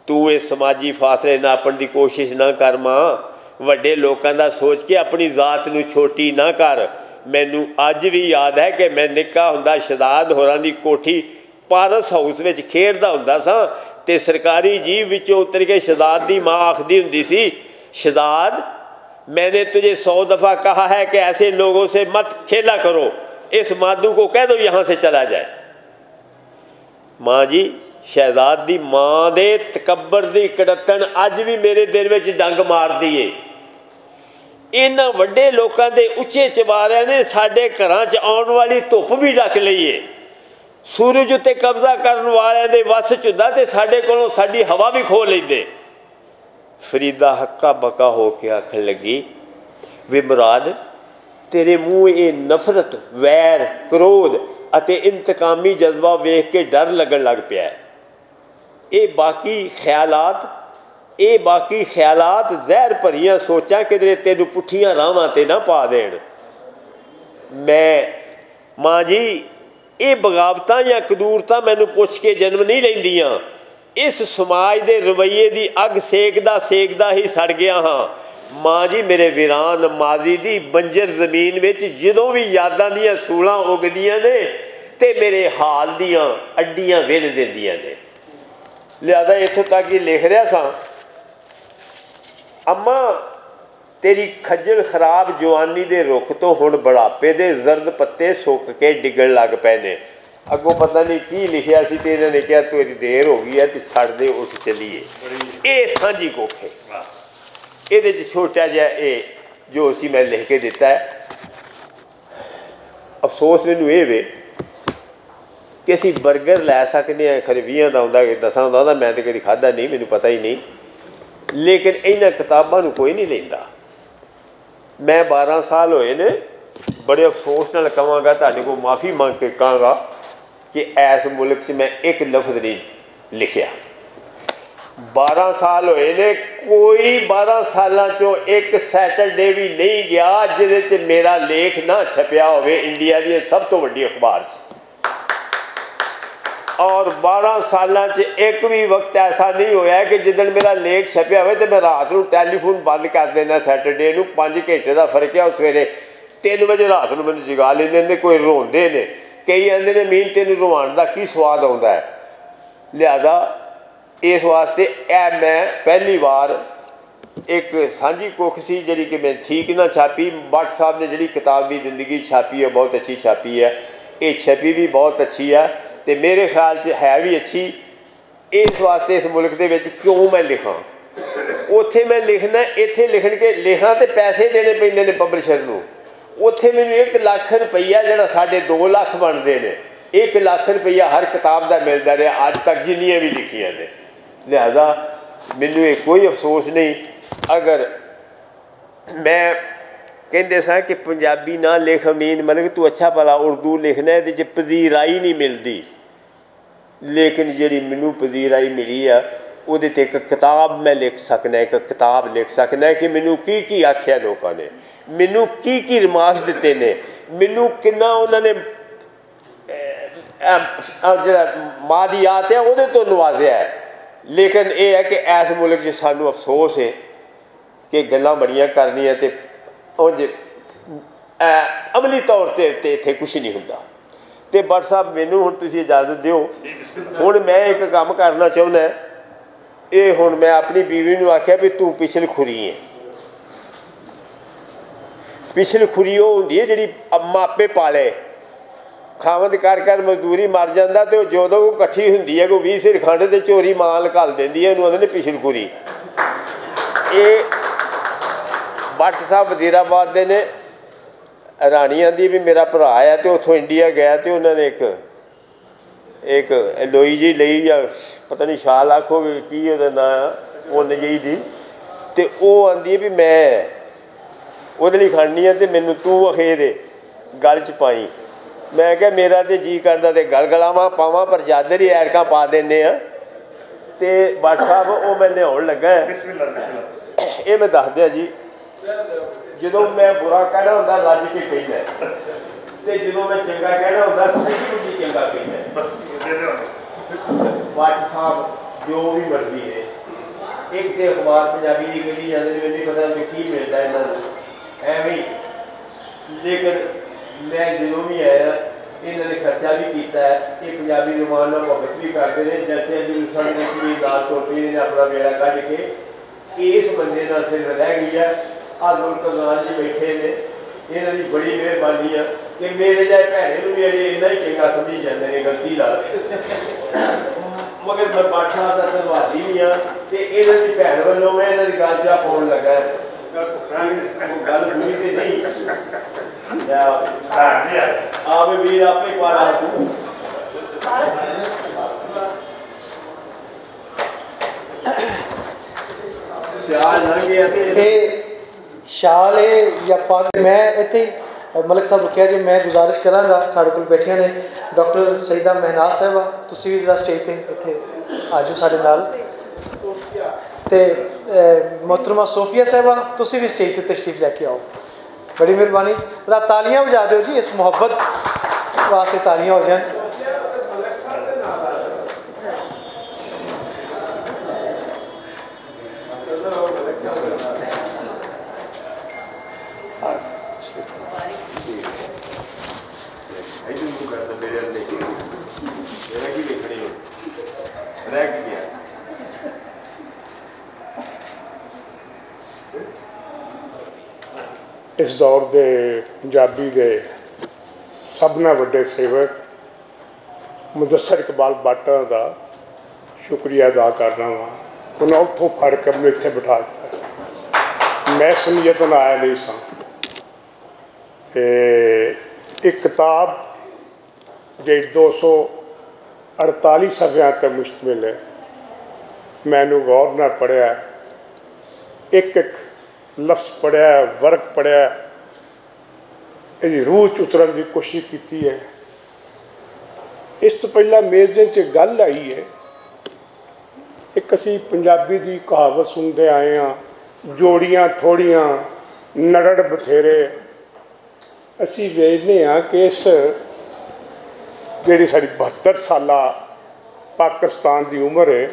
ਤੂੰ ਇਹ ਸਮਾਜੀ ਫਾਸਲੇ ਨਾਪਣ ਦੀ ਕੋਸ਼ਿਸ਼ ਨਾ ਕਰ ਮਾਂ, ਵੱਡੇ ਲੋਕਾਂ ਦਾ ਸੋਚ ਕੇ ਆਪਣੀ ਜ਼ਾਤ ਨੂੰ ਛੋਟੀ ਨਾ ਕਰ। ਮੈਨੂੰ ਅੱਜ ਵੀ ਯਾਦ ਹੈ ਕਿ ਮੈਂ ਨਿੱਕਾ ਹੁੰਦਾ ਸ਼ਹਿਜ਼ਾਦ ਹੋਰਾਂ ਦੀ ਕੋਠੀ ਪਾਰਸ ਹਾਊਸ ਵਿੱਚ ਖੇਡਦਾ ਹੁੰਦਾ ਸਾਂ ਤੇ ਸਰਕਾਰੀ ਜੀਪ ਵਿੱਚੋਂ ਉਤਰ ਕੇ ਸ਼ਹਿਜ਼ਾਦ ਦੀ ਮਾਂ ਆਖਦੀ ਹੁੰਦੀ ਸੀ, शहजाद मैंने तुझे 100 दफ़ा कहा है कि ऐसे लोगों से मत खेला करो, इस मादू को कह दो यहाँ से चला जाए। माँ जी शहजाद दी माँ दे तकब्बर दी कड़तन अज भी मेरे दिल में डंग मार दी है। इन्हां वड्डे लोकां दे उच्चे चबारियां ने साडे घरां च आउण वाली धुप भी ढक लई है। सूरज उत्ते कब्जा करन वालियां दे वस च हुंदा ते साडे कोलों साडी हवा भी खो लैंदे। फरीदा हक्का बक्का हो के आखन लगी, वे मुराद तेरे मूँह ये नफरत वैर क्रोध अते इंतकामी जज्बा वेख के डर लगन लग पिया है। ये बाकी ख्यालात जहर भरियां सोचां किधरे तेनू पुठियां राहां ते ना पा देण। मैं माँ जी ये बगावतां या कदूरतां मैनू पुछ के जन्म नहीं लैंदियां। इस समाज के रवैये की अग सेकदा ही सड़ गया हाँ। माँ जी मेरे वीरान माजी की बंजर जमीन में जो भी यादां दियां सूलां उगदियां ने ते मेरे हाल दियां अड्डियां विन दिंदियां ने। लिहाजा इत्थों तक ही लिख रहा सा, अम्मा तेरी खज्जल खराब जवानी के रुख तो हुण बुढ़ापे के जर्द पत्ते सुक के डिगण लग पे ने। अगों पता नहीं की लिखिया सी ते इन्होंने कहा तेरी देर हो गई है तो छड़ दे उठ चलीए। ये सांझी कुख है, ये छोटा जहा ये जो असी मैं लिख के दिता है। अफसोस मैनू ये वे कि असी बर्गर लै सकते हैं, खरे 20 का आंदा 10 का आंदा, मैं तो कभी खादा नहीं, मैनू पता ही नहीं। लेकिन इन्हां किताबां नूं कोई नहीं लेंदा। मैं 12 साल होए ने, बड़े अफसोस नाल कहांगा, तुहाडे कोल माफ़ी मंग के कहांगा कि ऐस मुल्क से मैं एक लफ्ज़ नहीं लिखिया। 12 साल होए ने, कोई 12 सालों चों एक सैटरडे भी नहीं गया जिहदे ते मेरा लेख ना छपिया होवे इंडिया दी सब तो वड्डी अखबार से। और 12 सालों च एक भी वक्त ऐसा नहीं होया कि जिदन मेरा लेख छपिया होवे तो मैं रात को टैलीफोन बंद कर देना। सैटरडे नूं 5 घंटे का फर्क है, सवेरे 3 बजे रात को मैंने जगा लेंदे ने, कोई रोंदे ने, कई आंदे ने मीन तेन रवाण का की स्वाद आता है। लिहाजा इस वास्ते मैं पहली बार एक सांझी कुख सी जी कि मैं ठीक ना छापी। भट्ट साहब ने जी किताब भी जिंदगी छापी है बहुत अच्छी छापी है, ये छपी भी बहुत अच्छी है तो मेरे ख्याल से है भी अच्छी। इस वास्ते इस मुल्क के क्यों मैं लिखा, उत्थे मैं लिखना, इत्थे लिखण के लिखा तो पैसे देने पैंदे ने पब्लिशर नूं। उत्थे मैनूं 1 लाख रुपया जिहड़ा 2.5 लाख बनते हैं, 1 लाख रुपया हर किताब का मिलता रहा अज तक जिन्नियां भी लिखियां ने। लिहाजा मैनूं ये कोई अफसोस नहीं। अगर मैं कहते सा कि पंजाबी ना लिख अमीन मलिक, तू अच्छा भला उर्दू लिखना, ये पजीराई नहीं मिलती। लेकिन जी मैनूं पजीराई मिली है वो एक किताब मैं लिख सकना, एक किताब लिख सकना कि मैनूं की आख्या लोगों ने, मैनू की रिमार्क्स दिते ने, मैनू किन्ना उन्होंने जो मादियात है वो तो नवाजिया है। लेकिन यह है कि इस मुल्क सानू अफसोस है कि गल्लां बड़ियां करनियां ते उंज अमली तौर पर इत्थे कुछ नहीं हुंदा। तो भट्ट साहब मैनू हुण तुसीं इजाजत दिओ, हुण मैं एक काम करना चाहुंदा। ये हुण मैं अपनी बीवी नूं आख्या भी तू पिछल खुरी है। पिछल खुरी वो होंदी है जी मापे पाले, खावंद कर मजदूरी मर जाता तो जो इकट्ठी होंगी है कोई 20 सिर खंड तो चोरी माल घल देंदी है, आदि ने पिछल खुरी। ये भट्ट साहब वजीराबाद दे ने। रानी आंदी भी मेरा भरा है तो उतों इंडिया गया तो उन्होंने एक लोई जी ली या पता नहीं शाल आखोगे की नाम उन जी दी, तो वो आंदी भी मैं वो खड़नी है तो मैनू तू अखे दे गल च पाई। मैं क्या मेरा तो जी करता तो गल गलावा पावा पर चादर ही ऐरका पा देने। तो भट्ट साहब वो मैं लियाउण लगा ये मैं दस दिया जी, जो मैं बुरा कहना होंदा रज के कहना, ਤੇ ਜਦੋਂ ਮੈਂ ਚੰਗਾ ਕਹਿਣਾ ਹੁੰਦਾ ਸਹੀ ਕੁਝ ਚੰਗਾ ਕਹਿੰਦਾ ਬਸ ਬਾਟ ਸਾਹਿਬ ਜੋ ਵੀ ਮਰਜ਼ੀ ਹੈ ਇੱਕ ਤੇ ਅਖਬਾਰ ਪੰਜਾਬੀ ਦੀ ਕਹੀ ਜਾਂਦੇ ਨੇ ਮੈਨੂੰ ਪਤਾ ਕਿ ਕੀ ਮਿਲਦਾ ਇਹਨਾਂ ਨੂੰ ਐਵੇਂ ਹੀ ਲੇਕਿਨ मैं जो भी है इन्होंने खर्चा भी किया है ये पंजाबी जुबान में मुहब्बत भी करते हैं जैसे अभी दाल टोटी ने अपना बेड़ा कढ़ के इस बंदे नाल सिर रह गई है आ गुलकमान जी बैठे ने इन्हों की बड़ी मेहरबानी है कि मेरे जाए भैने भी अजे इन्ना ही चंगा समझी जाते हैं गलती ला मगर मैं पाठा का धन्यवादी भी हाँ तो इन्हों की भैन वालों मैं इन्हों की गल चा पाउन लगा गल हुई तो नहीं आप वीर अपने पारा शाल है या पग मैं इतने मलिक साहब रुकिया जी मैं गुजारिश कराँगा साढ़े को बैठिया ने डॉक्टर सईदा महनाज साहबा तुसी भी जरा स्टेज पर इतने आ जाओ साढ़े नाल ते मोहतरमा सोफिया साहबा तुसी भी स्टेज पर तशरीफ लैके आओ बड़ी मेहरबानी जरा तालियां बजा दो जी इस मुहब्बत वास्ते तालियां हो जाए इस दौर के पंजाबी के सबना वड्डे सेवक मुदस्सर इकबाल बाटा का शुक्रिया अदा करना वा उन्हें उतों फड़ के मैं इतने बिठा दिता मैं सुनीयत आया नहीं सा एक किताब जो 248 सफ़ियां तक मुश्तमिल है मैनू गौर न पढ़िया एक एक लफ्ज़ पढ़िया वर्क पढ़िया ये रूह च उतरन की कोशिश की है। इस तो पहला मेज़े च गल आई है एक असी पंजाबी की कहावत सुनते आए हाँ जोड़ियाँ थोड़ियाँ नड़ड़ बथेरे असी वेखने हाँ कि इस जी साड़ी 72 साला पाकिस्तान की उम्र है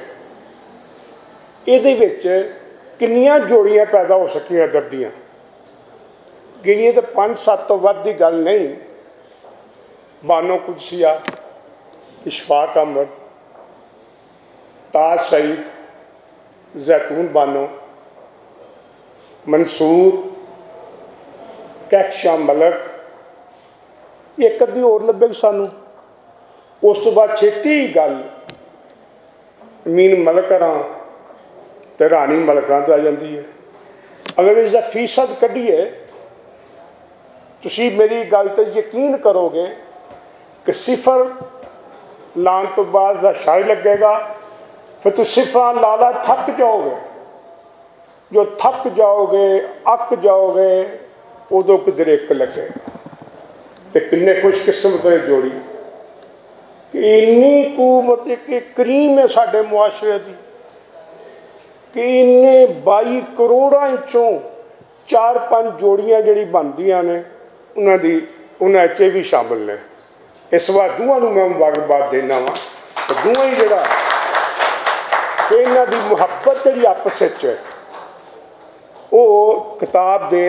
ये किन्नियां जोड़ियां पैदा हो सकियां अदब दियां गिनिए तो 5-7 तो वध की गल नहीं बानो कुदसिया इशफाक अहमद ताज सईद जैतून बानो मंसूर कैक्शा मलक एक अद्धी होर लभेगी सानू उस तो बाद छेती ही गल अमीन मलक तो रानी मलकां तो आ जाती है। अगर इसका फीसद कढ़िए तुसी मेरी गल तो यकीन करोगे कि सिफर लाने तो बाद शायद लगेगा फिर तुम सिफर लाला थक जाओगे जो थक जाओगे अक जाओगे उदो किधर एक लगेगा तो किन्ने खुशकिस्मत है जोड़ी कि इन्नी कु मतलब कि करीम है साढ़े मुआशरे की कि इन्ने 22 करोड़ चों 4-5 जोड़ियां जी बनदियां ने उन्होंने भी शामिल ने इस बार दोवां नूं मैं मुबारकबाद देना वा तो दोवां ही जड़ा इन्हां दी मुहब्बत जी आपस है वो किताब दे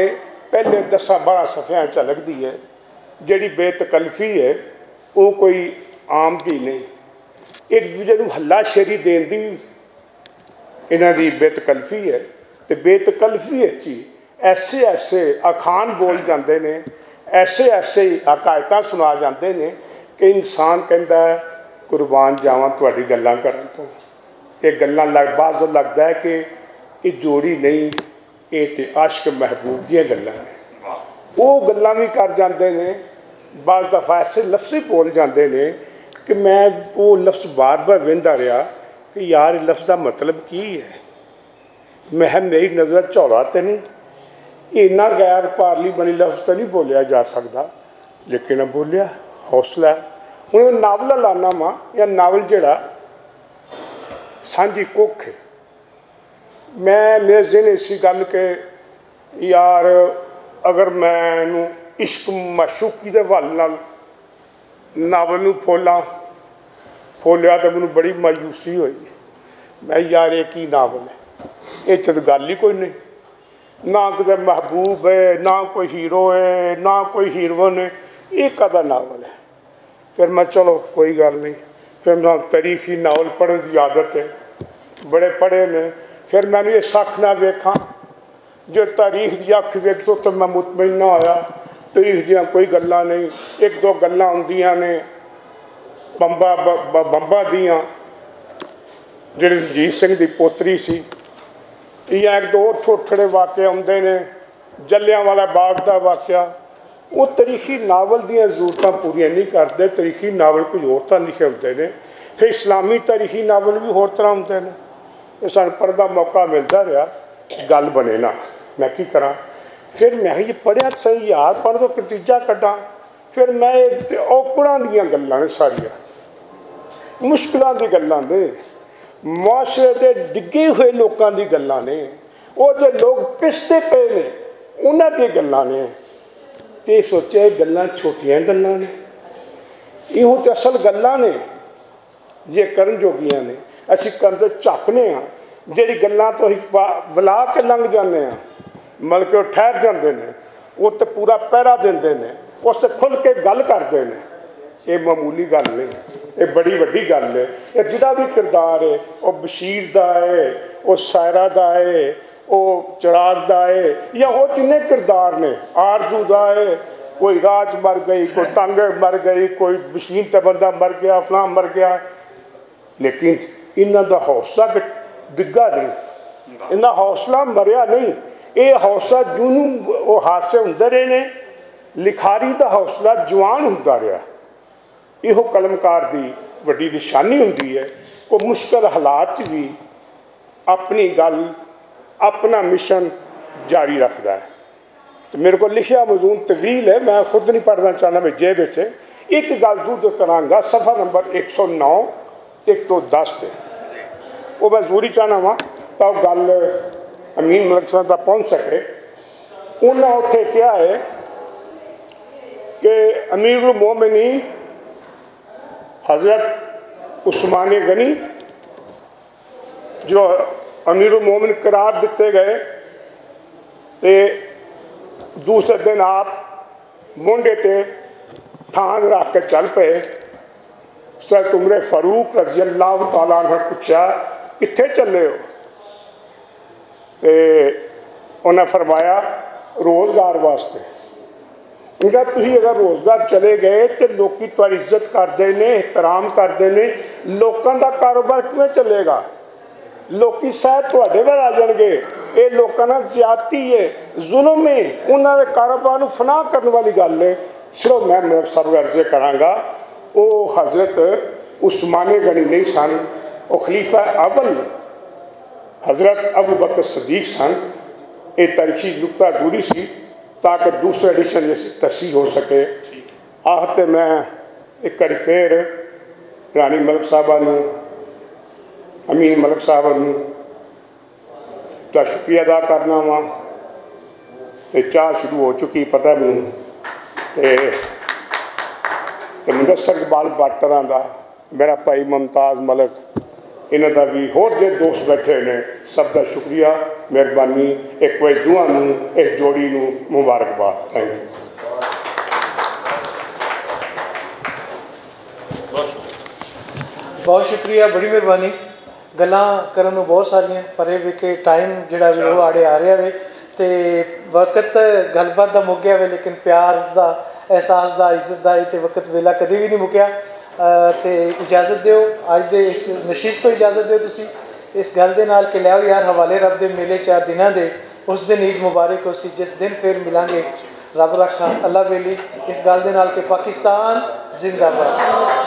पहले 10-12 सफ़ियां च लगती है जी बेतकल्फी है वो कोई आम जी नहीं एक दूजे को हल्ला शेरी देने की इन्हां दी बेतकल्फी है तो बेतकल्फी ही ऐसे ऐसे अखान बोल जाते हैं ऐसे ऐसे हकायतां सुना जाते हैं कि इंसान कहता है कुर्बान जावां तुहाडी गल्लां करन तो ये गल्लां बाद लगता है कि ये जोड़ी नहीं ये तो आशिक महबूब दियां गल्लां ने वो गल्लां भी कर जाते हैं बाद दफ़ा ऐसे लफ्ज़ ही बोल जाते हैं कि मैं वो लफ्ज़ बार बार वेंदा रहा कि यार लफ्ज़ का मतलब की है मैं मेरी नज़र झौला तो नहीं इन्ना गैर पार्लीमानी लफ्ज़ तो नहीं बोलिया जा सकता लेकिन बोलिया हौसला हूँ नावल लाना वा या नावल जड़ा सांझी कुख है मैं मेरे दिन इसी गल के यार अगर मैं इश्क माशूकी के हवाले नाल नावल नूं फोलिया तो मैनूं बड़ी मायूसी हुई। मैं यार ये की नावल है, ये तो गल ही कोई नहीं, ना किसी महबूब है, ना कोई हीरो है, ना कोई हीरोइन है, ये कदा नावल है। फिर मैं चलो कोई गल नहीं, फिर मैं तारीखी नावल पढ़ने की आदत है, बड़े पढ़े ने। फिर मैंने ये सख ना वेखा, जो तारीख की अख वेख तो मैं मुतमईन ना होया। तारीख दियाँ कोई गल्लां नहीं, एक दो गल्लां होंदियां ने बंबा दियाँ, जिहड़ी रंजीत सिंह की पोतरी सी, या एक दो छोटे छोटे वाक़े आउंदे ने, जलियांवाला बाग का वाक़या। वो तारीखी नावल दियाँ जरूरतां पूरियां नहीं करते। तारीखी नावल कुछ होर तरह लिखे होंदे ने, फिर इस्लामी तारीखी नावल भी होर तरह होंदे ने। ये सानूं पढ़न दा मौका मिलता रहा, गल बने ना, मैं की करा। फिर मैं ये पढ़िया सही यार, पढ़ तो नतीजा कड्ढां। फिर मैं औकड़ां दियां गल्लां ने सारियां, मुश्किलां दी गल्लां ने, मुआशरे दे डिगे हुए लोगों की गल्लां ने, वो जो लोग पिसते पे ने उन्हां दी गल्लां ने। ते सोचा ये गल्लां छोटियां गल्लां ने, इहो ते असल गल्लां ने जे करन जोगियां ने। असीं करन तो झपने हाँ, जिहड़ी गल्लां तो वला के लंघ जाने हाँ, मतलब कि ठहर जाते हैं, वो तो पूरा पहरा देंदे ने, उस खुल के गल करते हैं। ये मामूली गल नहीं, ये बड़ी वड्डी गल है। ये जिहदा भी किरदार है, वो बशीर दा है, वो सायरा दा है, वो चिराग दा है, या वो जिन्ने किरदार ने, आरजू दा है, कोई राज मर गई, कोई टांगे मर गई, कोई मशीन ते बंदा मर गया, फलां मर गया, लेकिन इन्हां दा हौसला डिग्गा नहीं, इन्हां हौसला मरिया नहीं। ये हौसला जूनू वो हादसे होंदे रहे ने, लिखारी का हौसला जवान होंदा रहा। इहो कलमकार की वड्डी निशानी होंदी है, वो मुश्किल हालात भी अपनी गल, अपना मिशन जारी रखता है। तो मेरे को लिखिया मजून तवील है, मैं खुद नहीं पढ़ना चाहना, मैं जेब से एक गल जरूर कराँगा। सफ़ा नंबर 109 ते 110 से वो मैं जरूरी चाहना वा तो गल अमीन मलिक साहब तक पहुँच सके। उन्हें उत्थे क्या है कि अमीरुल मोमिनीन हज़रत उस्मान गनी जो अमीरुल मोमिन करार दिते गए, तो दूसरे दिन आप मोंडे ते थान रख के चल पे। सैयद उमर फारूक रज़ी अल्लाह तआला अन्हु पूछा कित्थे चले हो, तो उन्हें फरमाया रोज़गार वास्ते। उनका तुसीं अगर रोज़गार चले गए तो लोग तुहाडी इज्जत करते हैं, एहतराम करते हैं, लोगों का कारोबार किवें चलेगा, लोग शायद तुहाडे वाल आ जाएंगे। ये लोगों नाल ज़्यादती है, जुल्म है, उन्होंने कारोबार फनाह करने वाली गल है। सिर्फ मैं मलिक साहब अर्ज़ कराँगा, वो हज़रत उस्मान गनी नहीं सन, वो खलीफा अव्वल हज़रत अबू बकर सदीक सन। ये तारीखी नुकता दूरी सी ताकि दूसरे एडिशन तसीह हो सके। आखिर मैं एक बार फिर रानी मलिक साहबा नूं, अमीन मलिक साहबा नूं का शुक्रिया अदा करना वा। तो चाह शुरू हो चुकी पता मैनूं, तो मुदस्सर इकबाल बाटरां दा, मेरा भाई मुमताज़ मलिक, इन्हां दा भी होर जे दोस्त बैठे ने, सब का शुक्रिया, मेहरबानी। एक बार दुआ नूं, इस जोड़ी नूं मुबारकबाद। Thank you. बहुत शुक्रिया, बड़ी मेहरबानी। गल्लां करन नूं बहुत सारियां, पर ये कि टाइम जिहड़ा भी वो आड़े आ रहा वे, तो वक्त गलबात का मुक गया वे, लेकिन प्यार का एहसास का, इज्जत का तो वक्त वेला कभी भी नहीं मुक्या। तो इजाज़त दिओ, अज दे इस नशिश तो इजाज़त दिओ तुसी इस गल दे नाल कि लियाओ यार हवाले रब दे मेले 4 दिनों के, उस दिन ईद मुबारक हो सी जिस दिन फिर मिलांगे। रब रखा अल्लाह बेली इस गल दे नाल कि पाकिस्तान जिंदाबाद।